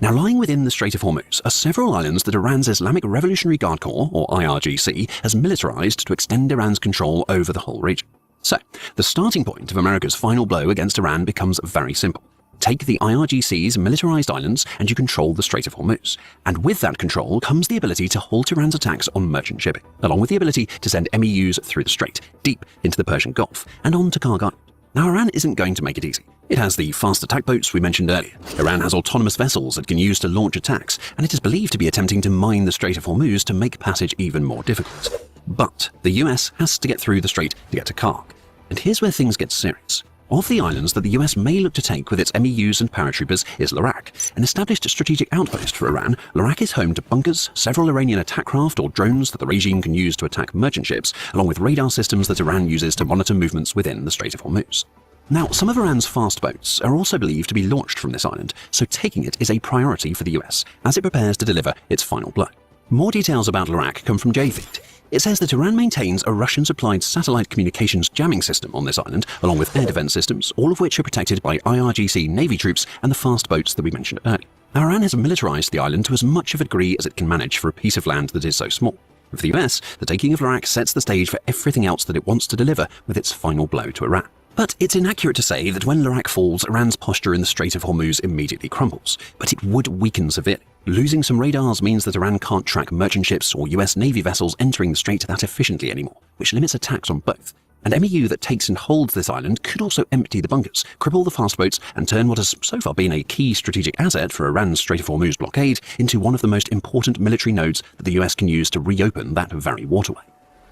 Now, lying within the Strait of Hormuz are several islands that Iran's Islamic Revolutionary Guard Corps, or IRGC, has militarized to extend Iran's control over the whole region. So, the starting point of America's final blow against Iran becomes very simple. Take the IRGC's militarized islands and you control the Strait of Hormuz. And with that control comes the ability to halt Iran's attacks on merchant shipping, along with the ability to send MEUs through the strait, deep into the Persian Gulf, and on to Kharg Island. Now, Iran isn't going to make it easy. It has the fast attack boats we mentioned earlier. Iran has autonomous vessels it can use to launch attacks, and it is believed to be attempting to mine the Strait of Hormuz to make passage even more difficult. But the US has to get through the strait to get to Kharg. And here's where things get serious. Of the islands that the US may look to take with its MEUs and paratroopers is Larak. An established strategic outpost for Iran, Larak is home to bunkers, several Iranian attack craft or drones that the regime can use to attack merchant ships, along with radar systems that Iran uses to monitor movements within the Strait of Hormuz. Now, some of Iran's fast boats are also believed to be launched from this island, so taking it is a priority for the US as it prepares to deliver its final blow. More details about Larak come from JFeed. It says that Iran maintains a Russian-supplied satellite communications jamming system on this island, along with air defense systems, all of which are protected by IRGC Navy troops and the fast boats that we mentioned earlier. Now, Iran has militarized the island to as much of a degree as it can manage for a piece of land that is so small. For the US, the taking of Larak sets the stage for everything else that it wants to deliver with its final blow to Iran. But it's inaccurate to say that when Larak falls, Iran's posture in the Strait of Hormuz immediately crumbles. But it would weaken severely. Losing some radars means that Iran can't track merchant ships or US Navy vessels entering the strait that efficiently anymore, which limits attacks on both. An MEU that takes and holds this island could also empty the bunkers, cripple the fast boats, and turn what has so far been a key strategic asset for Iran's Strait of Hormuz blockade into one of the most important military nodes that the US can use to reopen that very waterway.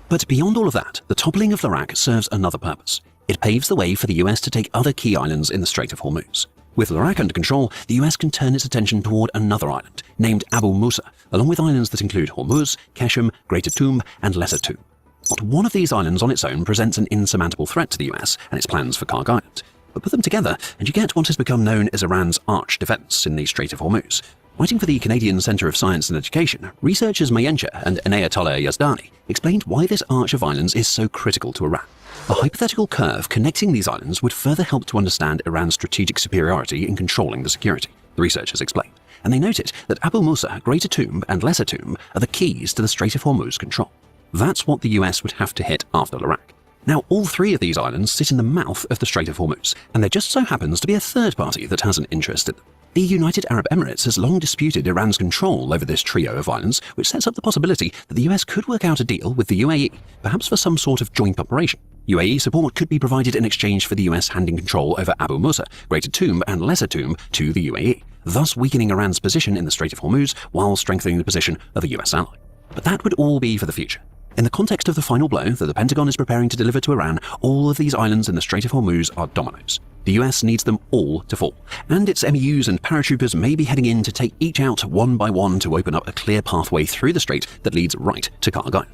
But beyond all of that, the toppling of Larak serves another purpose. It paves the way for the US to take other key islands in the Strait of Hormuz. With Larak under control, the US can turn its attention toward another island, named Abu Musa, along with islands that include Hormuz, Keshem, Greater Toom, and Lesser Toom. Not one of these islands on its own presents an insurmountable threat to the US and its plans for Kharg Island. But put them together, and you get what has become known as Iran's arch defense in the Strait of Hormuz. Writing for the Canadian Centre of Science and Education, researchers Mayensha and Inayatollah Yazdani explained why this arch of islands is so critical to Iran. A hypothetical curve connecting these islands would further help to understand Iran's strategic superiority in controlling the security, the researchers explained. And they noted that Abu Musa, Greater Toom, and Lesser Toom are the keys to the Strait of Hormuz control. That's what the US would have to hit after Larak. Now, all three of these islands sit in the mouth of the Strait of Hormuz, and there just so happens to be a third party that has an interest in them. The United Arab Emirates has long disputed Iran's control over this trio of islands, which sets up the possibility that the US could work out a deal with the UAE, perhaps for some sort of joint operation. UAE support could be provided in exchange for the US handing control over Abu Musa, Greater Toom, and Lesser Toom to the UAE, thus weakening Iran's position in the Strait of Hormuz while strengthening the position of a US ally. But that would all be for the future. In the context of the final blow that the Pentagon is preparing to deliver to Iran, all of these islands in the Strait of Hormuz are dominoes. The US needs them all to fall, and its MEUs and paratroopers may be heading in to take each out one by one to open up a clear pathway through the strait that leads right to Kharg Island.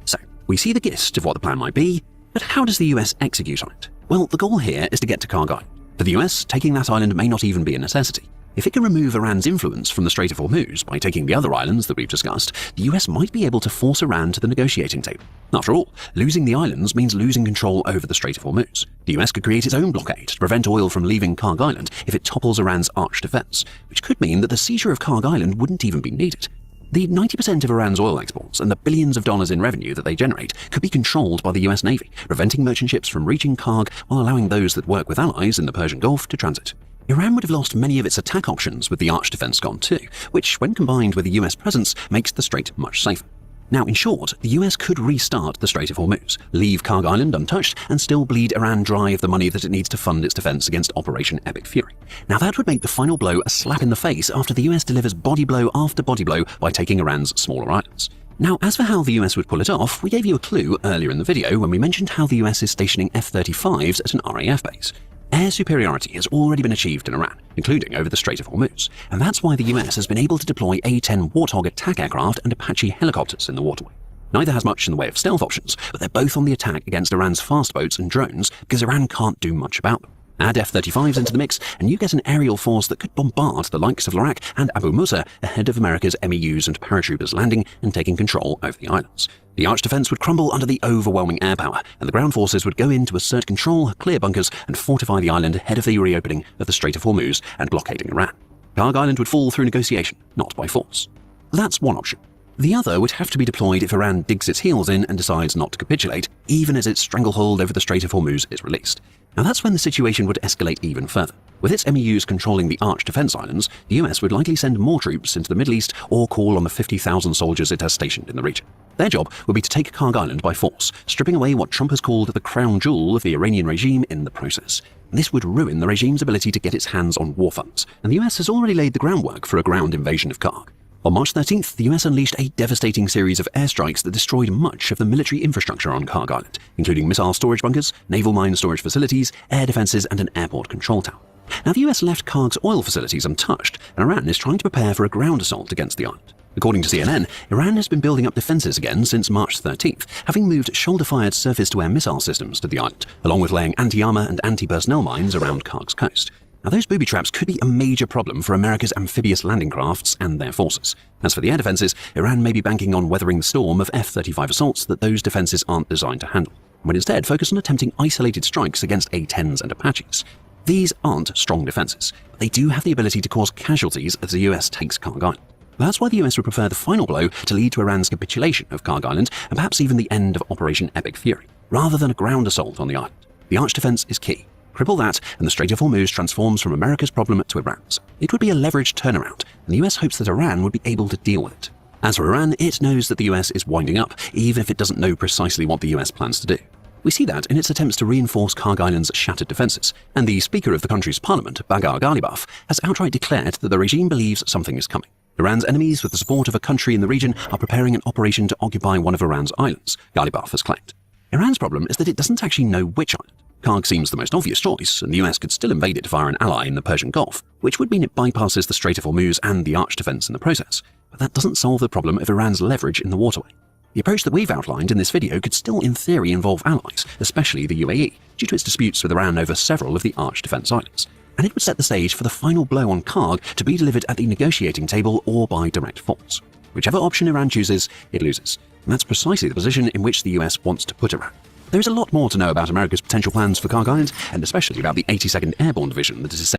So, we see the gist of what the plan might be, but how does the US execute on it? Well, the goal here is to get to Kharg Island. For the US, taking that island may not even be a necessity. If it can remove Iran's influence from the Strait of Hormuz by taking the other islands that we've discussed, the US might be able to force Iran to the negotiating table. After all, losing the islands means losing control over the Strait of Hormuz. The US could create its own blockade to prevent oil from leaving Kharg Island if it topples Iran's arch defense, which could mean that the seizure of Kharg Island wouldn't even be needed. The 90% of Iran's oil exports and the billions of dollars in revenue that they generate could be controlled by the US Navy, preventing merchant ships from reaching Kharg while allowing those that work with allies in the Persian Gulf to transit. Iran would have lost many of its attack options with the arch defense gone too, which, when combined with a US presence, makes the strait much safer. Now, in short, the US could restart the Strait of Hormuz, leave Kharg Island untouched, and still bleed Iran dry of the money that it needs to fund its defense against Operation Epic Fury. Now, that would make the final blow a slap in the face after the US delivers body blow after body blow by taking Iran's smaller islands. Now, as for how the US would pull it off, we gave you a clue earlier in the video when we mentioned how the US is stationing F-35s at an RAF base. Air superiority has already been achieved in Iran, including over the Strait of Hormuz, and that's why the US has been able to deploy A-10 Warthog attack aircraft and Apache helicopters in the waterway. Neither has much in the way of stealth options, but they're both on the attack against Iran's fast boats and drones because Iran can't do much about them. Add F-35s into the mix, and you get an aerial force that could bombard the likes of Larak and Abu Musa ahead of America's MEUs and paratroopers landing and taking control over the islands. The arch defense would crumble under the overwhelming air power, and the ground forces would go in to assert control, clear bunkers, and fortify the island ahead of the reopening of the Strait of Hormuz and blockading Iran. Kharg Island would fall through negotiation, not by force. That's one option. The other would have to be deployed if Iran digs its heels in and decides not to capitulate, even as its stranglehold over the Strait of Hormuz is released. Now that's when the situation would escalate even further. With its MEUs controlling the arch defense islands, the US would likely send more troops into the Middle East or call on the 50,000 soldiers it has stationed in the region. Their job would be to take Kharg Island by force, stripping away what Trump has called the crown jewel of the Iranian regime in the process. This would ruin the regime's ability to get its hands on war funds, and the US has already laid the groundwork for a ground invasion of Kharg. On March 13th, the US unleashed a devastating series of airstrikes that destroyed much of the military infrastructure on Kharg Island, including missile storage bunkers, naval mine storage facilities, air defenses, and an airport control tower. Now, the US left Kharg's oil facilities untouched, and Iran is trying to prepare for a ground assault against the island. According to CNN, Iran has been building up defenses again since March 13th, having moved shoulder-fired surface-to-air missile systems to the island, along with laying anti-armor and anti-personnel mines around Kharg's coast. Now, those booby traps could be a major problem for America's amphibious landing crafts and their forces. As for the air defenses, Iran may be banking on weathering the storm of F-35 assaults that those defenses aren't designed to handle, and would instead focus on attempting isolated strikes against A-10s and Apaches. These aren't strong defenses, but they do have the ability to cause casualties as the US takes Kharg Island. That's why the US would prefer the final blow to lead to Iran's capitulation of Kharg Island and perhaps even the end of Operation Epic Fury, rather than a ground assault on the island. The arch defense is key. Cripple that, and the Strait of Hormuz transforms from America's problem to Iran's. It would be a leveraged turnaround, and the US hopes that Iran would be able to deal with it. As for Iran, it knows that the US is winding up, even if it doesn't know precisely what the US plans to do. We see that in its attempts to reinforce Kharg Island's shattered defenses, and the Speaker of the country's parliament, Bagar Ghalibaf, has outright declared that the regime believes something is coming. Iran's enemies, with the support of a country in the region, are preparing an operation to occupy one of Iran's islands, Ghalibaf has claimed. Iran's problem is that it doesn't actually know which island. Kharg seems the most obvious choice, and the US could still invade it via an ally in the Persian Gulf, which would mean it bypasses the Strait of Hormuz and the arch defense in the process. But that doesn't solve the problem of Iran's leverage in the waterway. The approach that we've outlined in this video could still in theory involve allies, especially the UAE, due to its disputes with Iran over several of the arch defense islands. And it would set the stage for the final blow on Kharg to be delivered at the negotiating table or by direct force. Whichever option Iran chooses, it loses. And that's precisely the position in which the US wants to put Iran. There is a lot more to know about America's potential plans for Kharg Island, and especially about the 82nd Airborne Division that is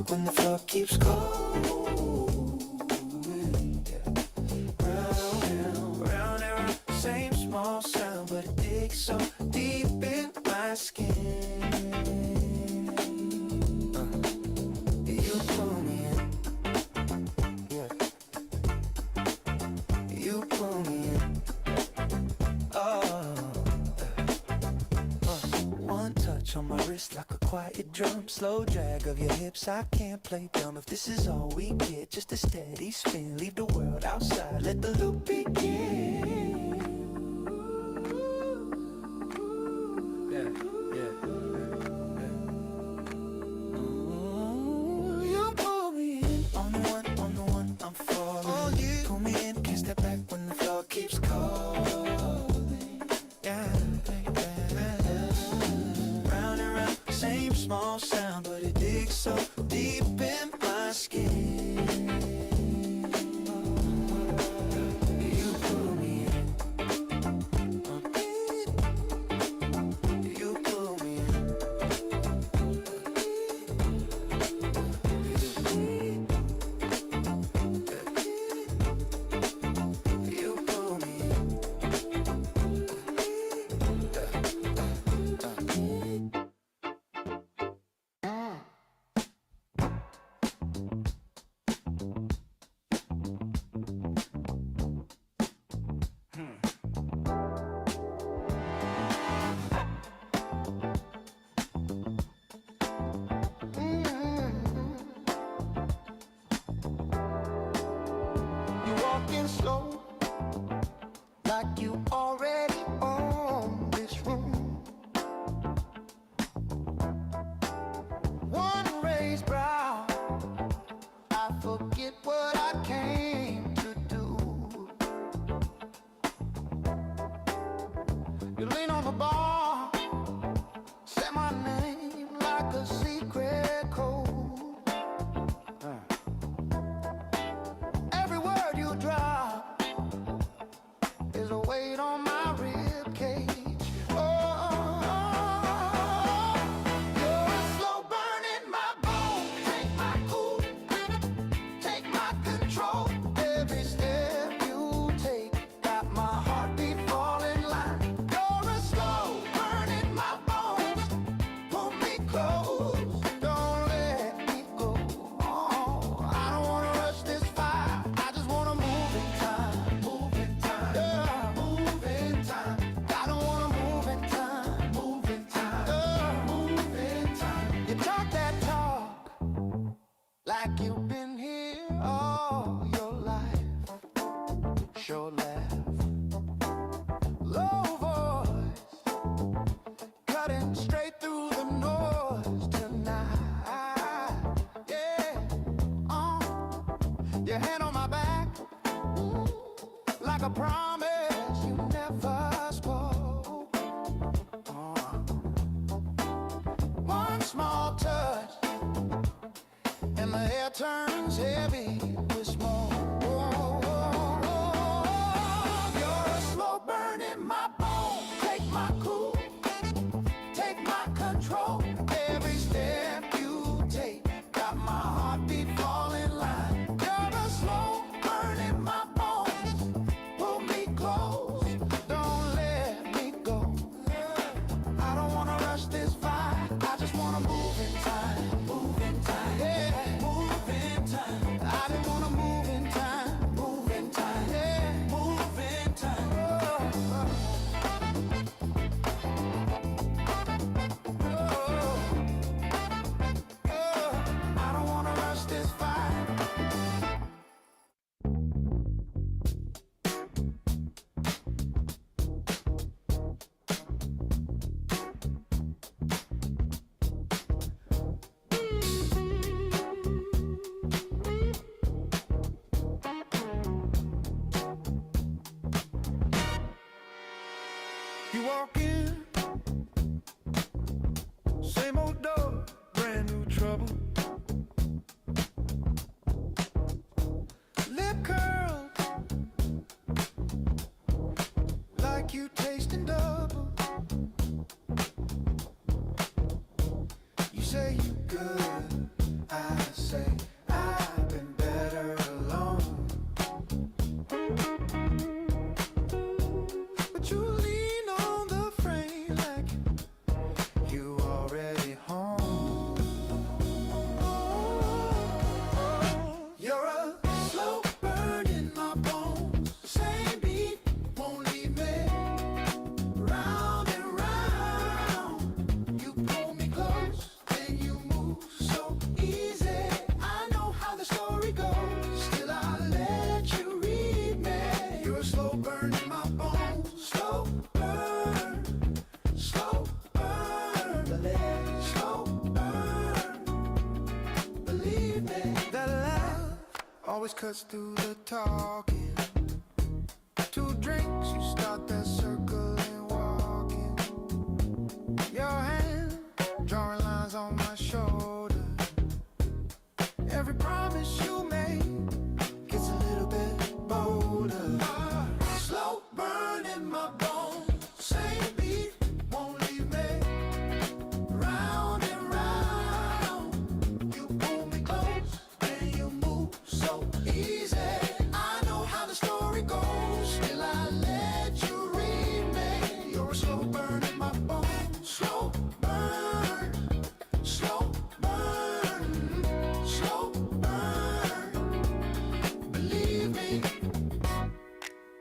When the floor keeps going round and round, same small sound, but it digs so deep in my skin. You pull me in, yeah. You pull me in. One touch on my wrist like a quiet drum, slow drag of your hips, I can't play dumb. If this is all we get, just a steady spin, leave the world outside, let the loop begin. You pull me in, on the one, I'm falling. Oh, you pull me in, can't step back when the floor keeps calling. Yeah. Round and round, same small sound, but it digs so deep in my skin. You pull me in. You pull me in. You pull me in. You walking slow, like you already own this room. One raised brow, I forget what I came to do. You lean on the bar, say my name like a secret code. Every word you drop is a weight on my rib cage. Oh, you're a slow burn in my bones, drink my cool like a promise you never spoke. One small touch, and the air turns heavy with smoke. You're a slow burn in my bone. Take my cool, take my control. Every step you take got my heartbeat fall in line. You're a slow burn in my bones. Pull me close, don't let me go. I don't wanna rush this fight, I just wanna move in time. Move in time, yeah. Move in time. I just wanna move in time. Move in time, yeah. Move in time. I don't wanna rush this fight. You walk in, same old door, brand new trouble. Lip curl, like you tasting double. You say you good, I say I've been better alone. But you lean on the frame like you already home. You're a slow burn in my bones. Same beat won't leave me. Round and round, you pull me close, then you move so easy. I know how the story goes, still I let you read me. You're a slow burn in my bones. Slow burn, slow burn, slow burn. Believe me, that love always cuts through the talking. 2 drinks, you start that circle and walking. Your hand drawing lines on my shoulder. Every promise you make gets a little bit bolder. Slow burn in my bones. Same beat won't leave me. Round and round, you pull me close, then you move so easy. I know how the story goes, still I let you read me. You're a slow burn in my bones. Slow burn, slow burn, slow burn. Believe me,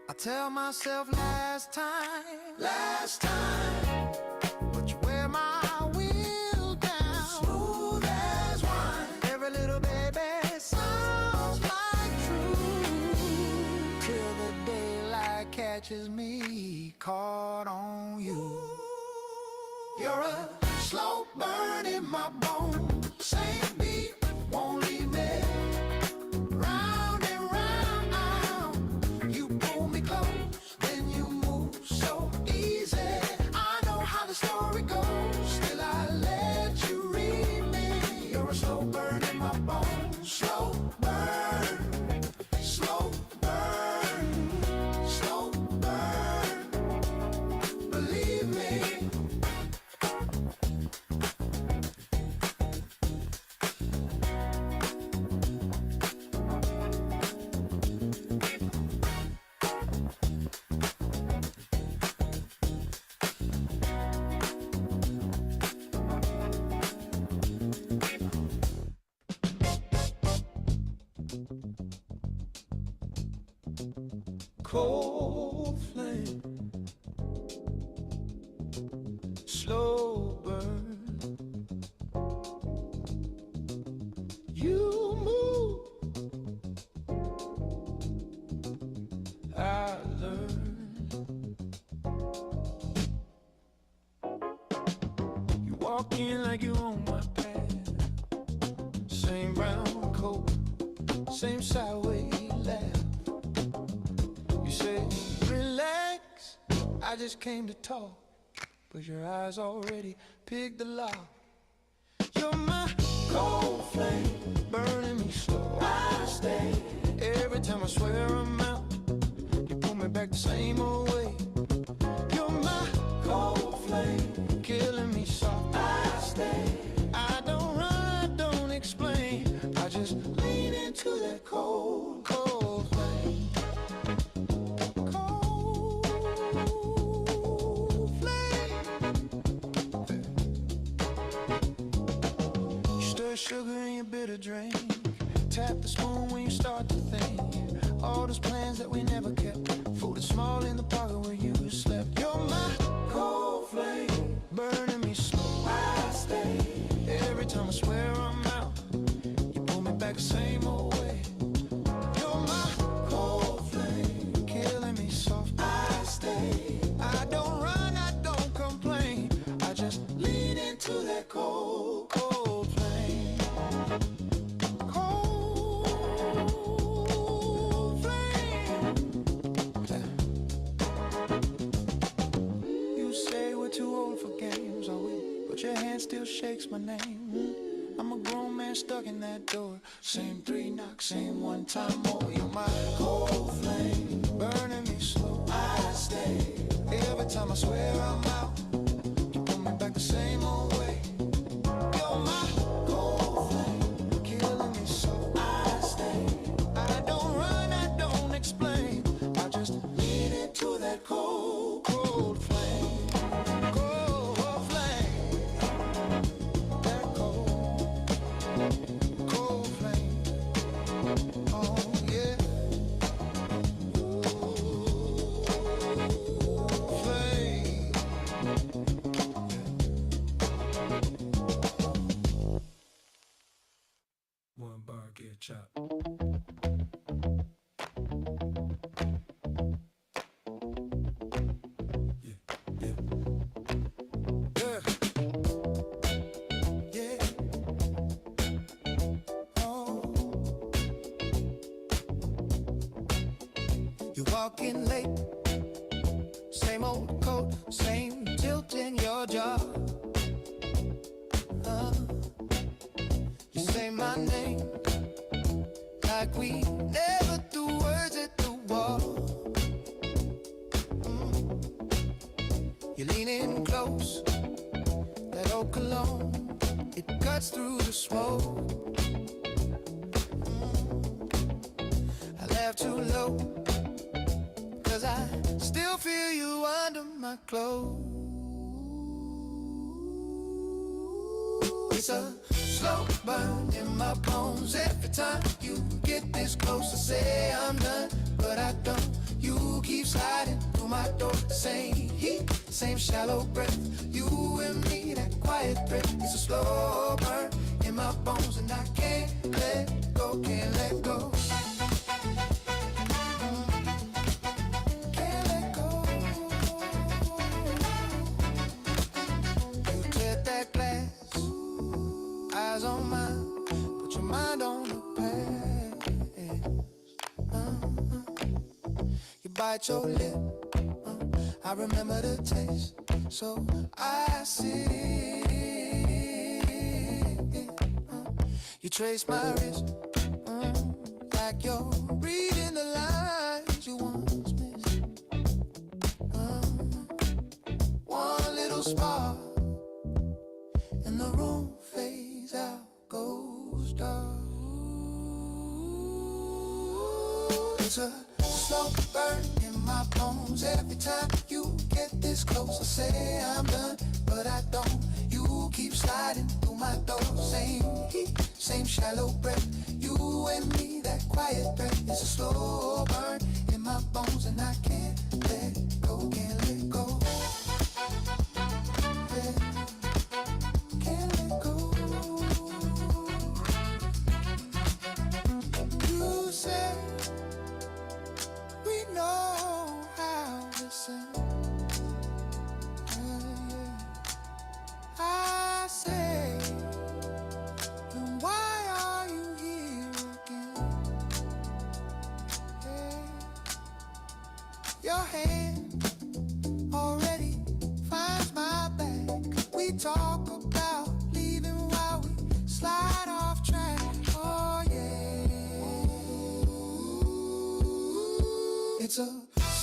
I tell myself last time, but you wear my wheel down. Smooth as wine, every little baby sounds like true. Till the daylight catches me caught on you. You're a slow burn in my bones. Same beat won't leave me. Round and round, you pull me close, then you move so easy. I know how the story goes, still I let you read me. You're a slow burn in my bones. Slow burn, slow burn, slow burn. Believe me. Cold flame, slow burn. You move, I learn. You walk in like you on my path. Same brown coat, same sideway laugh. You say I just came to talk, but your eyes already picked the lock. You're my cold flame, burning me slow. I stay. Every time I swear I'm out, you pull me back the same old way. You're my cold flame, killing me soft. I stay. I don't run, I don't explain. I just lean into that cold, cold flame. Cold flame. You stir sugar in your bitter drink. Tap the spoon when you start to think. All those plans that we never kept, folded small in the pocket where you slept. You're my cold flame, burning me slow. I stay. Every time I swear I'm out, you pull me back the same old way. You're my cold flame, killing me soft. I stay. I don't run, I don't complain. I just lean into that cold, cold flame. Your hand still shakes my name. I'm a grown man stuck in that door. Same 3 knocks, same 1 time more. You're my cold flame, burning me slow. I stay. Every time I swear I'm out, you pull me back the same old way. You're my cold flame, killing me so. I stay. I don't run, I don't explain. I just lean into that cold, cold flame. Cold flame. Cold flame, oh yeah. Flame. One bar get chopped. Walking late, same old coat, same tilt in your jaw. You say my name like we never threw words at the wall. You're leaning close, that old cologne, it cuts through the smoke. I laugh too low, 'cause I still feel you under my clothes. It's a slow burn in my bones. Every time you get this close, I say I'm done, but I don't. You keep sliding through my door. Same heat, same shallow breath. You and me, that quiet breath. It's a slow burn in my bones, and I can't let go, can't let go. Eyes on mine, put your mind on the past. You bite your lip, I remember the taste, so I sit. You trace my wrist, like you're reading the lines you once missed. One little spark, and the room fades out, goes dark. It's a slow burn in my bones. Every time you get this close, I say I'm done, but I don't. You keep sliding through my door. Same heat, same shallow breath. You and me, that quiet breath. It's a slow burn in my bones, and I can't let go, can't let go. I say, why are you here again? Your hand all talk about leaving while we slide off track. Oh yeah. It's a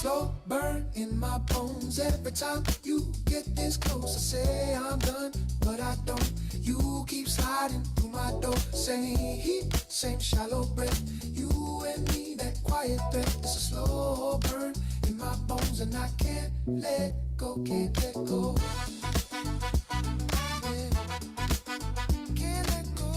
slow burn in my bones. Every time you get this close, I say I'm done, but I don't. You keep sliding through my door. Same heat, same shallow breath. You and me, that quiet threat. It's a slow burn in my bones, and I can't let go, can't let go. Yeah. Can't let go.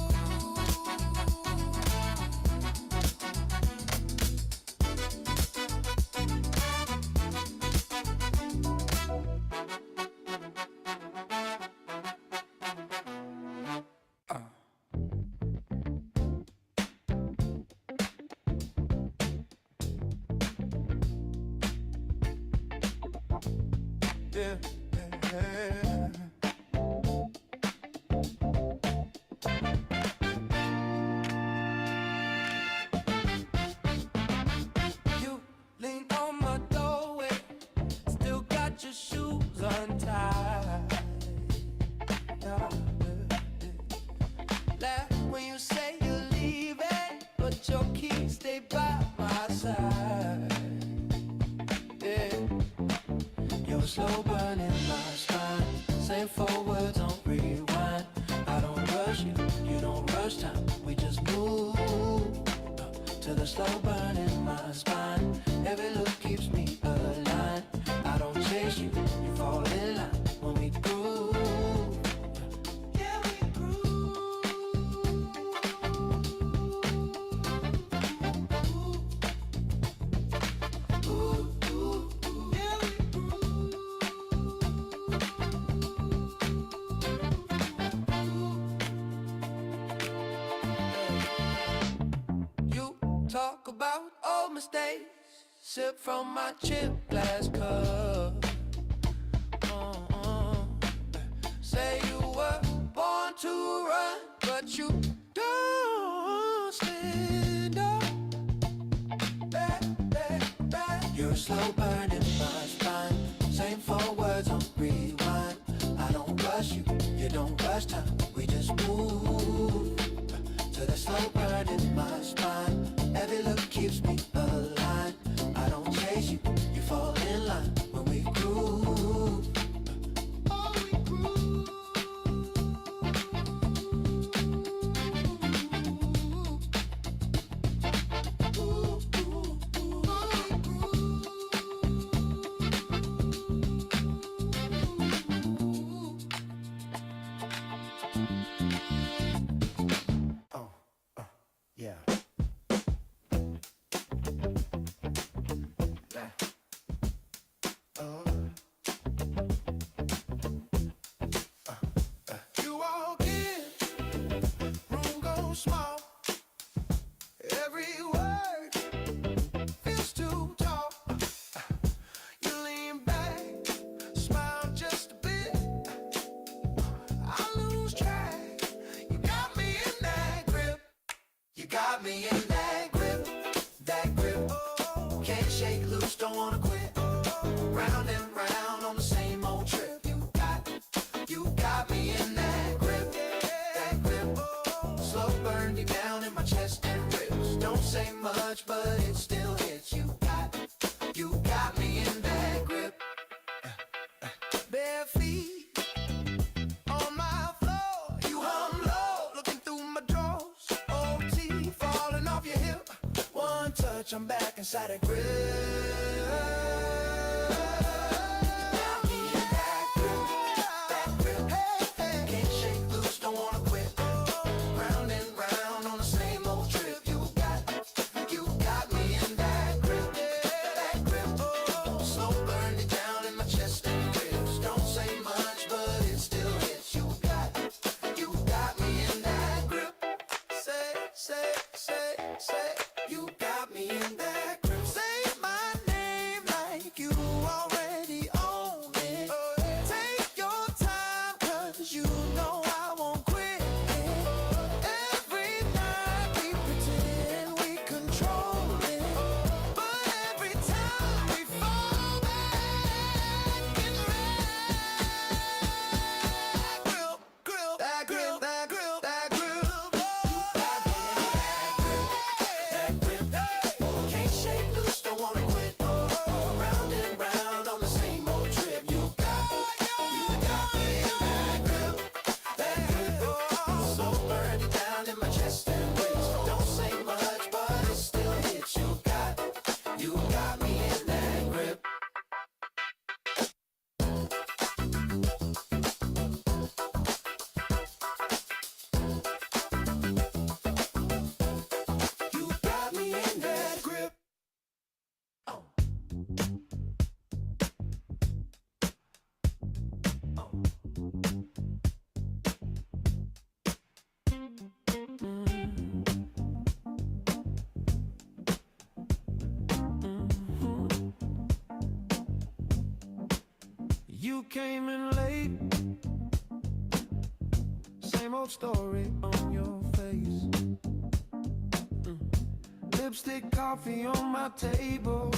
Yeah. You lean on my doorway, still got your shoes untied. Laugh when you say you're leaving, but your keys stay by my side. Yeah. You're slow burning my spine. Say 4 words on rewind. I don't rush you, you don't rush time. We just move to the slow burn in my spine. Every look keeps me aligned. I don't chase you, you fall in line when we groove. Yeah, we groove. Ooh, ooh, ooh. Yeah, we talk about old mistakes, sip from my chip glass cup. Say you were born to run, but you don't stand up. You're slow burning my spine. Same 4 words on rewind. I don't rush you, you don't rush time. We just move to the slow burn in my spine. Every look keeps me aligned. I don't chase you, you fall in line when we groove. Oh, we groove. Ooh, ooh, ooh. Oh, we groove. Yeah. You walk in, room goes small. Every word feels too tall. You lean back, smile just a bit. I lose track. You got me in that grip. You got me in that grip, that grip. Can't shake loose, don't wanna quit. Round and round on the same old trip. You got me in that grip, that grip. Slow burn deep down in my chest and ribs. Don't say much, but it still hits. You got me in that grip. Bare feet on my floor. You hum low, looking through my drawers. OT falling off your hip. One touch, I'm back inside a grip. You got me in that grip. Say my name like you already You came in late, same old story on your face. Lipstick, coffee on my table,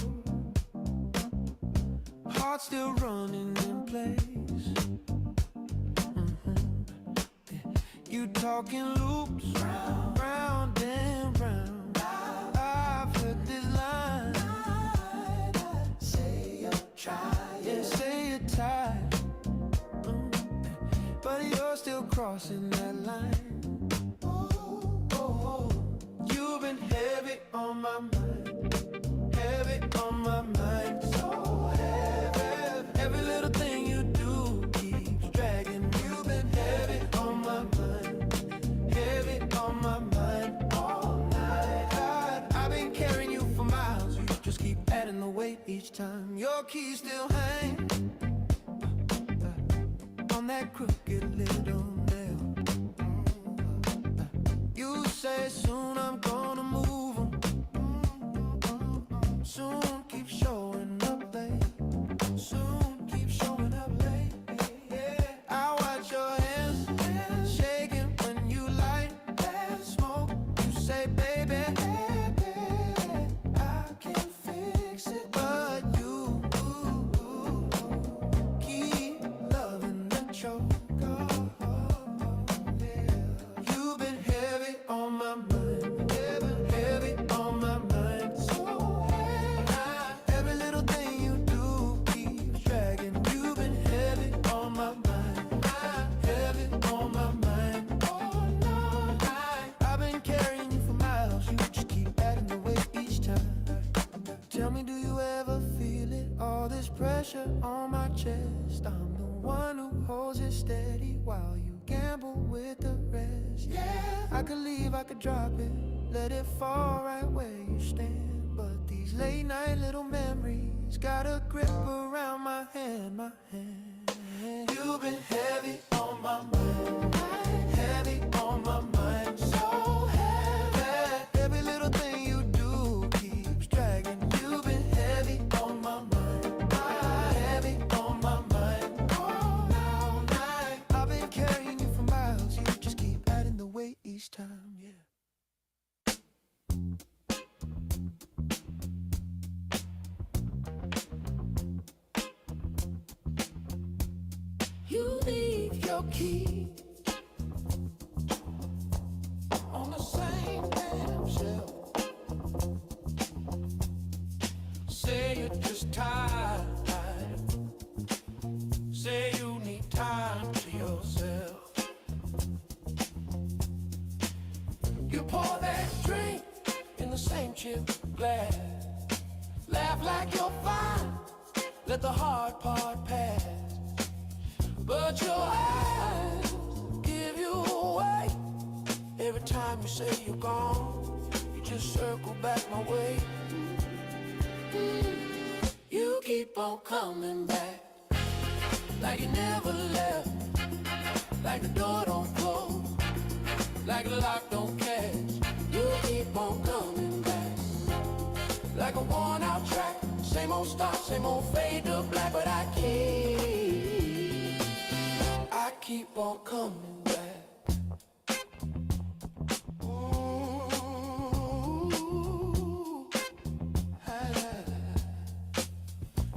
heart still running in place. You talking loops, round and round. I've heard this line, say you're trying, yeah, say you're tired, but you're still crossing that line. You've been heavy on my mind, heavy on my mind, so heavy. Every little thing you do keeps dragging. You've been heavy on my mind, heavy on my mind all night. I've been carrying you for miles, you just keep adding the weight each time. Your keys still hang on that crooked little nail. You say soon I'm gonna move 'em. Soon keep showing up late. Soon keep showing up late. Yeah. I watch your hands shaking when you light that smoke. You say, baby, I can't fix it, but you keep loving the choke. You've been heavy on my mind, heavy on my mind, so every little thing you do keeps dragging. You've been heavy on my mind, heavy on my mind all night. I've been carrying you for miles, you just keep adding the weight each time. Tell me, do you ever feel it? All this pressure on my chest. I'm the one who holds it steady while you gamble with the rest. Yeah, I could leave, I could drop it, let it fall right where you stand. But these late night little memories got a grip around my hand, my hand. You've been heavy on my mind, heavy on my mind, so heavy. Every little thing you do keeps dragging. You've been heavy on my mind, heavy on my mind all night. I've been carrying you for miles, you just keep adding the weight each time, yeah. You leave your key on the same damn shelf. Say you're just tired, say you need time to yourself. You pour that drink in the same chip glass, laugh like you're fine, let the hard part pass. But your eyes give you away. Every time you say you're gone, you just circle back my way. You keep on coming back, like you never left, like the door don't close, like the lock don't catch. You keep on coming back, like a worn out track. Same old start, same old fade to black, but I keep on coming back. Ooh,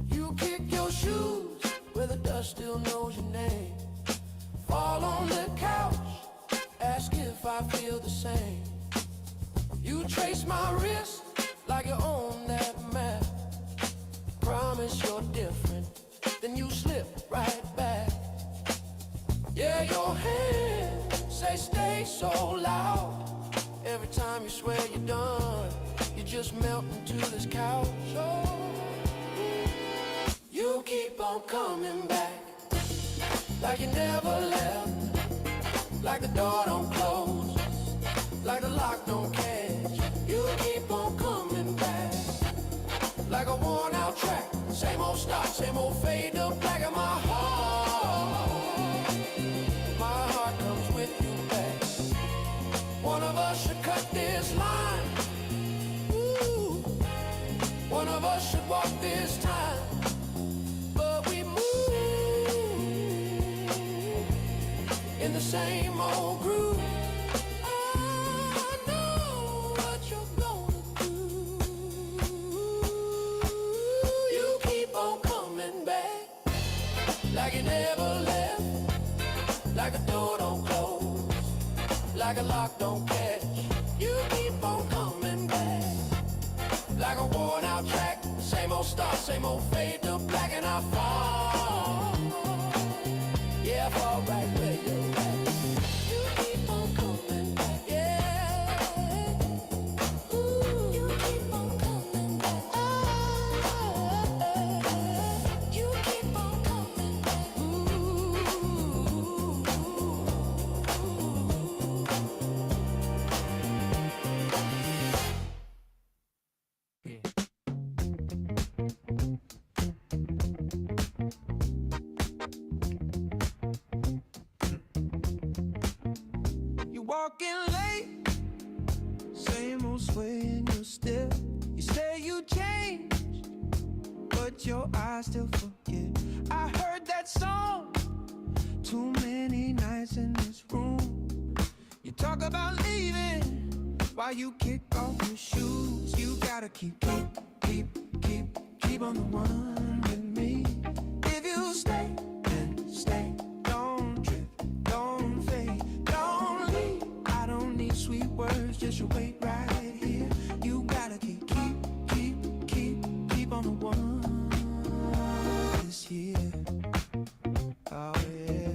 you kick your shoes where the dust still knows your name. Fall on the couch, ask if I feel the same. You trace my wrist like you own that map. Promise you're different, then you slip right back. Yeah, your hands say stay so loud. Every time you swear you're done, you just melt into this couch. Oh, you keep on coming back, like you never left, like the door don't close, like the lock don't catch. You keep on coming back, like a worn out track. Same old start, same old fade to black of my heart. My heart comes with you back. One of us should cut this line. Ooh. One of us should walk this time. But we move in the same old groove. I know what you're gonna do. You keep on coming back, like you never left, like a door don't close, like a lock don't catch. You keep on coming back, like a worn out track. Same old start, same old fade to black, and I fall. Yeah, I fall right where you're at. You keep on coming back, yeah. Ooh, you keep on coming back. Oh, you keep on coming back. You walking late, same old sway in your step. You say you changed, but your eyes still forget. I heard that song too many nights in this room. You talk about leaving while you kick off your shoes. You gotta keep on the one with me. If you stay, then stay. Don't trip, don't fade, don't leave. I don't need sweet words, just you wait right here. You gotta keep on the one this year. Oh yeah.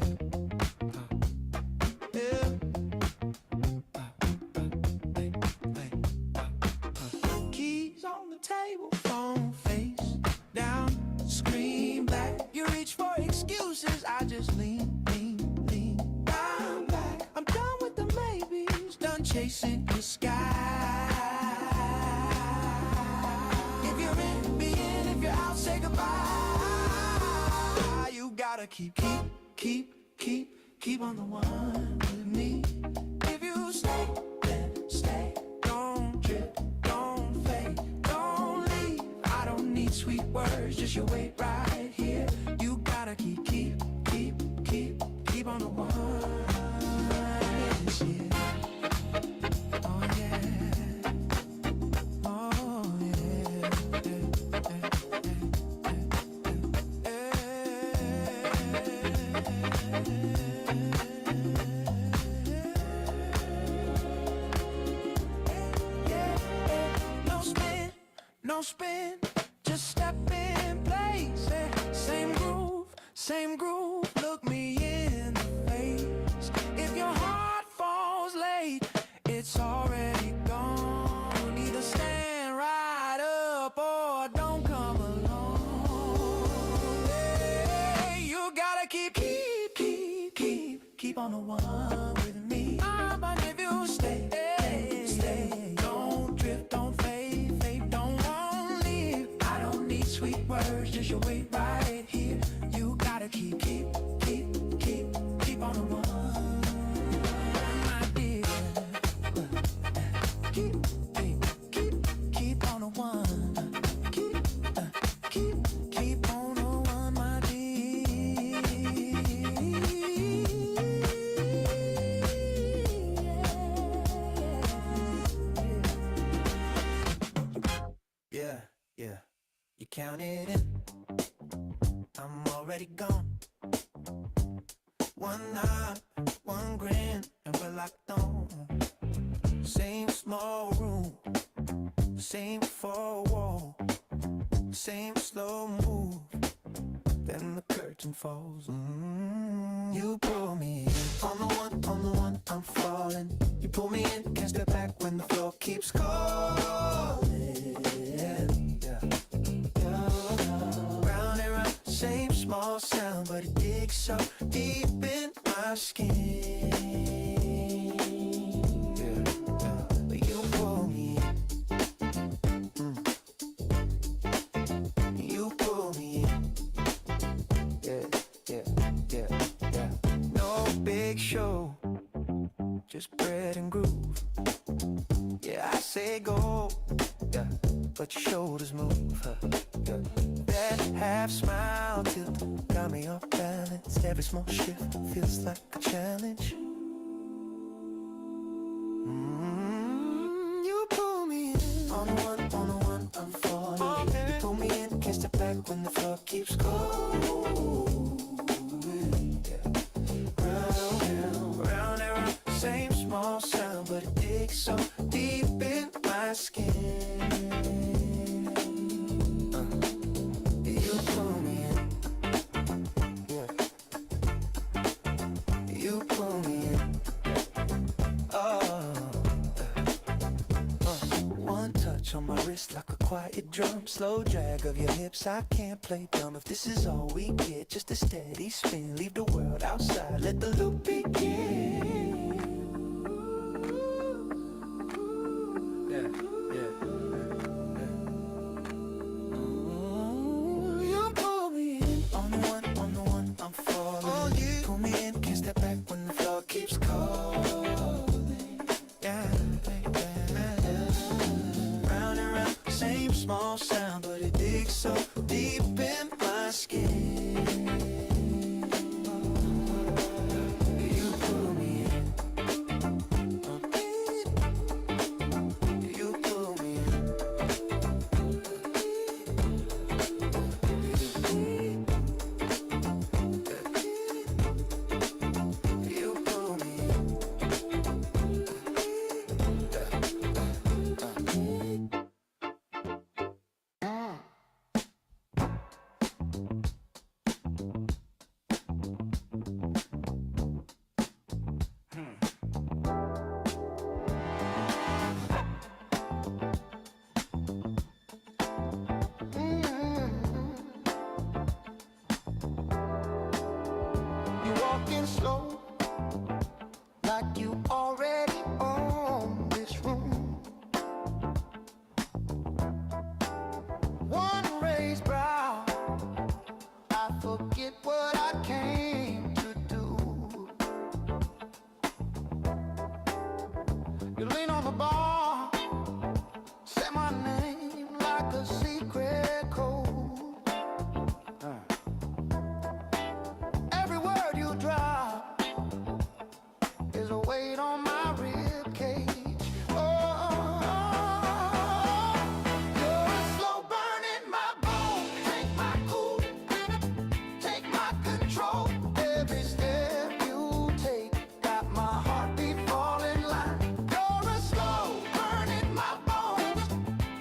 Keys on the table, phone face down, screen black. You reach for excuses, I just lean back. I'm done with the maybes, done chasing the sky. If you're in, be in. If you're out, say goodbye. You gotta keep on the one with me. If you stay, then stay. Don't trip, don't fade, don't leave. I don't need sweet words, just you wait right here. You gotta keep on the one this year. Oh yeah, oh yeah, no spin, just step in place. Same groove, look me in the face. If your heart falls late, it's already gone. Either stand right up or don't come along. Hey, you gotta keep on the one with me. But if you stay, don't drift, don't fade, don't want leave. I don't need sweet words, just you wait right here. You gotta keep on the one, my dear. Keep on the one. Keep on the one, my dear. Yeah. You count it in. I'm already gone. One nod, one grin, and we're locked on. Same small room, same four wall, same slow move. Then the curtain falls. You pull me in. On the one, I'm falling. You pull me in, can't step back when the floor keeps calling. Yeah. Round and round, same small sound, but it digs so deep in my skin. But you pull me in. show, just bread and groove. Yeah, I say go, yeah, but your shoulders move, huh? Yeah. That half smile tilt got me off balance. Every small shift feels like a challenge. You pull me in on the one, I'm falling. You pull me in, can't step back when the floor keeps going. Round and round, same small sound, but it digs so deep in my skin. You pull me in, yeah. You pull me in. One touch on my wrist like a quiet drum. Slow drag of your hips, I can't play dumb. If this is all we get, just a steady spin. Leave the world outside, let the loop begin. You pull me in on the one, I'm falling. Oh, you pull me in, can't step back when the floor keeps calling. Yeah, round and round, same small sound, but it digs so deep in my skin. You pull me in. You pull me in. You pull me in. You walking slow, like you already own this room. One raised brow, I forget what I came to do. You lean on the bar, say my name like a secret code. Every word you drop is a weight on my rib cage. Oh, you're a slow burn in my bones. Take my cool, take my control. Every step you take got my heartbeat fall in line. You're a slow burn in my bones.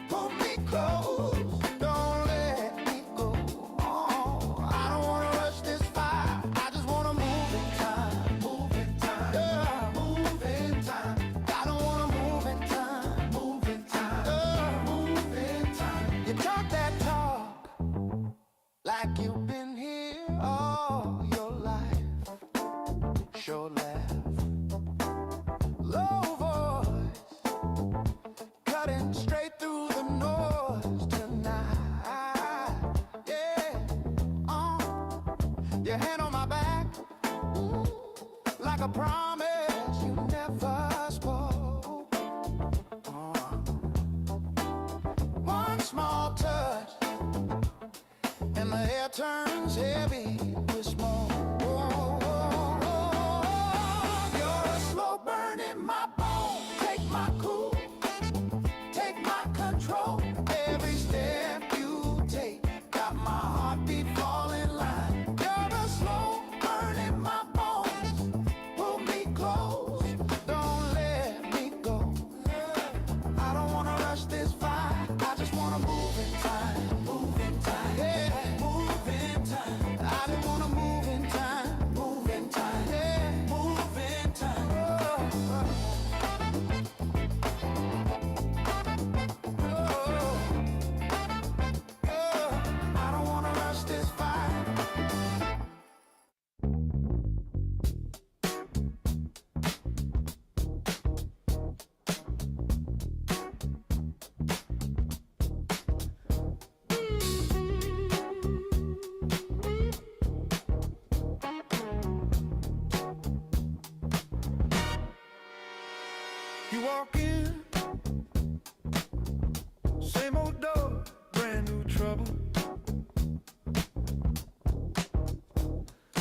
Pull me close, don't let me go. Oh, I don't wanna rush this fire. I just wanna move in time. Move in time. Yeah, move in time. I don't wanna move in time. Move in time. Yeah, move in time. You talk that talk like you've been here all your life. Sure laugh. Low voice, cutting straight through the noise tonight. Yeah, your hand on my back, like a promise you never spoke. One small touch, and the air turns heavy with smoke. You're a slow burn in my bones. Take my cool, take my control. Every step you take got my heartbeat fall in line. You're a slow burn in my bones. Pull me close, don't let me go. I don't wanna rush this fire. I just wanna move in time. Move in time. Yeah, move in time. I You walk in, same old door, brand new trouble.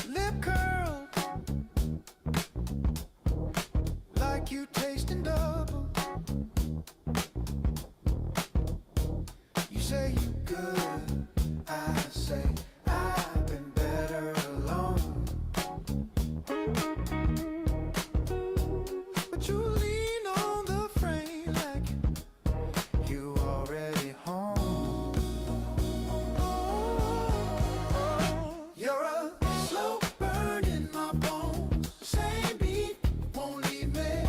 Lip curl, like you tasting double. You say you good, I say I've been better alone. But you lean on the frame like you already home. You're a slow burn in my bones. Same beat won't leave me.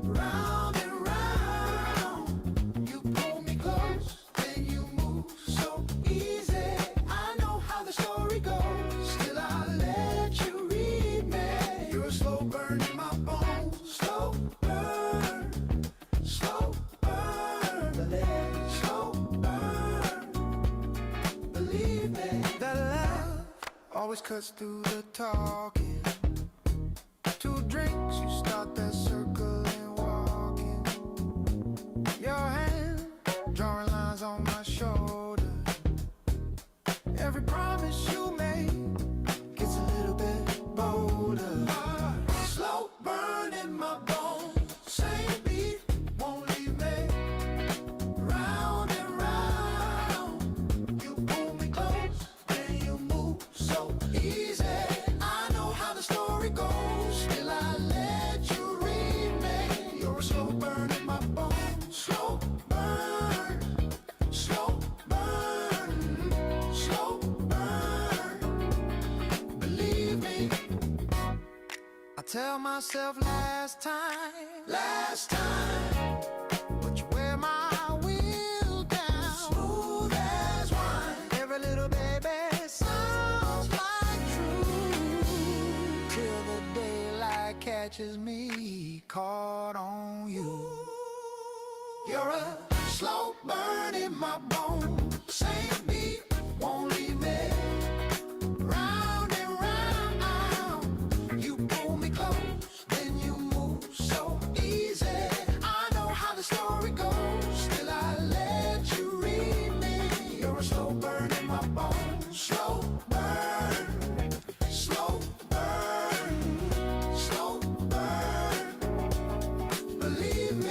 Round and round, you pull me close, then you move so easy. I know how the story goes, still I let you read me. You're a slow burn in my bones. Slow burn, slow burn, slow burn. Believe me, that love always cuts through the talking. 2 drinks, you start that circle and walking. Your hand drawing lines on my shoulder. Every promise you make gets a little bit bolder. Slow burn in my bones, same beat won't leave me. Round and round, you pull me close, then you move so easy. I know how the story goes, still I let you read me. You're a slow burn in my bones. Slow burn, slow burn, slow burn. Believe me, I tell myself last time, but you wear my wheel down. Smooth as wine, every little baby sounds like true. Till the daylight catches me caught on you. You're a slow burn in my bones. Same beat won't leave me. Round and round, you pull me close, then you move so easy. I know how the story goes, still I let you read me. You're a slow burn in my bones. Slow burn, slow burn, slow burn. Believe me.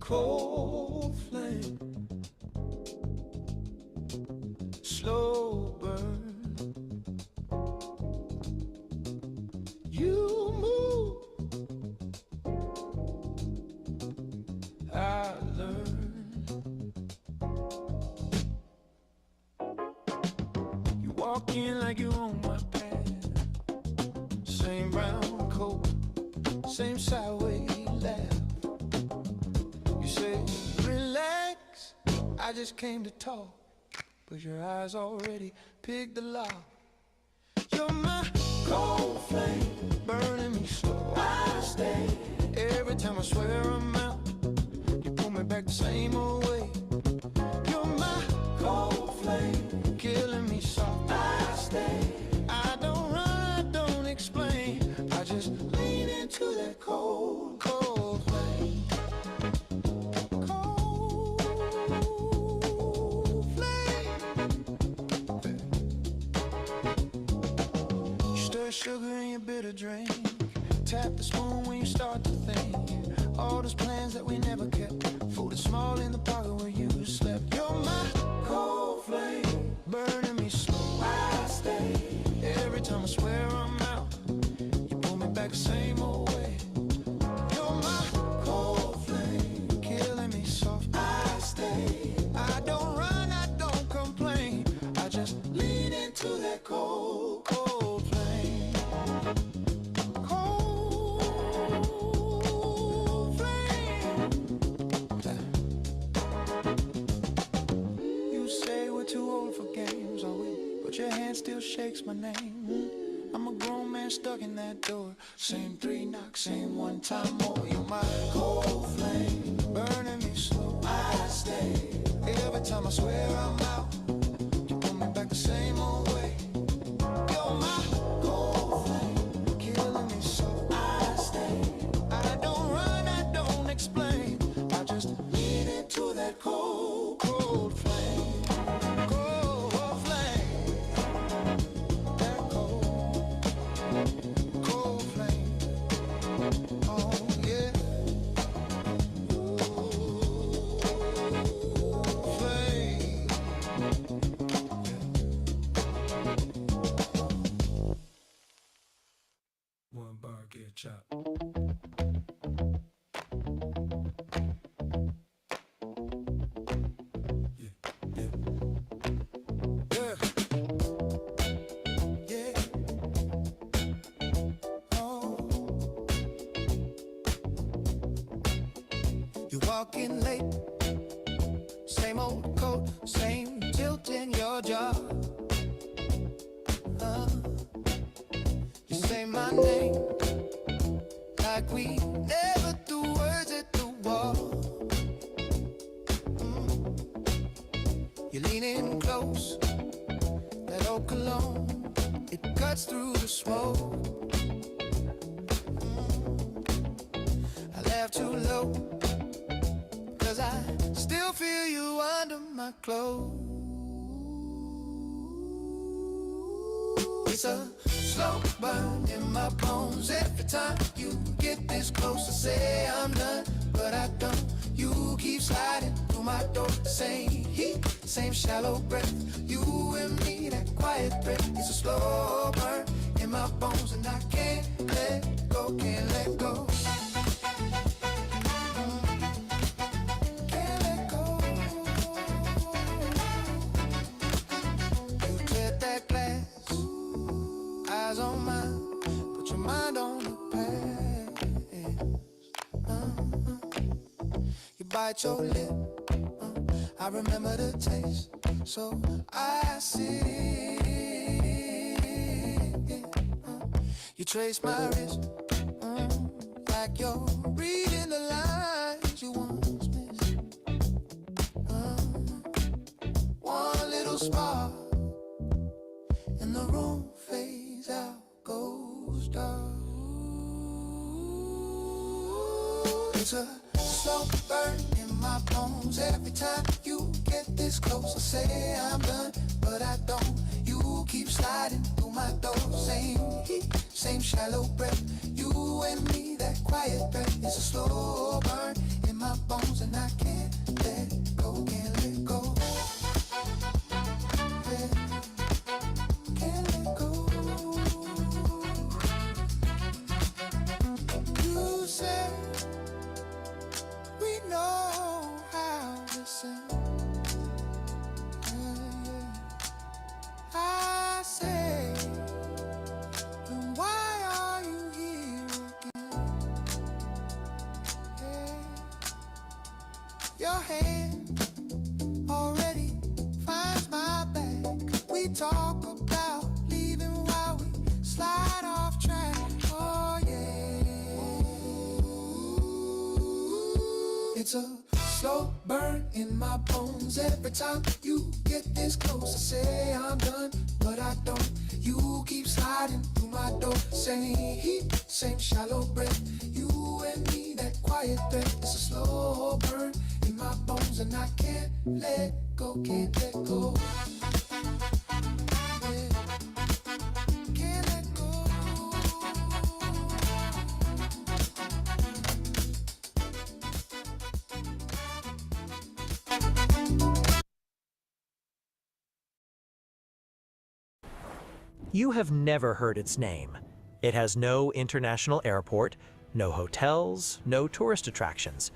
Cold flame, slow burn. You move, I learn. You walk in like you on my path. Same brown coat, same sideways laugh. You say, relax, I just came to talk, but your eyes already picked the lock. You're my cold flame, burning me slow. I stay. Every time I swear I'm out, you pull me back the same old way. You're my cold flame, killing me soft. I stay. I don't run, I don't explain. I just lean into that cold, cold flame. Sugar in your bitter drink. Tap the spoon when you start to think. All those plans that we never kept. Folded small in the pocket where you slept. You're my cold flame, burning me slow. I stay. Every time I swear I'm out, you pull me back the same old way. You're my cold flame, killing me soft. I stay. I don't run, I don't complain. I just lean into that cold, cold flame. takes my name. I'm a grown man stuck in that door. Same 3 knocks, same 1 time more. You're my cold flame, burning me slow. I stay. Every time I swear I'm out, you pull me back the same old way. You're my cold flame, killing me so. I stay. I don't run, I don't explain. I just lean into that cold, cold flame. Cold flame. That cold, cold flame. Oh yeah. Flame. One bar get chopped. You're walking late, same old coat, same tilt in your jaw. You say my name like we never threw words at the wall. You're leaning close, that old cologne, it cuts through the smoke. I laugh too low, 'cause I still feel you under my clothes. It's a slow burn in my bones every time you get this close. I say I'm done, but I don't. You keep sliding through my door. Same heat, same shallow breath. You and me, that quiet threat. It's a slow burn in my bones, and I can't let go, can't let go. Can't let go. You cleared that glass, eyes on mine, put your mind on the past. You bite your lip, I remember the taste, so I sit. You trace my wrist, like you're reading the lines you once missed. One little spark, and the room fades out, goes dark. It's a slow burn in my bones every time you get this close. I say I'm done, but I don't. You keep sliding through my door. Same heat, same shallow breath. You and me, that quiet breath. It's a slow burn in my bones, and I can't let go, can't let go. Can't let go. You said we know how to sing. I say, then why are you here again? Your hand already finds my back. We talk about leaving while we slide off track. Oh yeah. It's a slow burn in my bones every time you get this close. I say I'm done, but I don't. You keep sliding through my door. Same heat, same shallow breath. You and me, that quiet threat. It's a slow burn in my bones, and I can't let go, can't let go. Yeah. Can't let go. You have never heard its name. It has no international airport, no hotels, no tourist attractions.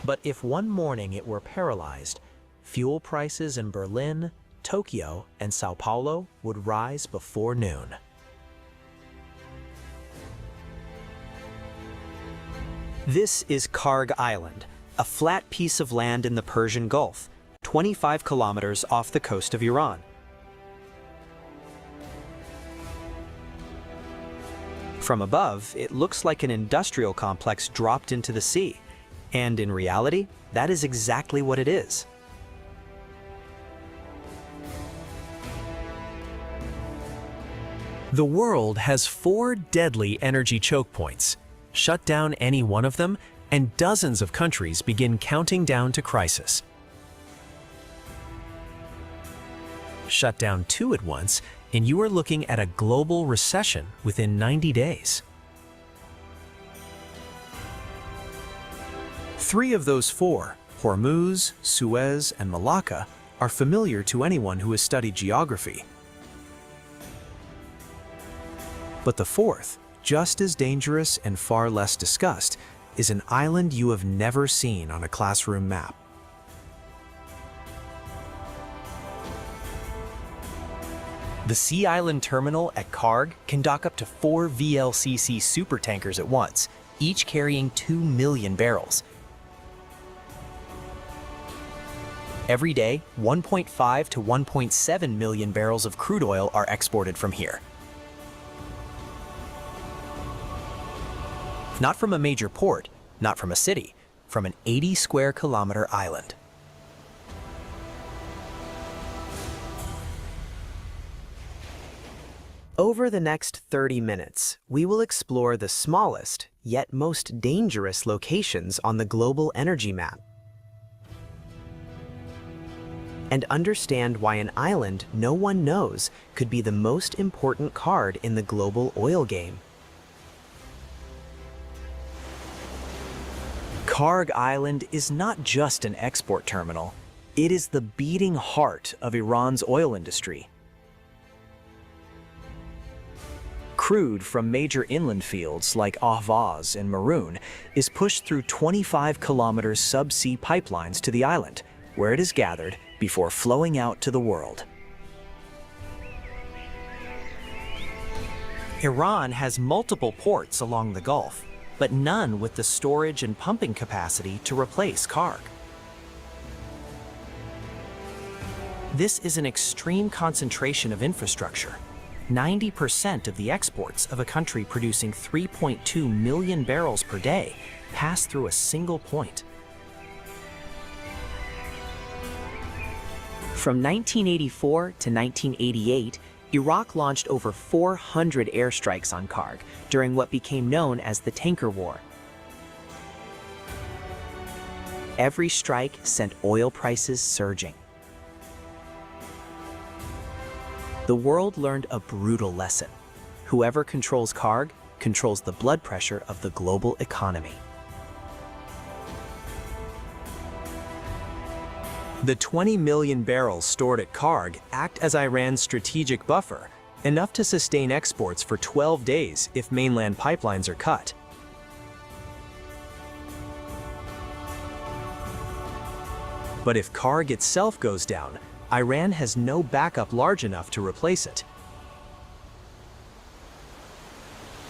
But if one morning it were paralyzed, fuel prices in Berlin, Tokyo, and Sao Paulo would rise before noon. This is Karg Island, a flat piece of land in the Persian Gulf, 25 kilometers off the coast of Iran. From above, it looks like an industrial complex dropped into the sea. And in reality, that is exactly what it is. The world has 4 deadly energy choke points. Shut down any one of them, and dozens of countries begin counting down to crisis. Shut down 2 at once, and you are looking at a global recession within 90 days. 3 of those 4, Hormuz, Suez, and Malacca, are familiar to anyone who has studied geography. But the 4th, just as dangerous and far less discussed, is an island you have never seen on a classroom map. The Sea Island Terminal at Karg can dock up to 4 VLCC supertankers at once, each carrying 2 million barrels. Every day, 1.5 to 1.7 million barrels of crude oil are exported from here. Not from a major port, not from a city, from an 80 square kilometer island. Over the next 30 minutes, we will explore the smallest, yet most dangerous locations on the global energy map, and understand why an island no one knows could be the most important card in the global oil game. Karg Island is not just an export terminal. It is the beating heart of Iran's oil industry. Crude from major inland fields like Ahvaz and Maroon is pushed through 25 kilometer subsea pipelines to the island, where it is gathered before flowing out to the world. Iran has multiple ports along the Gulf, but none with the storage and pumping capacity to replace Karg. This is an extreme concentration of infrastructure. 90% of the exports of a country producing 3.2 million barrels per day pass through a single point. From 1984 to 1988, Iraq launched over 400 airstrikes on Karg during what became known as the Tanker War. Every strike sent oil prices surging. The world learned a brutal lesson. Whoever controls Karg controls the blood pressure of the global economy. The 20 million barrels stored at Karg act as Iran's strategic buffer, enough to sustain exports for 12 days if mainland pipelines are cut. But if Karg itself goes down, Iran has no backup large enough to replace it.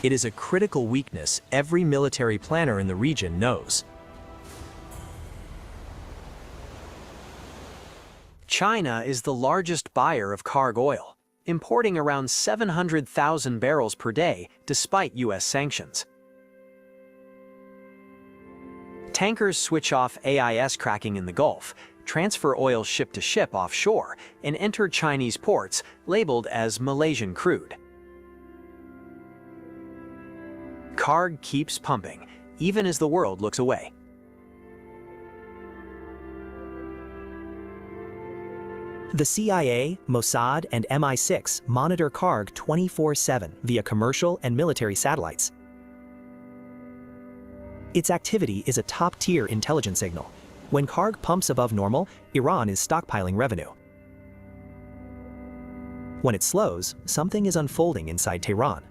It is a critical weakness every military planner in the region knows. China is the largest buyer of Karg oil, importing around 700,000 barrels per day despite US sanctions. Tankers switch off AIS cracking in the Gulf, transfer oil ship to ship offshore, and enter Chinese ports labeled as Malaysian crude. Karg keeps pumping, even as the world looks away. The CIA, Mossad, and MI6 monitor Karg 24/7 via commercial and military satellites. Its activity is a top-tier intelligence signal. When Karg pumps above normal, Iran is stockpiling revenue. When it slows, something is unfolding inside Tehran.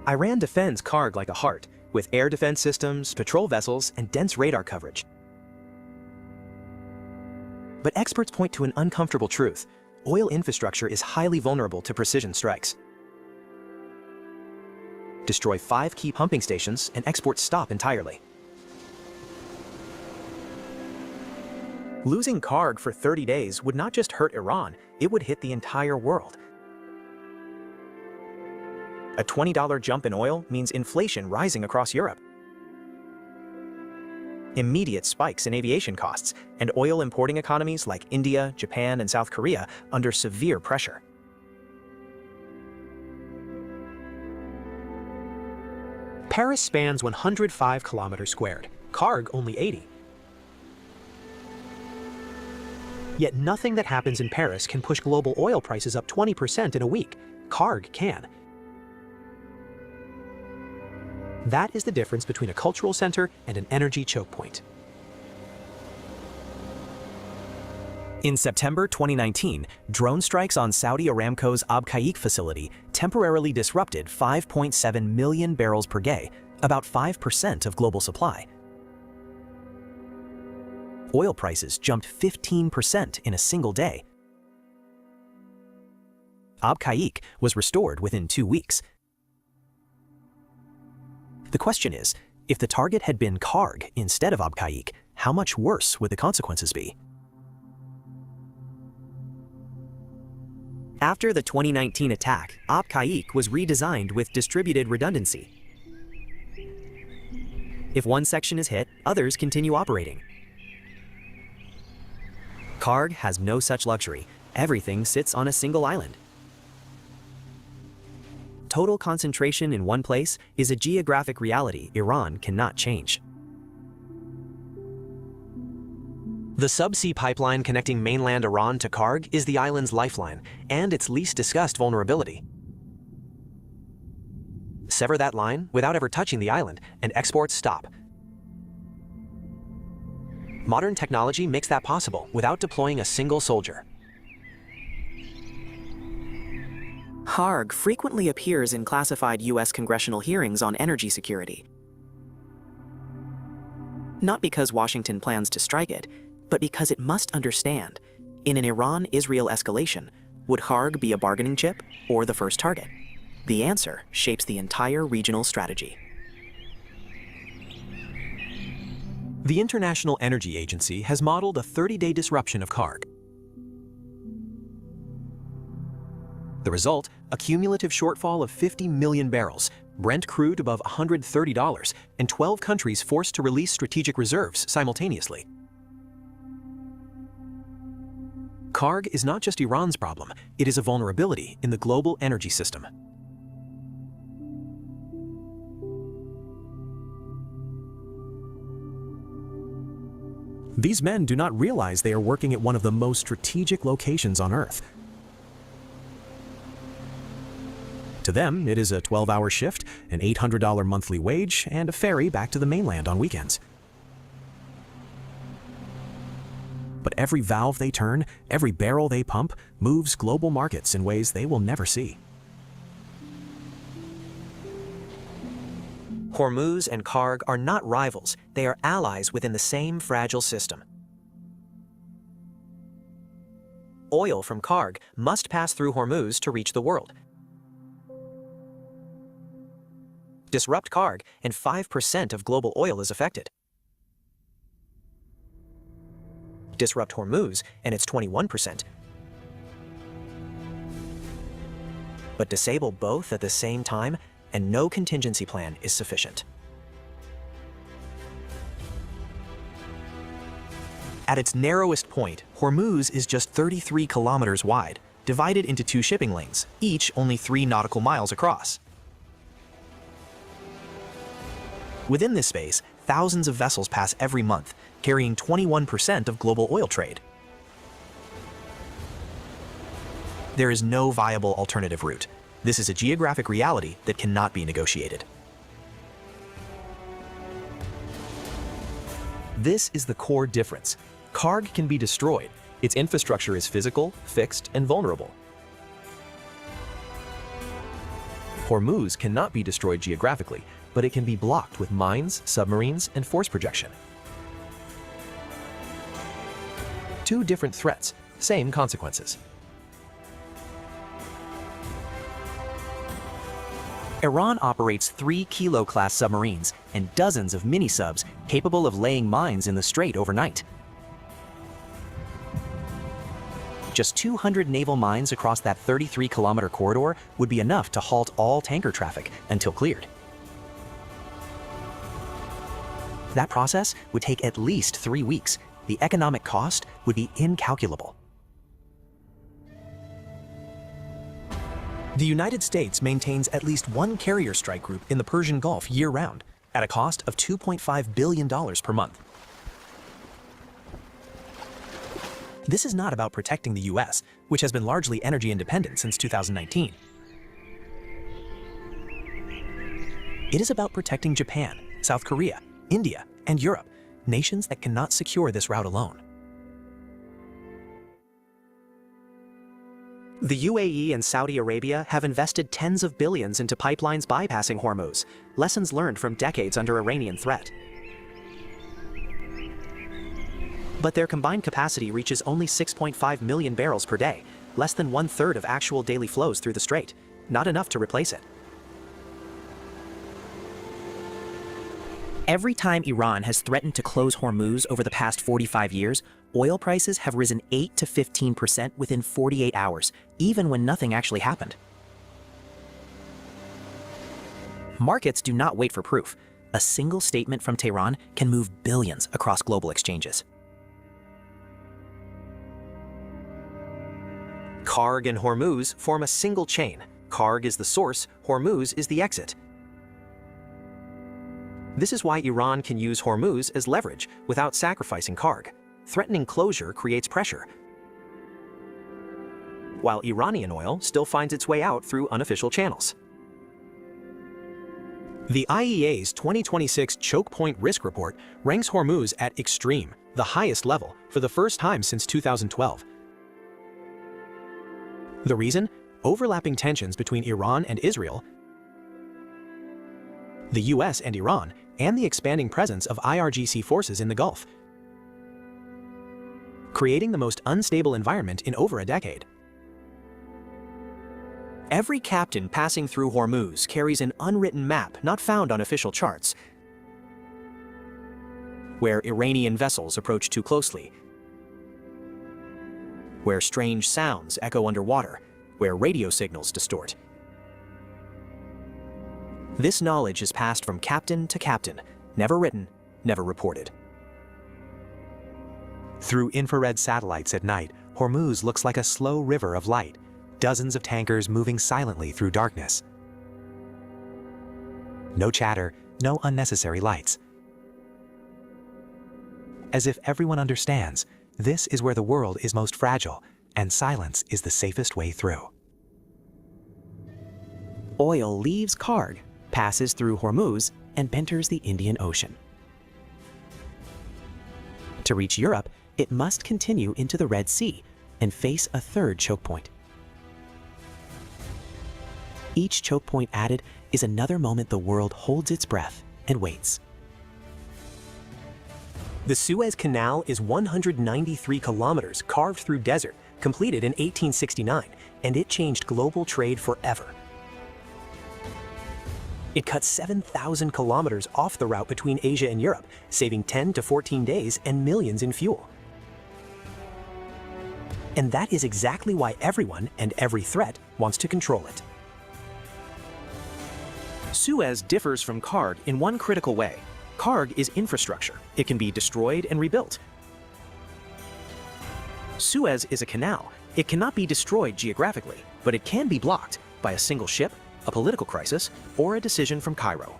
Iran defends Karg like a heart, with air defense systems, patrol vessels, and dense radar coverage. But experts point to an uncomfortable truth. Oil infrastructure is highly vulnerable to precision strikes. Destroy 5 key pumping stations and exports stop entirely. Losing Karg for 30 days would not just hurt Iran, it would hit the entire world. A $20 jump in oil means inflation rising across Europe, immediate spikes in aviation costs, and oil importing economies like India, Japan, and South Korea under severe pressure. Paris spans 105 kilometers squared, Karg only 80. Yet nothing that happens in Paris can push global oil prices up 20% in a week. Karg can. That is the difference between a cultural center and an energy choke point. In September 2019, drone strikes on Saudi Aramco's Abqaiq facility temporarily disrupted 5.7 million barrels per day, about 5% of global supply. Oil prices jumped 15% in a single day. Abqaiq was restored within 2 weeks. The question is, if the target had been Karg instead of Abqaiq, how much worse would the consequences be? After the 2019 attack, Abqaiq was redesigned with distributed redundancy. If one section is hit, others continue operating. Karg has no such luxury. Everything sits on a single island. Total concentration in one place is a geographic reality Iran cannot change. The subsea pipeline connecting mainland Iran to Karg is the island's lifeline and its least discussed vulnerability. Sever that line without ever touching the island, and exports stop. Modern technology makes that possible without deploying a single soldier. Karg frequently appears in classified U.S. congressional hearings on energy security. Not because Washington plans to strike it, but because it must understand, in an Iran-Israel escalation, would Karg be a bargaining chip or the first target? The answer shapes the entire regional strategy. The International Energy Agency has modeled a 30-day disruption of Karg. The result, a cumulative shortfall of 50 million barrels, Brent crude above $130, and 12 countries forced to release strategic reserves simultaneously. Karg is not just Iran's problem, it is a vulnerability in the global energy system. These men do not realize they are working at one of the most strategic locations on Earth. To them, it is a 12-hour shift, an $800 monthly wage, and a ferry back to the mainland on weekends. But every valve they turn, every barrel they pump, moves global markets in ways they will never see. Hormuz and Karg are not rivals, they are allies within the same fragile system. Oil from Karg must pass through Hormuz to reach the world. Disrupt Karg, and 5% of global oil is affected. Disrupt Hormuz, and it's 21%. But disable both at the same time, and no contingency plan is sufficient. At its narrowest point, Hormuz is just 33 kilometers wide, divided into 2 shipping lanes, each only 3 nautical miles across. Within this space, thousands of vessels pass every month, carrying 21% of global oil trade. There is no viable alternative route. This is a geographic reality that cannot be negotiated. This is the core difference. Karg can be destroyed. Its infrastructure is physical, fixed, and vulnerable. Hormuz cannot be destroyed geographically, but it can be blocked with mines, submarines, and force projection. 2 different threats, same consequences. Iran operates 3 Kilo-class submarines and dozens of mini-subs capable of laying mines in the strait overnight. Just 200 naval mines across that 33-kilometer corridor would be enough to halt all tanker traffic until cleared. That process would take at least 3 weeks. The economic cost would be incalculable. The United States maintains at least one carrier strike group in the Persian Gulf year-round, at a cost of $2.5 billion per month. This is not about protecting the US, which has been largely energy independent since 2019. It is about protecting Japan, South Korea, India, and Europe, nations that cannot secure this route alone. The UAE and Saudi Arabia have invested tens of billions into pipelines bypassing Hormuz, lessons learned from decades under Iranian threat. But their combined capacity reaches only 6.5 million barrels per day, less than 1/3 of actual daily flows through the strait, not enough to replace it. Every time Iran has threatened to close Hormuz over the past 45 years, oil prices have risen 8 to 15% within 48 hours, even when nothing actually happened. Markets do not wait for proof. A single statement from Tehran can move billions across global exchanges. Karg and Hormuz form a single chain. Karg is the source, Hormuz is the exit. This is why Iran can use Hormuz as leverage without sacrificing Karg. Threatening closure creates pressure, while Iranian oil still finds its way out through unofficial channels. The IEA's 2026 Choke Point Risk Report ranks Hormuz at extreme, the highest level, for the first time since 2012. The reason? Overlapping tensions between Iran and Israel, the US and Iran, and the expanding presence of IRGC forces in the Gulf, creating the most unstable environment in over a decade. Every captain passing through Hormuz carries an unwritten map not found on official charts, where Iranian vessels approach too closely, where strange sounds echo underwater, where radio signals distort. This knowledge is passed from captain to captain, never written, never reported. Through infrared satellites at night, Hormuz looks like a slow river of light, dozens of tankers moving silently through darkness. No chatter, no unnecessary lights. As if everyone understands, this is where the world is most fragile, and silence is the safest way through. Oil leaves Karg, passes through Hormuz, and enters the Indian Ocean. To reach Europe, it must continue into the Red Sea and face a third choke point. Each choke point added is another moment the world holds its breath and waits. The Suez Canal is 193 kilometers carved through desert, completed in 1869, and it changed global trade forever. It cut 7,000 kilometers off the route between Asia and Europe, saving 10 to 14 days and millions in fuel. And that is exactly why everyone and every threat wants to control it. Suez differs from Karg in one critical way. Karg is infrastructure. It can be destroyed and rebuilt. Suez is a canal. It cannot be destroyed geographically, but it can be blocked by a single ship, a political crisis, or a decision from Cairo.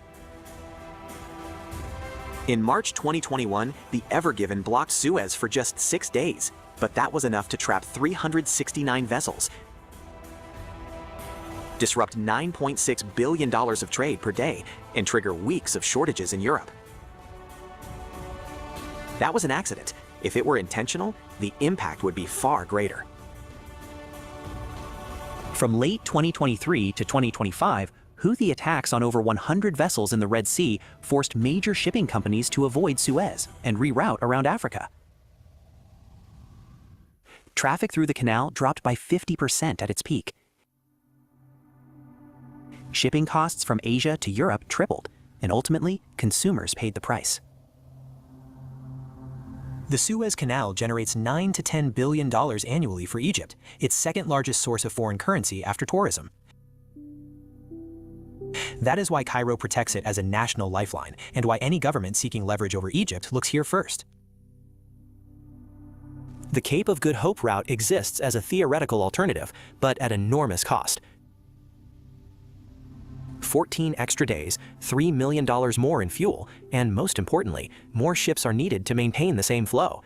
In March 2021, the Ever Given blocked Suez for just 6 days, but that was enough to trap 369 vessels, disrupt $9.6 billion of trade per day, and trigger weeks of shortages in Europe. That was an accident. If it were intentional, the impact would be far greater. From late 2023 to 2025, Houthi attacks on over 100 vessels in the Red Sea forced major shipping companies to avoid Suez and reroute around Africa. Traffic through the canal dropped by 50% at its peak. Shipping costs from Asia to Europe tripled, and ultimately, consumers paid the price. The Suez Canal generates $9 to $10 billion annually for Egypt, its second largest source of foreign currency after tourism. That is why Cairo protects it as a national lifeline, and why any government seeking leverage over Egypt looks here first. The Cape of Good Hope route exists as a theoretical alternative, but at enormous cost. 14 extra days, $3 million more in fuel, and most importantly, more ships are needed to maintain the same flow.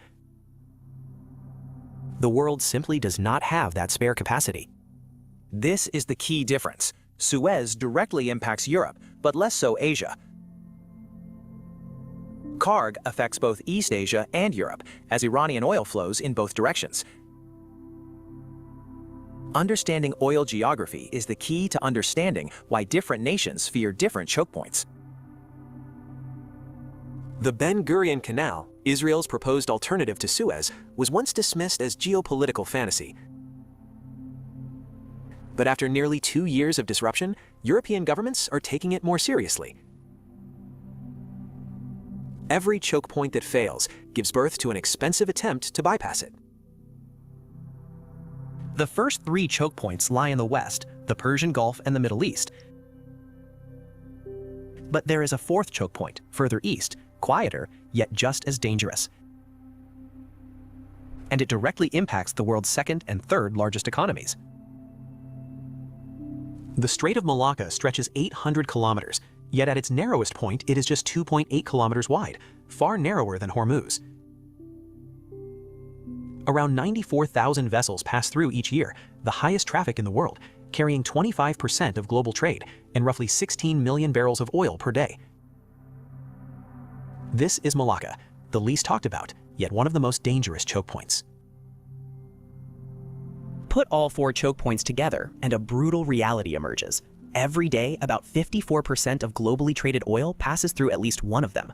The world simply does not have that spare capacity. This is the key difference. Suez directly impacts Europe, but less so Asia. Karg affects both East Asia and Europe, as Iranian oil flows in both directions. Understanding oil geography is the key to understanding why different nations fear different choke points. The Ben Gurion Canal, Israel's proposed alternative to Suez, was once dismissed as geopolitical fantasy. But after nearly 2 years of disruption, European governments are taking it more seriously. Every choke point that fails gives birth to an expensive attempt to bypass it. The first 3 choke points lie in the West, the Persian Gulf and the Middle East. But there is a 4th choke point, further east, quieter, yet just as dangerous. And it directly impacts the world's 2nd and 3rd largest economies. The Strait of Malacca stretches 800 kilometers, yet at its narrowest point it is just 2.8 kilometers wide, far narrower than Hormuz. Around 94,000 vessels pass through each year, the highest traffic in the world, carrying 25% of global trade and roughly 16 million barrels of oil per day. This is Malacca, the least talked about, yet one of the most dangerous choke points. Put all 4 choke points together and a brutal reality emerges. Every day, about 54% of globally traded oil passes through at least one of them.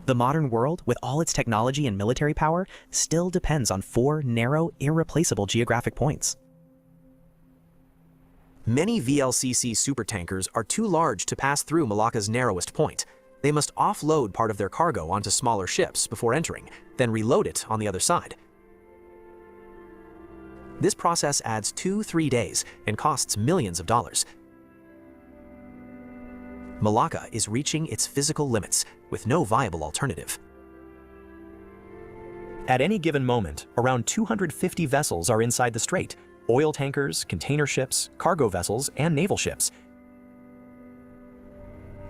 The modern world, with all its technology and military power, still depends on 4 narrow, irreplaceable geographic points. Many VLCC supertankers are too large to pass through Malacca's narrowest point. They must offload part of their cargo onto smaller ships before entering, then reload it on the other side. This process adds 2-3 days and costs millions of dollars. Malacca is reaching its physical limits with no viable alternative. At any given moment, around 250 vessels are inside the strait: oil tankers, container ships, cargo vessels, and naval ships.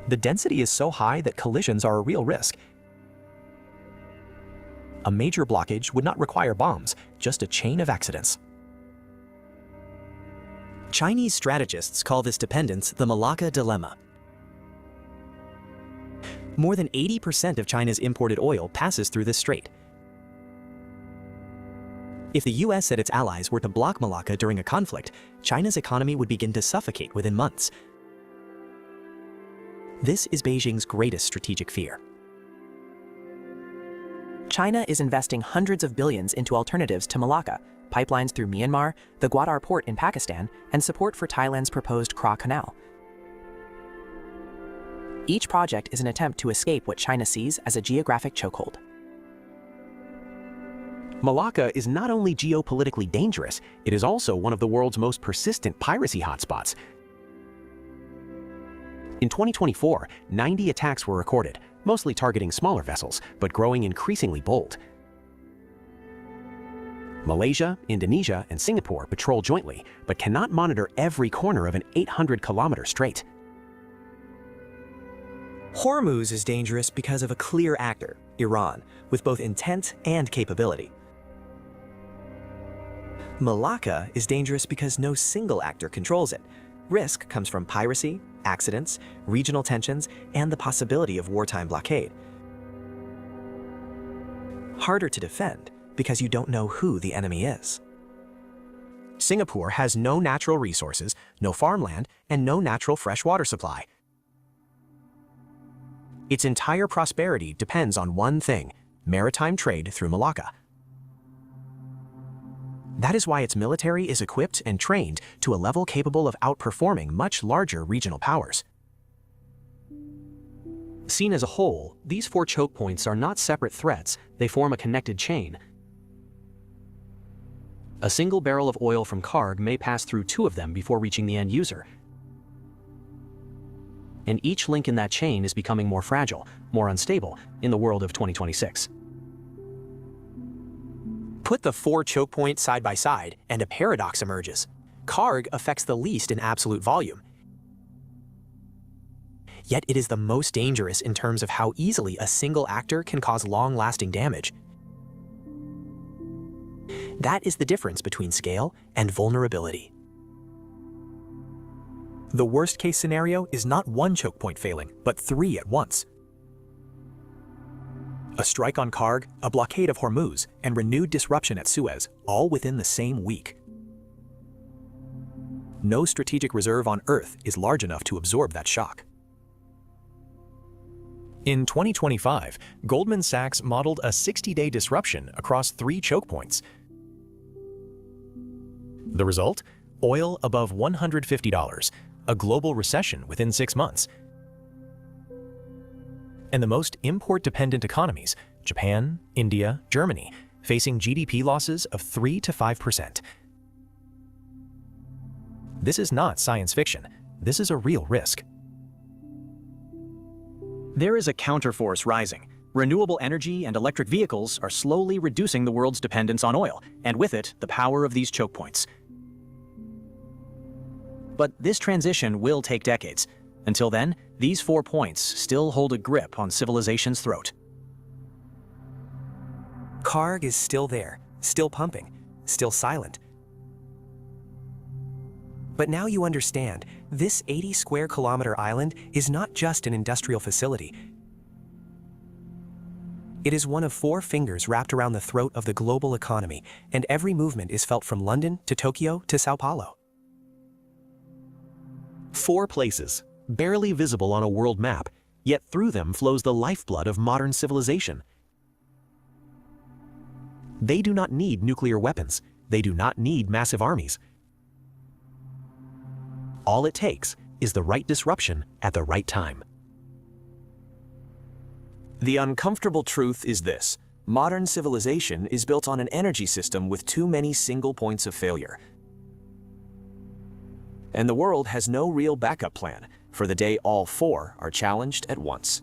The density is so high that collisions are a real risk. A major blockage would not require bombs, just a chain of accidents. Chinese strategists call this dependence the Malacca dilemma. More than 80% of China's imported oil passes through this strait. If the US and its allies were to block Malacca during a conflict, China's economy would begin to suffocate within months. This is Beijing's greatest strategic fear. China is investing hundreds of billions into alternatives to Malacca, pipelines through Myanmar, the Gwadar port in Pakistan, and support for Thailand's proposed Kra Canal. Each project is an attempt to escape what China sees as a geographic chokehold. Malacca is not only geopolitically dangerous, it is also one of the world's most persistent piracy hotspots. In 2024, 90 attacks were recorded, mostly targeting smaller vessels, but growing increasingly bold. Malaysia, Indonesia, and Singapore patrol jointly, but cannot monitor every corner of an 800-kilometer strait. Hormuz is dangerous because of a clear actor, Iran, with both intent and capability. Malacca is dangerous because no single actor controls it. Risk comes from piracy, accidents, regional tensions, and the possibility of wartime blockade. Harder to defend because you don't know who the enemy is. Singapore has no natural resources, no farmland, and no natural fresh water supply. Its entire prosperity depends on one thing: maritime trade through Malacca. That is why its military is equipped and trained to a level capable of outperforming much larger regional powers. Seen as a whole, these 4 choke points are not separate threats, they form a connected chain. A single barrel of oil from Carg may pass through 2 of them before reaching the end user. And each link in that chain is becoming more fragile, more unstable, in the world of 2026. Put the 4 choke points side by side, and a paradox emerges. Carg affects the least in absolute volume. Yet it is the most dangerous in terms of how easily a single actor can cause long-lasting damage. That is the difference between scale and vulnerability. The worst-case scenario is not 1 choke point failing, but 3 at once. A strike on Carg, a blockade of Hormuz, and renewed disruption at Suez, all within the same week. No strategic reserve on Earth is large enough to absorb that shock. In 2025, Goldman Sachs modeled a 60-day disruption across 3 choke points. The result? Oil above $150, a global recession within 6 months. And the most import-dependent economies, Japan, India, Germany, facing GDP losses of 3 to 5%. This is not science fiction. This is a real risk. There is a counterforce rising. Renewable energy and electric vehicles are slowly reducing the world's dependence on oil, and with it, the power of these choke points. But this transition will take decades. Until then, these 4 points still hold a grip on civilization's throat. Carg is still there, still pumping, still silent. But now you understand, this 80 square kilometer island is not just an industrial facility. It is one of 4 fingers wrapped around the throat of the global economy, and every movement is felt from London to Tokyo to Sao Paulo. 4 places, barely visible on a world map, yet through them flows the lifeblood of modern civilization. They do not need nuclear weapons. They do not need massive armies. All it takes is the right disruption at the right time. The uncomfortable truth is this: modern civilization is built on an energy system with too many single points of failure. And the world has no real backup plan for the day all 4 are challenged at once.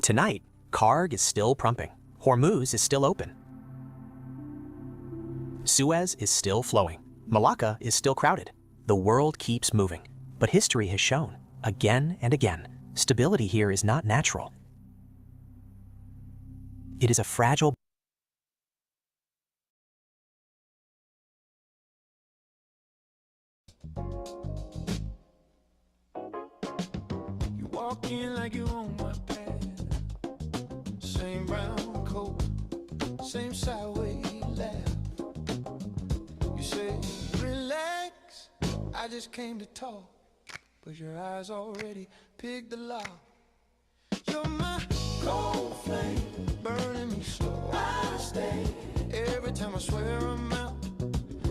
Tonight, Carg is still pumping. Hormuz is still open. Suez is still flowing. Malacca is still crowded. The world keeps moving. But history has shown, again and again, stability here is not natural. It is a fragile. You walk in like you own my pad. Same brown coat, same sideway laugh. You say, relax, I just came to talk. But your eyes already picked the lock. You're my cold flame, burning me slow. I stay. Every time I swear I'm out,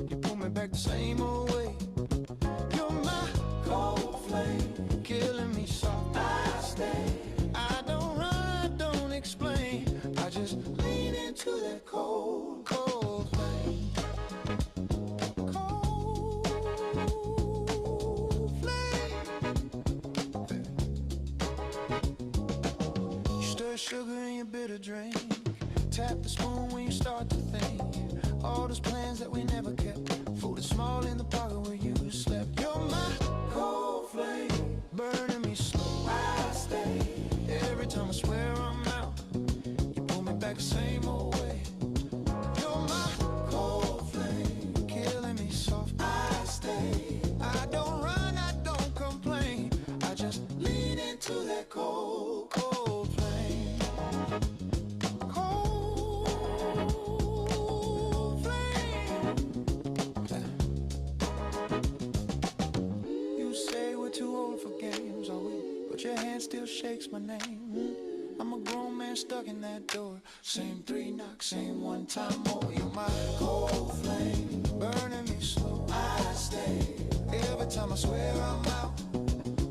you pull me back the same old way. You're my cold flame, killing me soft. I stay. I don't run, I don't explain. I just lean into that cold, cold flame. Cold flame. You stir sugar in your bitter drink. Tap the spoon when you start to think. All those plans that we never kept, folded small in the pocket where you slept. You're my cold flame, burning me slow. I stay. Every time I swear I'm out, you pull me back the same old way. You're my cold flame, killing me soft. I stay. I don't run, I don't complain. I just lean into that cold, cold flame. Your hand still shakes my name. I'm a grown man stuck in that door. Same 3 knocks, same one time more. You're my cold flame, burning me slow. I stay. Every time I swear I'm out,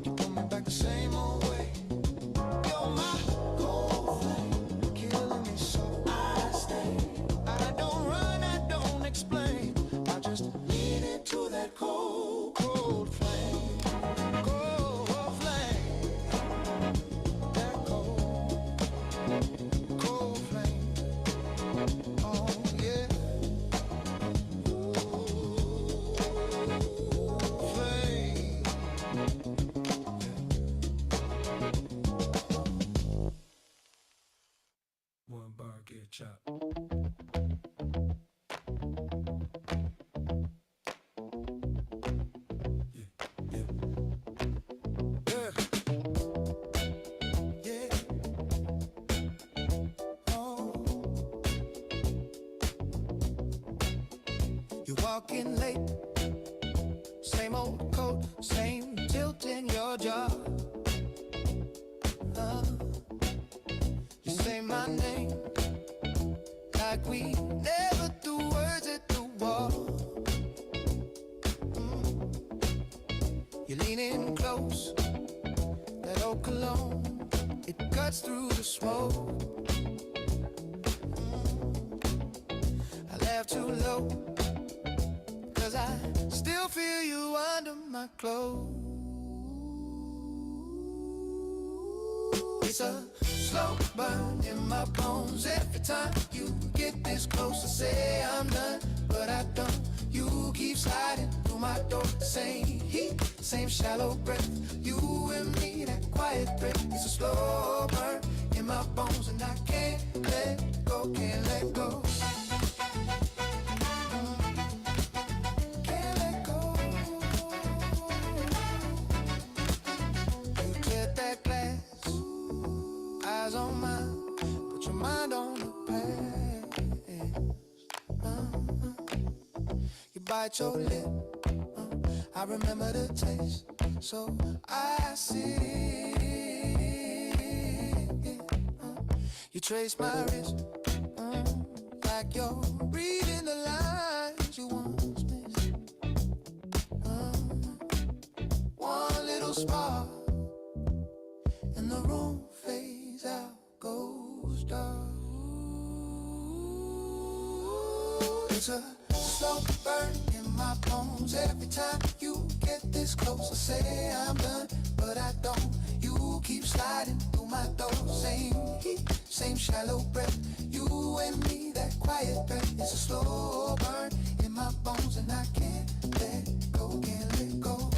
you pull me back the same old way. Oh, yeah. Flame. One bar get chopped. Walking late, same old coat, same tilt in your jaw. You say my name like we never threw words at the wall. You lean in close, that old cologne, it cuts through the smoke. I laugh too low, 'cause I still feel you under my clothes. It's a slow burn in my bones every time you get this close. I say I'm done, but I don't. You keep sliding through my door. Same heat, same shallow breath. You and me, that quiet breath. It's a slow burn in my bones, and I can't let go, can't let go. On mine, put your mind on the past. You bite your lip, I remember the taste, so I see. You trace my wrist, like you're reading the lines you once missed. One little spark, and the room fades out, goes dark. It's a slow burn in my bones every time you get this close. I say I'm done, but I don't. You keep sliding through my door. Same heat, same shallow breath. You and me, that quiet breath. It's a slow burn in my bones, and I can't let go, can't let go.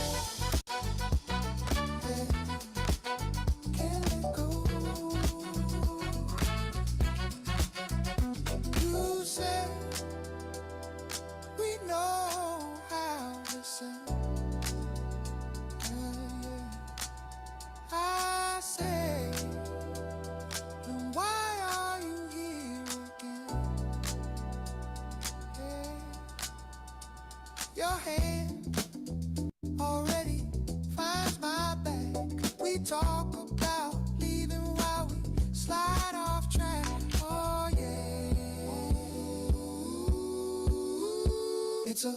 I say, then why are you here again? Yeah. Your hand already finds my back. We talk about leaving while we slide off track. Oh yeah. It's a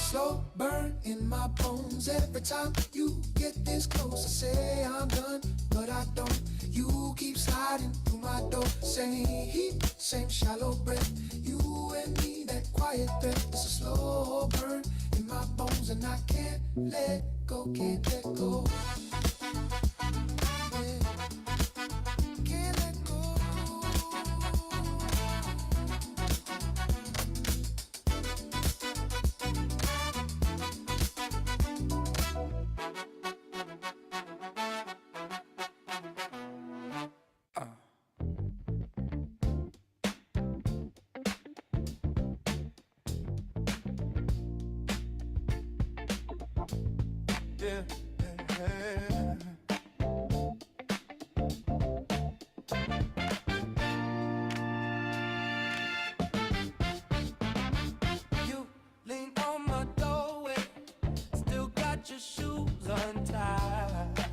slow burn in my bones every time you get this close. I say I'm done, but I don't. You keep sliding through my door. Same heat, same shallow breath. You and me, that quiet breath. It's a slow burn in my bones, and I can't let go, can't let go. Can't let go. Yeah. You lean on my doorway, still got your shoes untied.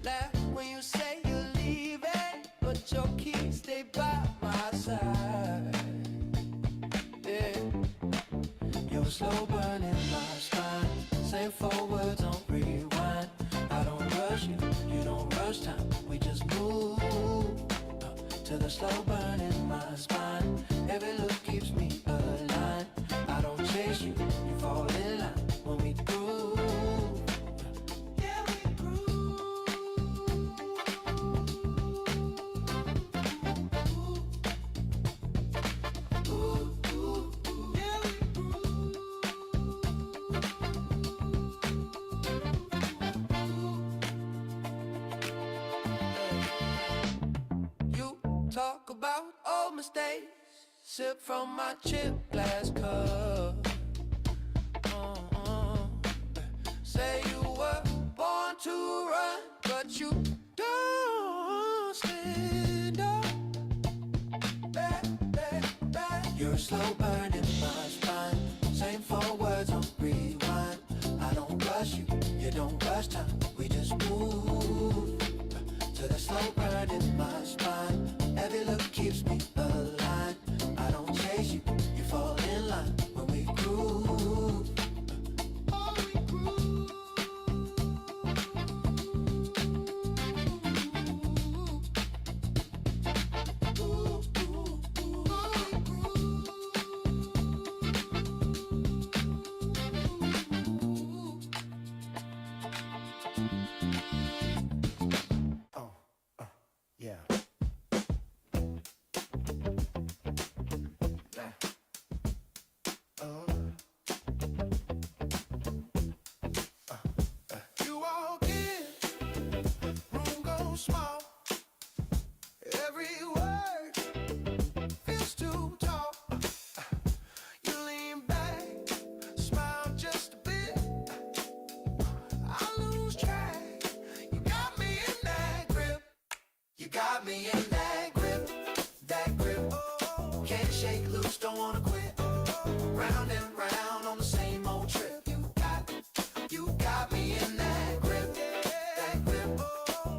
Laugh when you say you're leaving, but your keys stay by my side. Yeah. You're slow burning my spine. Say forwards, don't rewind. I don't rush you, you don't rush time. We just move to the slow burn in my spine. Every look keeps me aligned. I don't chase you, you fall in line when we groove. Yeah, we groove. days, sip from my chip glass cup. Say you were born to run, but you don't stand up. You're a slow burn in my spine. Same 4 words on rewind. I don't rush you, you don't rush time. We just move to the slow burn in my spine. Every look keeps me aligned. I don't chase you, you fall in line when we groove. Yeah. You walk in, room goes small. Every word feels too tall. You lean back, smile just a bit. I lose track. You got me in that grip. You got me in that grip, that grip. Can't shake loose, don't wanna quit. Round and round on the same old trip. You got me in that grip, that grip.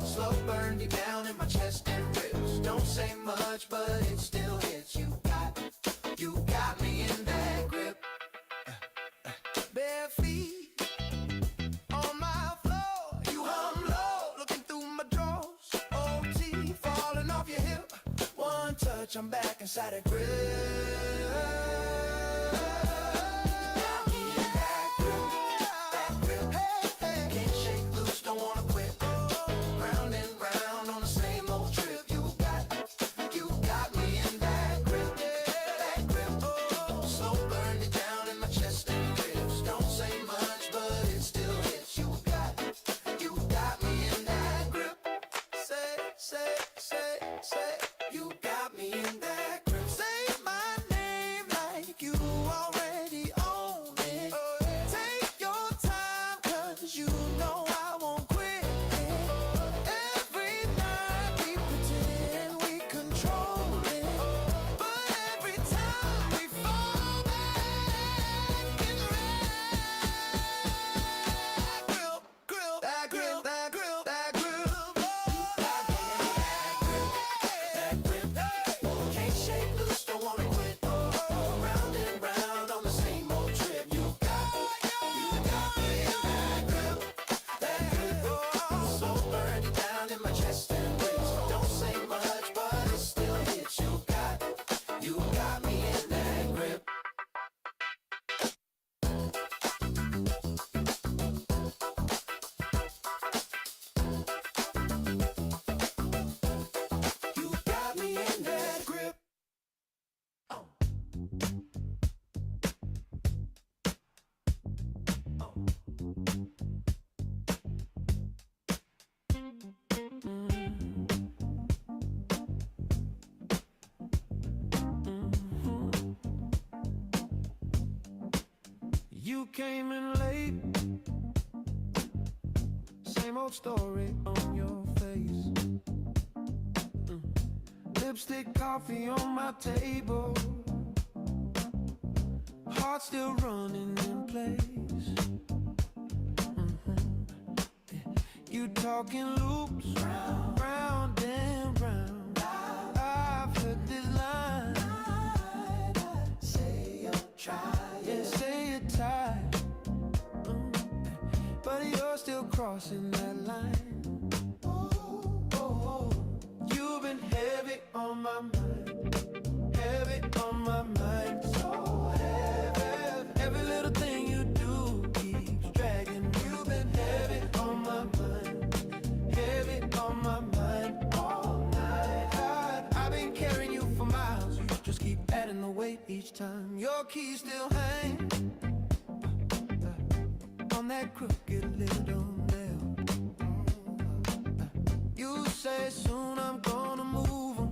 Slow burn deep down in my chest and ribs. Don't say much, but it still hits. You got me in that grip. Bare feet on my floor. You hum low, looking through my drawers. OT falling off your hip. One touch, I'm back inside a grip. You came in late, same old story on your face. Lipstick, coffee on my table, heart still running in place. You talking loops, round and round. I've heard this line. Say you're trying, yeah, say you're tired, but you're still crossing that line. You've been heavy on my mind, heavy on my mind, so heavy. Every little thing you do keeps dragging. You've been heavy on my mind, heavy on my mind all night. I've been carrying you for miles. You just keep adding the weight each time. Your keys still hang on that crooked little nail. You say soon I'm gonna move 'em.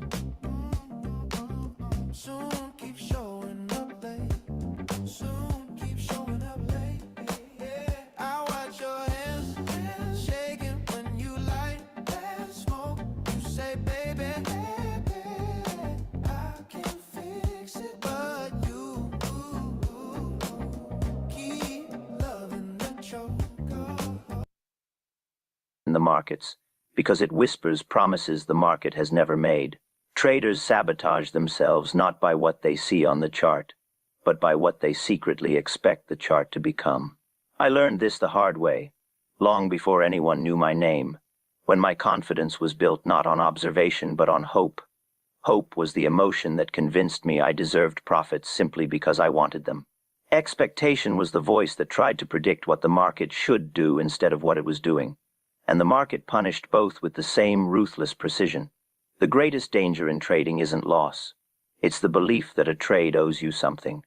in the markets because it whispers promises the market has never made. Traders sabotage themselves not by what they see on the chart, but by what they secretly expect the chart to become. I learned this the hard way, long before anyone knew my name, when my confidence was built not on observation but on hope. Hope was the emotion that convinced me I deserved profits simply because I wanted them. Expectation was the voice that tried to predict what the market should do instead of what it was doing, and the market punished both with the same ruthless precision. The greatest danger in trading isn't loss. It's the belief that a trade owes you something,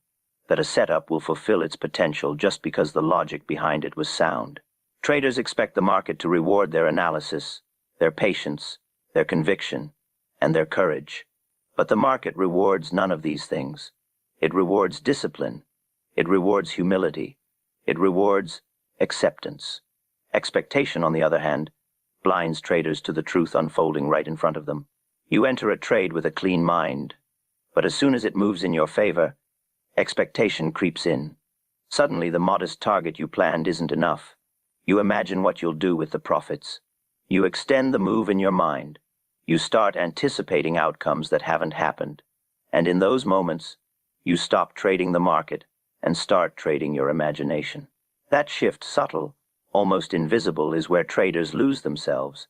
that a setup will fulfill its potential just because the logic behind it was sound. Traders expect the market to reward their analysis, their patience, their conviction, and their courage. But the market rewards none of these things. It rewards discipline. It rewards humility. It rewards acceptance. Expectation, on the other hand, blinds traders to the truth unfolding right in front of them. You enter a trade with a clean mind, but as soon as it moves in your favor, expectation creeps in. Suddenly, the modest target you planned isn't enough. You imagine what you'll do with the profits. You extend the move in your mind. You start anticipating outcomes that haven't happened. And in those moments, you stop trading the market and start trading your imagination. That shift, subtle, almost invisible, is where traders lose themselves.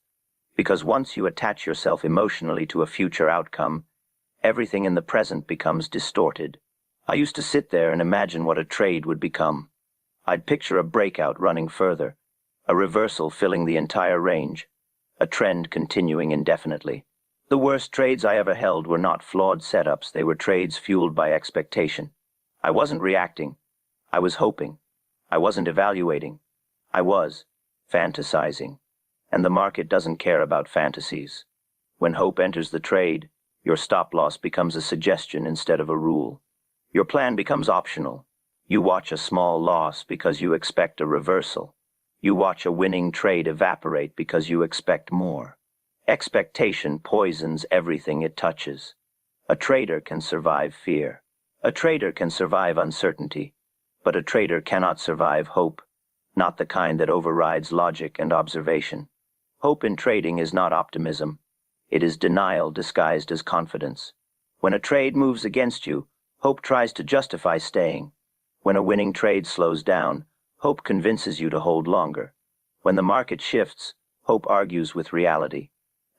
Because once you attach yourself emotionally to a future outcome, everything in the present becomes distorted. I used to sit there and imagine what a trade would become. I'd picture a breakout running further, a reversal filling the entire range, a trend continuing indefinitely. The worst trades I ever held were not flawed setups, they were trades fueled by expectation. I wasn't reacting. I was hoping. I wasn't evaluating. I was fantasizing. And the market doesn't care about fantasies. When hope enters the trade, your stop loss becomes a suggestion instead of a rule. Your plan becomes optional. You watch a small loss because you expect a reversal. You watch a winning trade evaporate because you expect more. Expectation poisons everything it touches. A trader can survive fear. A trader can survive uncertainty. But a trader cannot survive hope, not the kind that overrides logic and observation. Hope in trading is not optimism. It is denial disguised as confidence. When a trade moves against you, hope tries to justify staying. When a winning trade slows down, hope convinces you to hold longer. When the market shifts, hope argues with reality.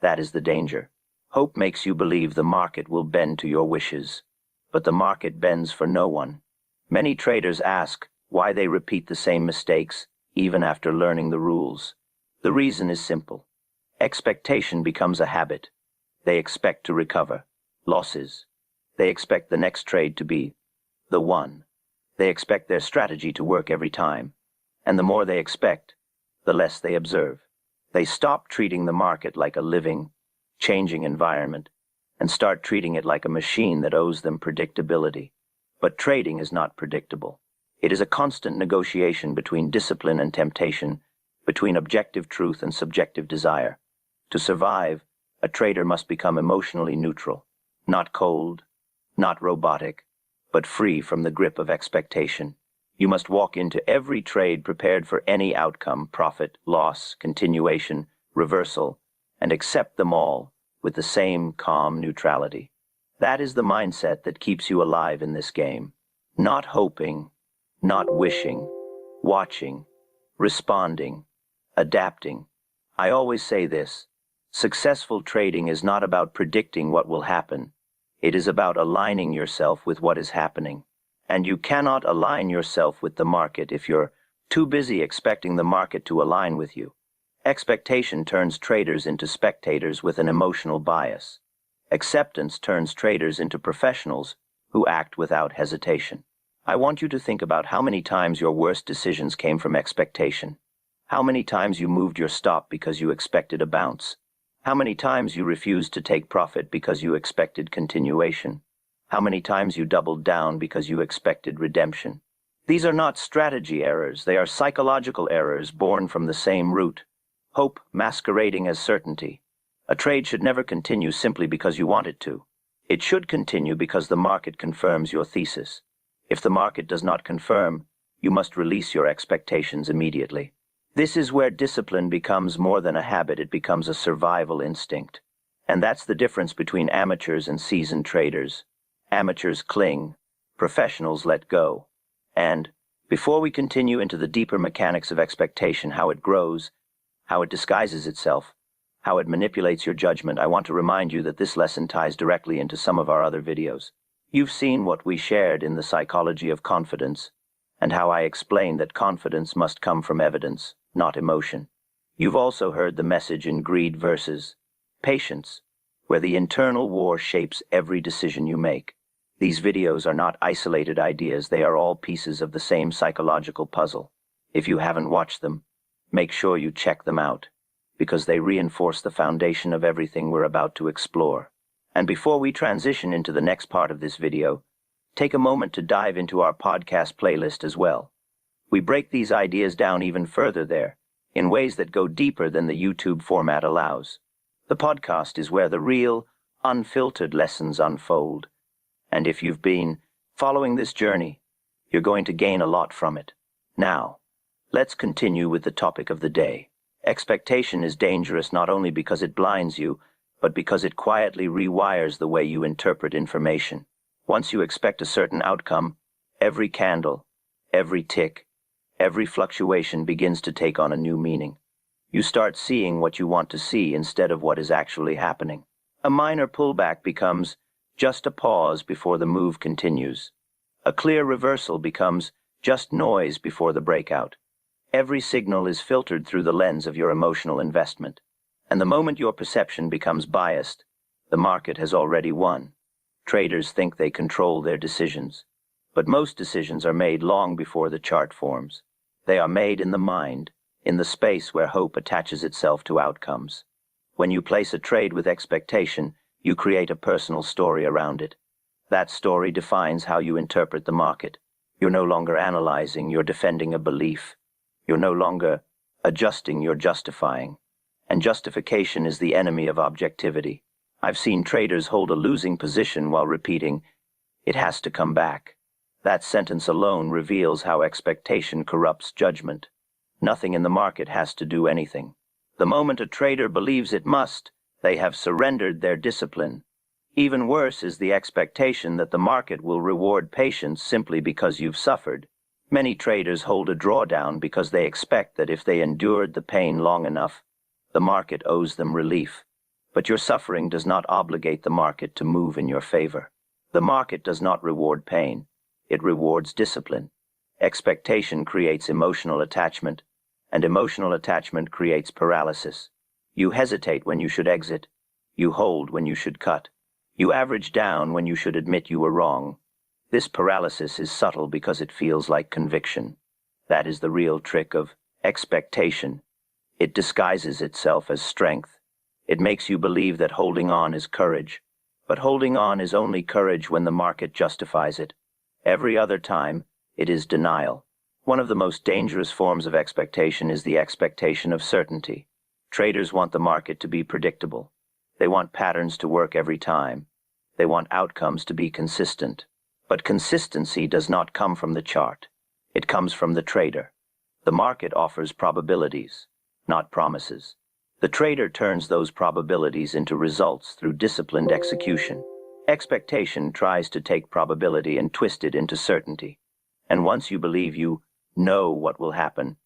That is the danger. Hope makes you believe the market will bend to your wishes. But the market bends for no one. Many traders ask why they repeat the same mistakes, even after learning the rules. The reason is simple. Expectation becomes a habit. They expect to recover losses. They expect the next trade to be the one. They expect their strategy to work every time. And the more they expect, the less they observe. They stop treating the market like a living, changing environment, and start treating it like a machine that owes them predictability. But trading is not predictable. It is a constant negotiation between discipline and temptation, between objective truth and subjective desire. To survive, a trader must become emotionally neutral, not cold, not robotic, but free from the grip of expectation. You must walk into every trade prepared for any outcome, profit, loss, continuation, reversal, and accept them all with the same calm neutrality. That is the mindset that keeps you alive in this game. Not hoping, not wishing, watching, responding, adapting. I always say this: successful trading is not about predicting what will happen. It is about aligning yourself with what is happening. And you cannot align yourself with the market if you're too busy expecting the market to align with you. Expectation turns traders into spectators with an emotional bias. Acceptance turns traders into professionals who act without hesitation. I want you to think about how many times your worst decisions came from expectation. How many times you moved your stop because you expected a bounce. How many times you refused to take profit because you expected continuation. How many times you doubled down because you expected redemption. These are not strategy errors, they are psychological errors born from the same root. Hope masquerading as certainty. A trade should never continue simply because you want it to. It should continue because the market confirms your thesis. If the market does not confirm, you must release your expectations immediately. This is where discipline becomes more than a habit, it becomes a survival instinct. And that's the difference between amateurs and seasoned traders. Amateurs cling, professionals let go. And before we continue into the deeper mechanics of expectation, how it grows, how it disguises itself, how it manipulates your judgment, I want to remind you that this lesson ties directly into some of our other videos. You've seen what we shared in the psychology of confidence, and how I explained that confidence must come from evidence, not emotion. You've also heard the message in Greed versus Patience, where the internal war shapes every decision you make. These videos are not isolated ideas, they are all pieces of the same psychological puzzle. If you haven't watched them, make sure you check them out, because they reinforce the foundation of everything we're about to explore. And before we transition into the next part of this video, take a moment to dive into our podcast playlist as well. We break these ideas down even further there, in ways that go deeper than the YouTube format allows. The podcast is where the real, unfiltered lessons unfold. And if you've been following this journey, you're going to gain a lot from it. Now, let's continue with the topic of the day. Expectation is dangerous not only because it blinds you, but because it quietly rewires the way you interpret information. Once you expect a certain outcome, every candle, every tick, every fluctuation begins to take on a new meaning. You start seeing what you want to see instead of what is actually happening. A minor pullback becomes just a pause before the move continues. A clear reversal becomes just noise before the breakout. Every signal is filtered through the lens of your emotional investment. And the moment your perception becomes biased, the market has already won. Traders think they control their decisions, but most decisions are made long before the chart forms. They are made in the mind, in the space where hope attaches itself to outcomes. When you place a trade with expectation, you create a personal story around it. That story defines how you interpret the market. You're no longer analyzing, you're defending a belief. You're no longer adjusting, you're justifying. And justification is the enemy of objectivity. I've seen traders hold a losing position while repeating, "It has to come back." That sentence alone reveals how expectation corrupts judgment. Nothing in the market has to do anything. The moment a trader believes it must, they have surrendered their discipline. Even worse is the expectation that the market will reward patience simply because you've suffered. Many traders hold a drawdown because they expect that if they endured the pain long enough, the market owes them relief. But your suffering does not obligate the market to move in your favor. The market does not reward pain. It rewards discipline. Expectation creates emotional attachment, and emotional attachment creates paralysis. You hesitate when you should exit. You hold when you should cut. You average down when you should admit you were wrong. This paralysis is subtle because it feels like conviction. That is the real trick of expectation. It disguises itself as strength. It makes you believe that holding on is courage. But holding on is only courage when the market justifies it. Every other time, it is denial. One of the most dangerous forms of expectation is the expectation of certainty. Traders want the market to be predictable. They want patterns to work every time. They want outcomes to be consistent. But consistency does not come from the chart. It comes from the trader. The market offers probabilities, not promises. The trader turns those probabilities into results through disciplined execution. Expectation tries to take probability and twist it into certainty. And once you believe you know what will happen,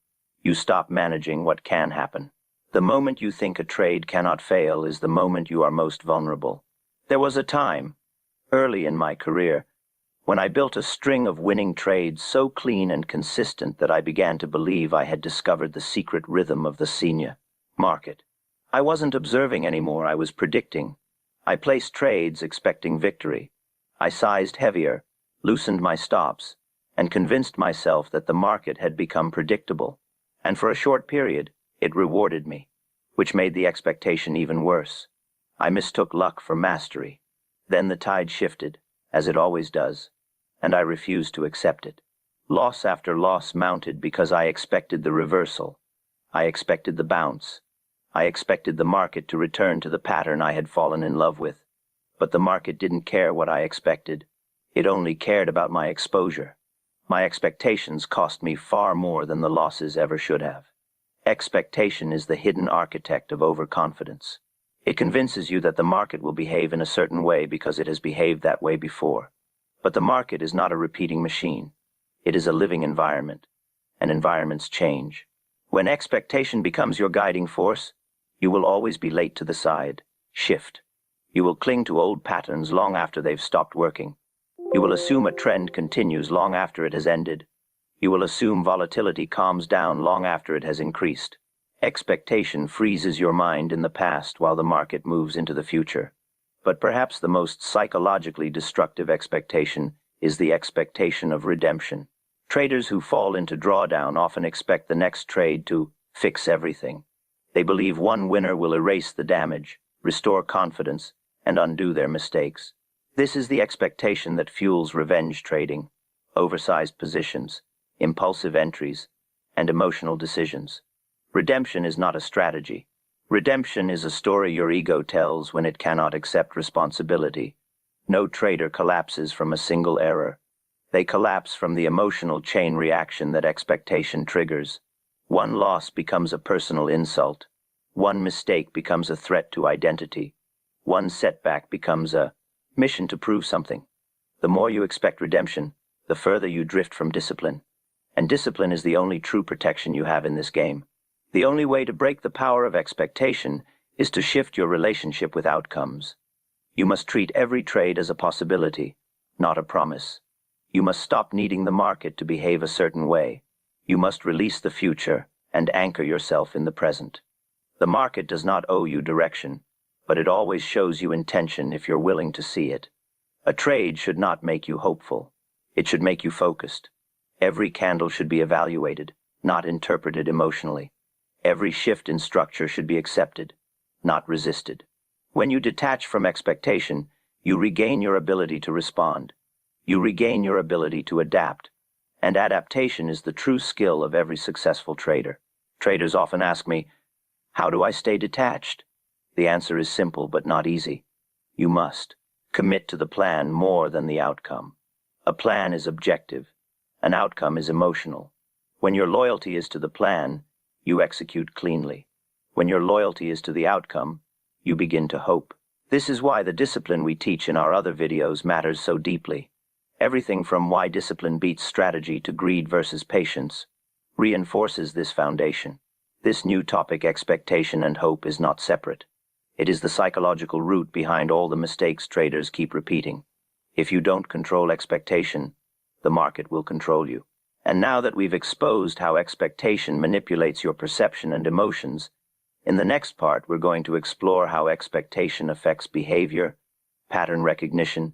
you stop managing what can happen. The moment you think a trade cannot fail is the moment you are most vulnerable. There was a time, early in my career, when I built a string of winning trades so clean and consistent that I began to believe I had discovered the secret rhythm of the senior market. I wasn't observing anymore, I was predicting. I placed trades expecting victory. I sized heavier, loosened my stops, and convinced myself that the market had become predictable. And for a short period, it rewarded me, which made the expectation even worse. I mistook luck for mastery. Then the tide shifted, as it always does, and I refused to accept it. Loss after loss mounted because I expected the reversal. I expected the bounce. I expected the market to return to the pattern I had fallen in love with. But the market didn't care what I expected. It only cared about my exposure. My expectations cost me far more than the losses ever should have. Expectation is the hidden architect of overconfidence. It convinces you that the market will behave in a certain way because it has behaved that way before. But the market is not a repeating machine. It is a living environment, and environments change. When expectation becomes your guiding force, you will always be late to the side. Shift. You will cling to old patterns long after they've stopped working. You will assume a trend continues long after it has ended. You will assume volatility calms down long after it has increased. Expectation freezes your mind in the past while the market moves into the future. But perhaps the most psychologically destructive expectation is the expectation of redemption. Traders who fall into drawdown often expect the next trade to fix everything. They believe one winner will erase the damage, restore confidence, and undo their mistakes. This is the expectation that fuels revenge trading, oversized positions, impulsive entries, and emotional decisions. Redemption is not a strategy. Redemption is a story your ego tells when it cannot accept responsibility. No trader collapses from a single error. They collapse from the emotional chain reaction that expectation triggers. One loss becomes a personal insult. One mistake becomes a threat to identity. One setback becomes a mission to prove something. The more you expect redemption, the further you drift from discipline. And discipline is the only true protection you have in this game. The only way to break the power of expectation is to shift your relationship with outcomes. You must treat every trade as a possibility, not a promise. You must stop needing the market to behave a certain way. You must release the future and anchor yourself in the present. The market does not owe you direction, but it always shows you intention if you're willing to see it. A trade should not make you hopeful. It should make you focused. Every candle should be evaluated, not interpreted emotionally. Every shift in structure should be accepted, not resisted. When you detach from expectation, you regain your ability to respond. You regain your ability to adapt. And adaptation is the true skill of every successful trader. Traders often ask me, how do I stay detached? The answer is simple but not easy. You must commit to the plan more than the outcome. A plan is objective. An outcome is emotional. When your loyalty is to the plan, you execute cleanly. When your loyalty is to the outcome, you begin to hope. This is why the discipline we teach in our other videos matters so deeply. Everything from why discipline beats strategy to greed versus patience reinforces this foundation. This new topic, expectation and hope, is not separate. It is the psychological root behind all the mistakes traders keep repeating. If you don't control expectation, the market will control you. And now that we've exposed how expectation manipulates your perception and emotions, in the next part we're going to explore how expectation affects behavior, pattern recognition,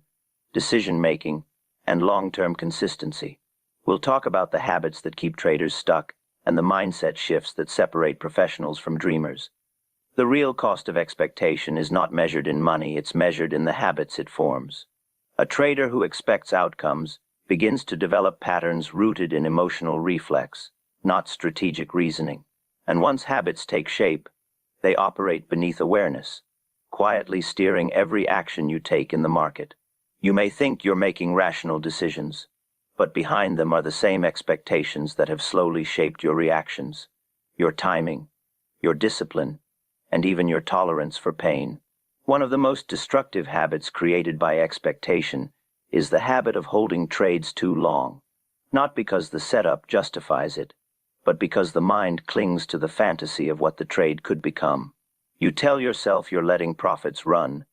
decision-making, and long-term consistency. We'll talk about the habits that keep traders stuck and the mindset shifts that separate professionals from dreamers. The real cost of expectation is not measured in money, it's measured in the habits it forms. A trader who expects outcomes begins to develop patterns rooted in emotional reflex, not strategic reasoning. And once habits take shape, they operate beneath awareness, quietly steering every action you take in the market. You may think you're making rational decisions, but behind them are the same expectations that have slowly shaped your reactions, your timing, your discipline, and even your tolerance for pain. One of the most destructive habits created by expectation is the habit of holding trades too long, not because the setup justifies it, but because the mind clings to the fantasy of what the trade could become. You tell yourself you're letting profits run,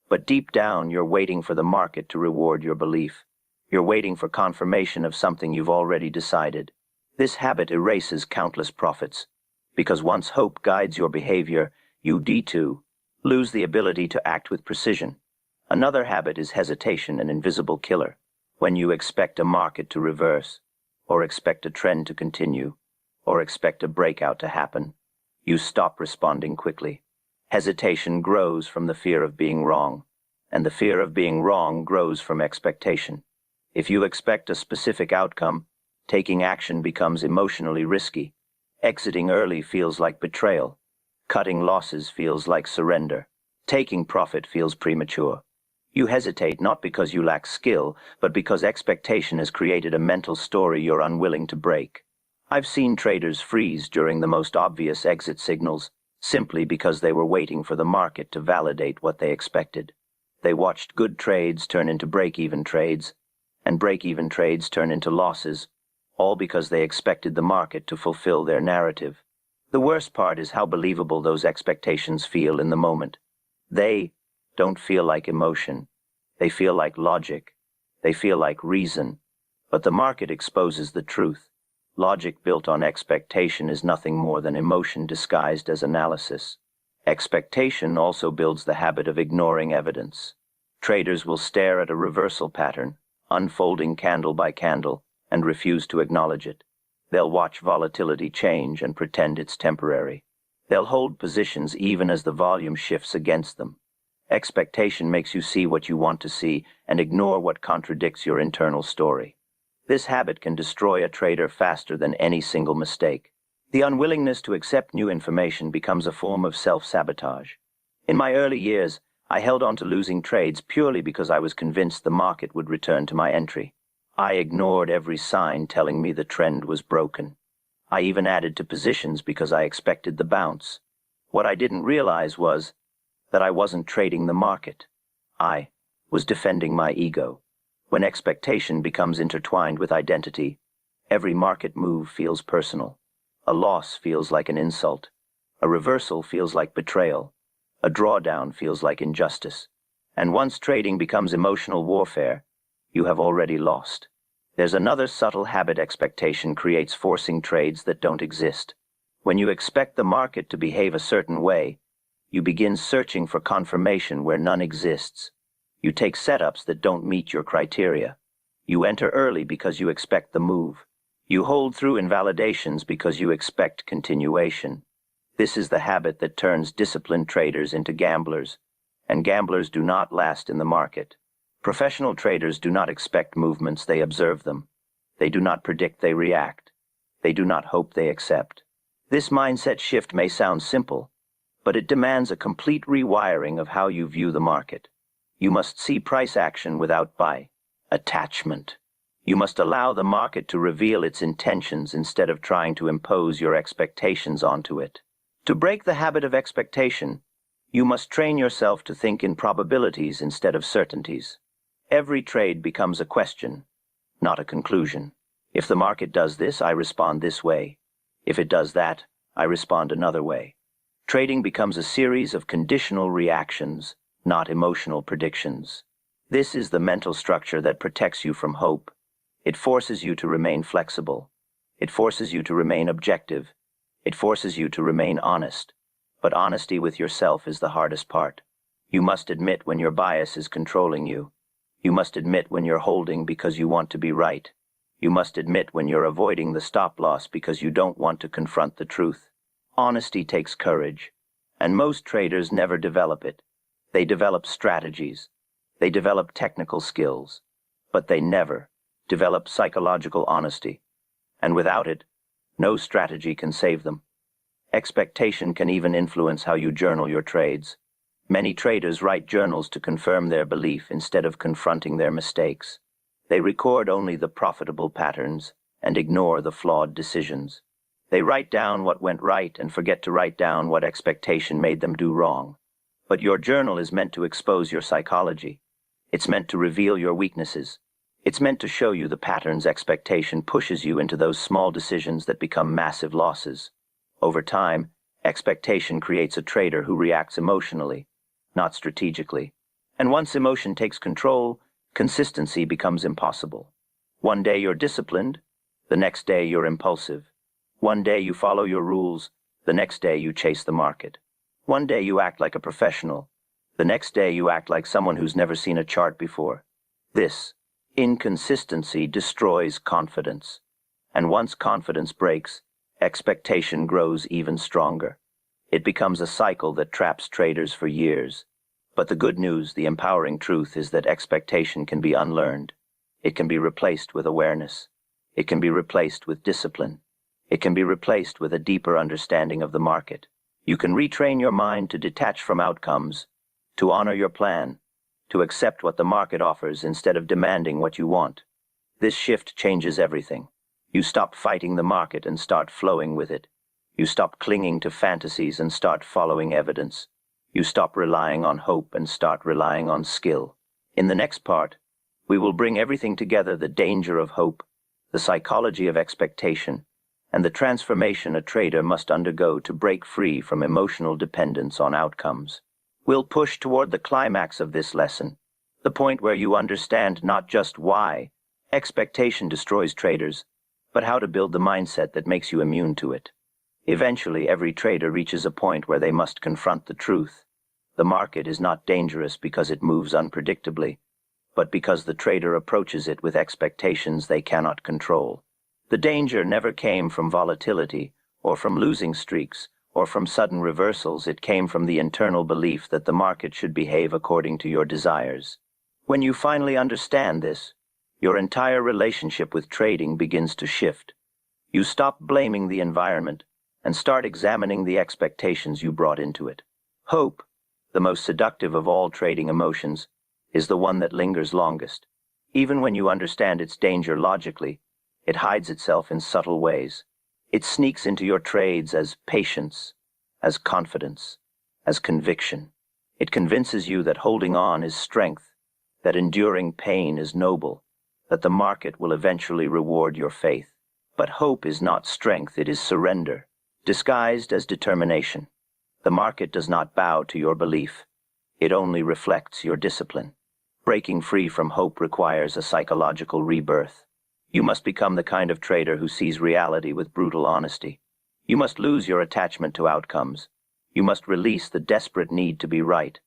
but deep down you're waiting for the market to reward your belief. You're waiting for confirmation of something you've already decided. This habit erases countless profits, because once hope guides your behavior, you too lose the ability to act with precision. Another habit is hesitation, an invisible killer. When you expect a market to reverse, or expect a trend to continue, or expect a breakout to happen, you stop responding quickly. Hesitation grows from the fear of being wrong, and the fear of being wrong grows from expectation. If you expect a specific outcome, taking action becomes emotionally risky. Exiting early feels like betrayal. Cutting losses feels like surrender. Taking profit feels premature. You hesitate not because you lack skill, but because expectation has created a mental story you're unwilling to break. I've seen traders freeze during the most obvious exit signals simply because they were waiting for the market to validate what they expected. They watched good trades turn into break-even trades, and break-even trades turn into losses, all because they expected the market to fulfill their narrative. The worst part is how believable those expectations feel in the moment. They don't feel like emotion. They feel like logic. They feel like reason. But the market exposes the truth. Logic built on expectation is nothing more than emotion disguised as analysis. Expectation also builds the habit of ignoring evidence. Traders will stare at a reversal pattern, unfolding candle by candle, and refuse to acknowledge it. They'll watch volatility change and pretend it's temporary. They'll hold positions even as the volume shifts against them. Expectation makes you see what you want to see and ignore what contradicts your internal story. This habit can destroy a trader faster than any single mistake. The unwillingness to accept new information becomes a form of self-sabotage. In my early years, I held on to losing trades purely because I was convinced the market would return to my entry. I ignored every sign telling me the trend was broken. I even added to positions because I expected the bounce. What I didn't realize was that I wasn't trading the market. I was defending my ego. When expectation becomes intertwined with identity, every market move feels personal. A loss feels like an insult. A reversal feels like betrayal. A drawdown feels like injustice. And once trading becomes emotional warfare, you have already lost. There's another subtle habit expectation creates, forcing trades that don't exist. When you expect the market to behave a certain way, you begin searching for confirmation where none exists. You take setups that don't meet your criteria. You enter early because you expect the move. You hold through invalidations because you expect continuation. This is the habit that turns disciplined traders into gamblers, and gamblers do not last in the market. Professional traders do not expect movements, they observe them. They do not predict, they react. They do not hope, they accept. This mindset shift may sound simple, but it demands a complete rewiring of how you view the market. You must see price action without attachment. You must allow the market to reveal its intentions instead of trying to impose your expectations onto it. To break the habit of expectation, you must train yourself to think in probabilities instead of certainties. Every trade becomes a question, not a conclusion. If the market does this, I respond this way. If it does that, I respond another way. Trading becomes a series of conditional reactions, not emotional predictions. This is the mental structure that protects you from hope. It forces you to remain flexible. It forces you to remain objective. It forces you to remain honest. But honesty with yourself is the hardest part. You must admit when your bias is controlling you. You must admit when you're holding because you want to be right. You must admit when you're avoiding the stop loss because you don't want to confront the truth. Honesty takes courage, and most traders never develop it. They develop strategies. They develop technical skills, but they never develop psychological honesty. And without it, no strategy can save them. Expectation can even influence how you journal your trades. Many traders write journals to confirm their belief instead of confronting their mistakes. They record only the profitable patterns and ignore the flawed decisions. They write down what went right and forget to write down what expectation made them do wrong. But your journal is meant to expose your psychology. It's meant to reveal your weaknesses. It's meant to show you the patterns expectation pushes you into, those small decisions that become massive losses. Over time, expectation creates a trader who reacts emotionally, not strategically. And once emotion takes control, consistency becomes impossible. One day you're disciplined, the next day you're impulsive. One day you follow your rules, the next day you chase the market. One day you act like a professional, the next day you act like someone who's never seen a chart before. This inconsistency destroys confidence. And once confidence breaks, expectation grows even stronger. It becomes a cycle that traps traders for years. But the good news, the empowering truth, is that expectation can be unlearned. It can be replaced with awareness. It can be replaced with discipline. It can be replaced with a deeper understanding of the market. You can retrain your mind to detach from outcomes, to honor your plan, to accept what the market offers instead of demanding what you want. This shift changes everything. You stop fighting the market and start flowing with it. You stop clinging to fantasies and start following evidence. You stop relying on hope and start relying on skill. In the next part, we will bring everything together: the danger of hope, the psychology of expectation, and the transformation a trader must undergo to break free from emotional dependence on outcomes. We'll push toward the climax of this lesson, the point where you understand not just why expectation destroys traders, but how to build the mindset that makes you immune to it. Eventually, every trader reaches a point where they must confront the truth. The market is not dangerous because it moves unpredictably, but because the trader approaches it with expectations they cannot control. The danger never came from volatility, or from losing streaks, or from sudden reversals. It came from the internal belief that the market should behave according to your desires. When you finally understand this, your entire relationship with trading begins to shift. You stop blaming the environment and start examining the expectations you brought into it. Hope, the most seductive of all trading emotions, is the one that lingers longest. Even when you understand its danger logically, it hides itself in subtle ways. It sneaks into your trades as patience, as confidence, as conviction. It convinces you that holding on is strength, that enduring pain is noble, that the market will eventually reward your faith. But hope is not strength, it is surrender, disguised as determination. The market does not bow to your belief. It only reflects your discipline. Breaking free from hope requires a psychological rebirth. You must become the kind of trader who sees reality with brutal honesty. You must lose your attachment to outcomes. You must release the desperate need to be right.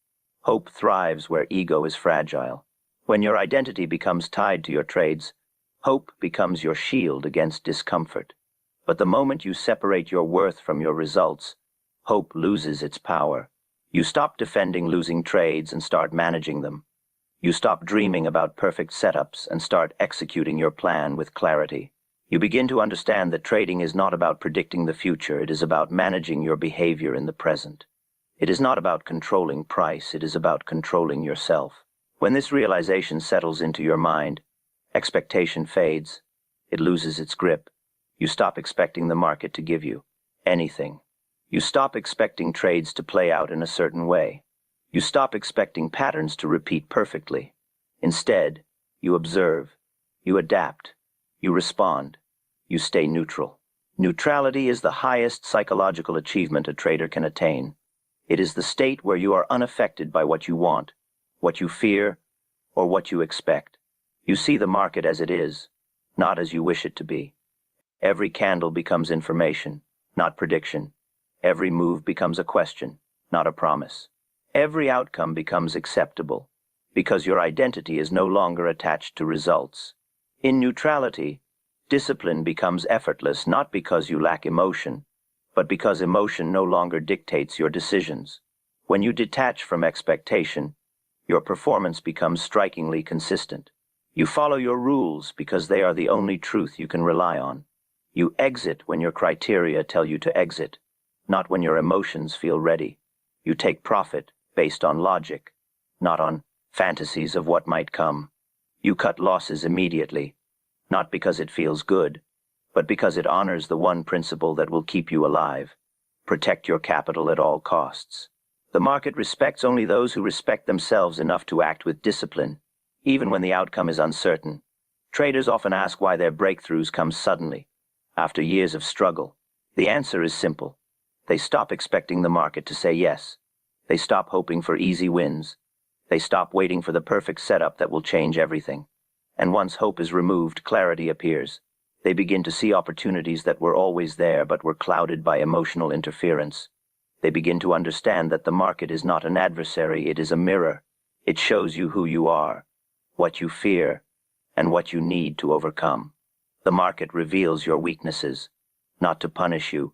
Hope thrives where ego is fragile. When your identity becomes tied to your trades, hope becomes your shield against discomfort. But the moment you separate your worth from your results, hope loses its power. You stop defending losing trades and start managing them. You stop dreaming about perfect setups and start executing your plan with clarity. You begin to understand that trading is not about predicting the future, it is about managing your behavior in the present. It is not about controlling price, it is about controlling yourself. When this realization settles into your mind, expectation fades, it loses its grip. You stop expecting the market to give you anything. You stop expecting trades to play out in a certain way. You stop expecting patterns to repeat perfectly. Instead, you observe, you adapt, you respond, you stay neutral. Neutrality is the highest psychological achievement a trader can attain. It is the state where you are unaffected by what you want, what you fear, or what you expect. You see the market as it is, not as you wish it to be. Every candle becomes information, not prediction. Every move becomes a question, not a promise. Every outcome becomes acceptable, because your identity is no longer attached to results. In neutrality, discipline becomes effortless, not because you lack emotion, but because emotion no longer dictates your decisions. When you detach from expectation, your performance becomes strikingly consistent. You follow your rules because they are the only truth you can rely on. You exit when your criteria tell you to exit, not when your emotions feel ready. You take profit based on logic, not on fantasies of what might come. You cut losses immediately, not because it feels good, but because it honors the one principle that will keep you alive: protect your capital at all costs. The market respects only those who respect themselves enough to act with discipline, even when the outcome is uncertain. Traders often ask why their breakthroughs come suddenly, after years of struggle. The answer is simple. They stop expecting the market to say yes. They stop hoping for easy wins. They stop waiting for the perfect setup that will change everything. And once hope is removed, clarity appears. They begin to see opportunities that were always there but were clouded by emotional interference. They begin to understand that the market is not an adversary, it is a mirror. It shows you who you are, what you fear, and what you need to overcome. The market reveals your weaknesses, not to punish you,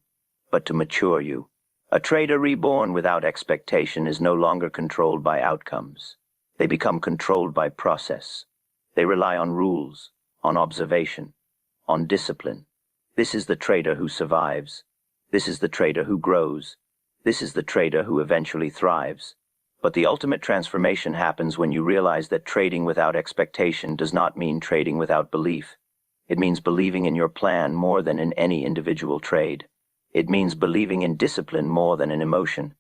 but to mature you. A trader reborn without expectation is no longer controlled by outcomes. They become controlled by process. They rely on rules, on observation, on discipline. This is the trader who survives. This is the trader who grows. This is the trader who eventually thrives. But the ultimate transformation happens when you realize that trading without expectation does not mean trading without belief. It means believing in your plan more than in any individual trade. It means believing in discipline more than in emotion.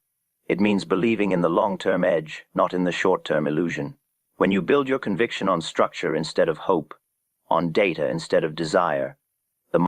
It means believing in the long-term edge, not in the short-term illusion. When you build your conviction on structure instead of hope, on data instead of desire,